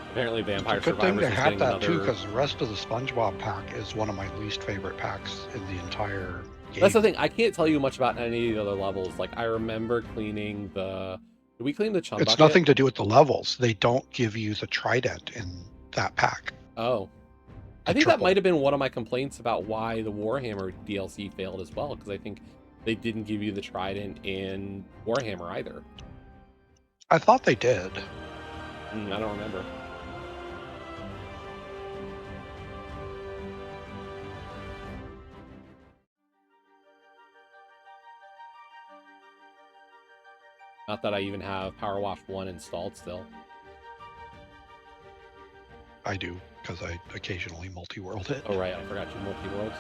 Apparently, It's a Vampire good thing Survivors they is had getting that too, another. because the rest of the SpongeBob pack is one of my least favorite packs in the entire game. That's the thing. I can't tell you much about any of the other levels. Like, I remember cleaning the. Did we clean the chum It's bucket? nothing to do with the levels. They don't give you the trident in that pack. Oh. I think that might have been one of my complaints about why the Warhammer DLC failed as well, because I think they didn't give you the trident in Warhammer either. I thought they did. I don't remember. Not that I even have Power Wash 1 installed still. I do, because I occasionally multi-world it. Oh, right. I forgot you multi-worlds.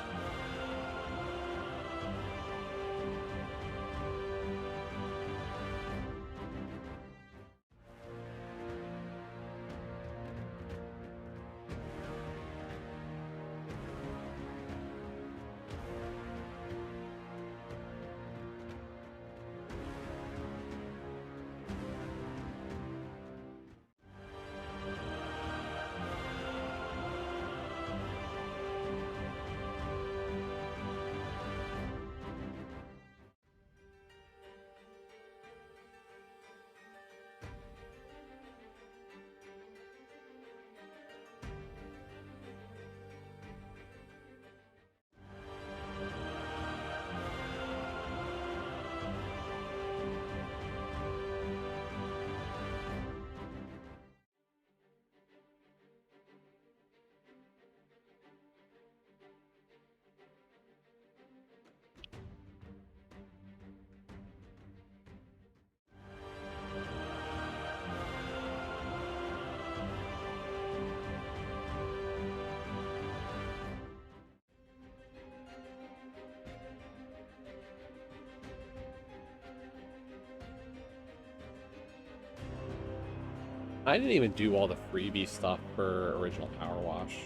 I didn't even do all the freebie stuff for original Power Wash.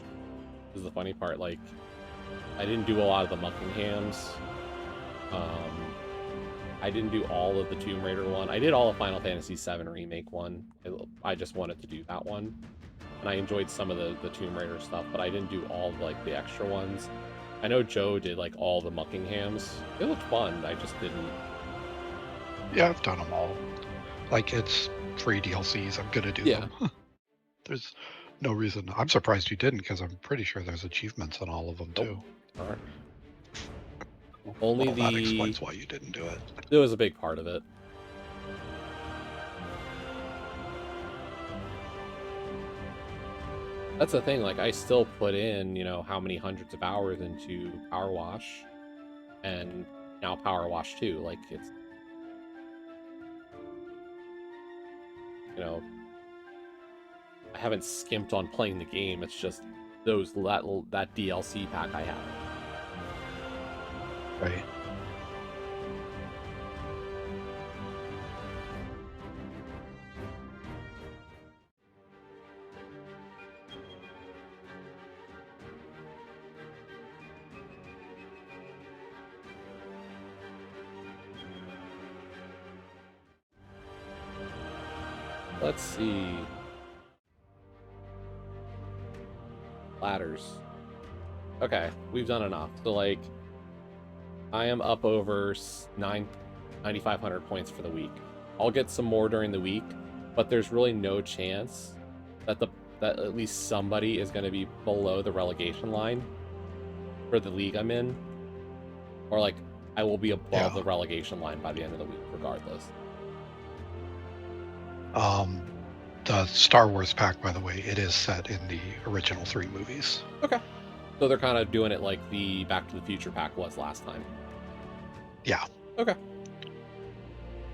This is the funny part. Like, I didn't do a lot of the Muckinghams. I didn't do all of the Tomb Raider one. I did all of Final Fantasy VII Remake one. I just wanted to do that one. And I enjoyed some of the Tomb Raider stuff, but I didn't do all of, like, the extra ones. I know Joe did, like, all the Muckinghams. It looked fun. I just didn't. Yeah, I've done them all. Like, it's free DLCs. I'm going to do them. There's no reason. I'm surprised you didn't, because I'm pretty sure there's achievements on all of them, too. All right. Only well, that explains why you didn't do it. It was a big part of it. That's the thing, like, I still put in, you know, how many hundreds of hours into Power Wash, and now Power Wash 2, like, it's, you know, I haven't skimped on playing the game, it's just that DLC pack I have. Right. Let's see. Ladders. Okay, we've done enough. So, like, I am up over 9,500 points for the week. I'll get some more during the week, but there's really no chance that that at least somebody is going to be below the relegation line for the league I'm in, or, like, I will be above the relegation line by the end of the week, regardless. The Star Wars pack, by the way, it is set in the original 3 movies. Okay. So they're kind of doing it like the Back to the Future pack was last time. Yeah. Okay.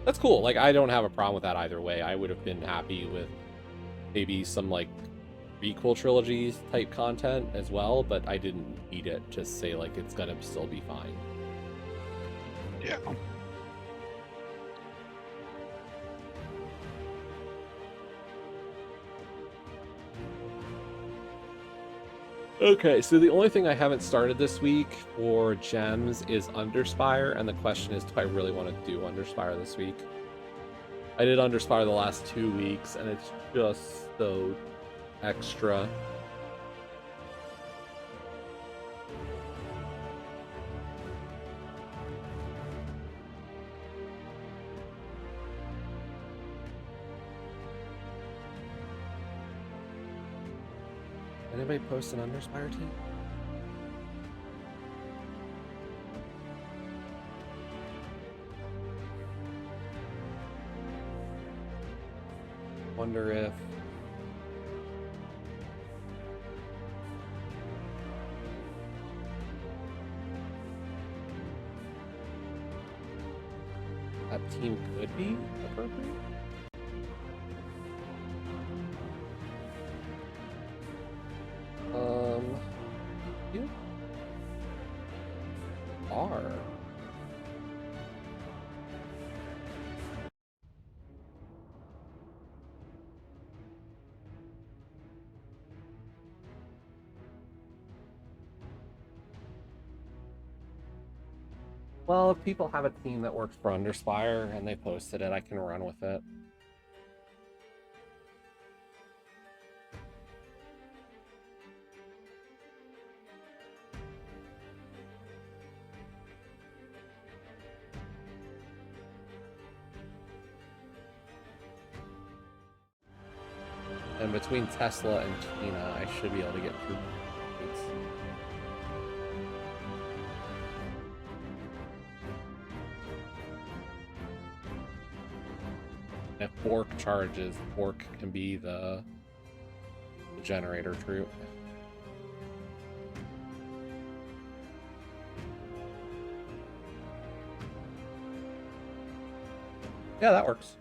That's cool. Like, I don't have a problem with that either way. I would have been happy with maybe some, like, prequel trilogies type content as well, but I didn't need it to say, like, it's gonna still be fine. Yeah. Okay, so the only thing I haven't started this week for gems is Underspire, and the question is, do I really want to do Underspire this week? I did Underspire the last 2 weeks, and it's just so extra. Anybody post an Underspire team? Wonder if that team could be appropriate. You are. Well, if people have a team that works for Underspire and they posted it, I can run with it. And between Tesla and Tina, I should be able to get through. If Bork charges, Bork can be the generator troop. Yeah, that works.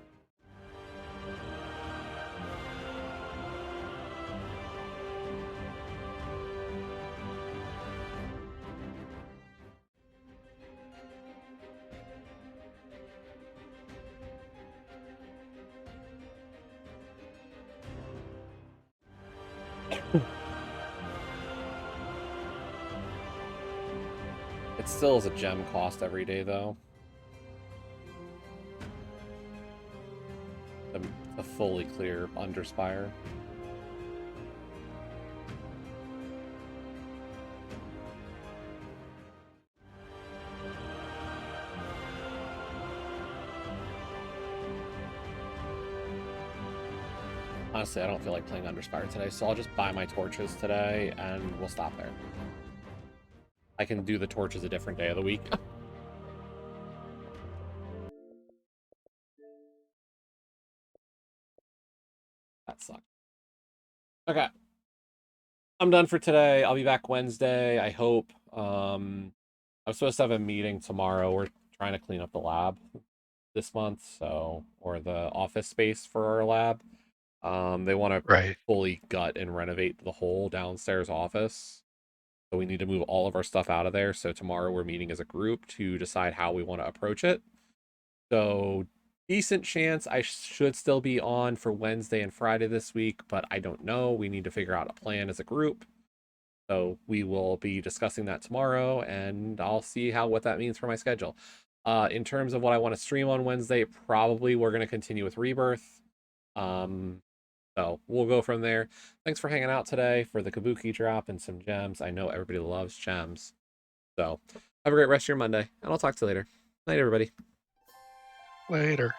It still is a gem cost every day, though. A fully clear Underspire. Honestly, I don't feel like playing Underspire today, so I'll just buy my torches today, and we'll stop there. I can do the torches a different day of the week. That sucked. Okay. I'm done for today. I'll be back Wednesday, I hope. I'm supposed to have a meeting tomorrow. We're trying to clean up the lab this month, or the office space for our lab. They want to fully gut and renovate the whole downstairs office. So we need to move all of our stuff out of there. So tomorrow we're meeting as a group to decide how we want to approach it. So decent chance I should still be on for Wednesday and Friday this week, but I don't know. We need to figure out a plan as a group. So we will be discussing that tomorrow, and I'll see what that means for my schedule. In terms of what I want to stream on Wednesday, probably we're going to continue with Rebirth. So we'll go from there. Thanks for hanging out today for the Cabookeydrop and some gems. I know everybody loves gems. So have a great rest of your Monday, and I'll talk to you later. Night, everybody. Later.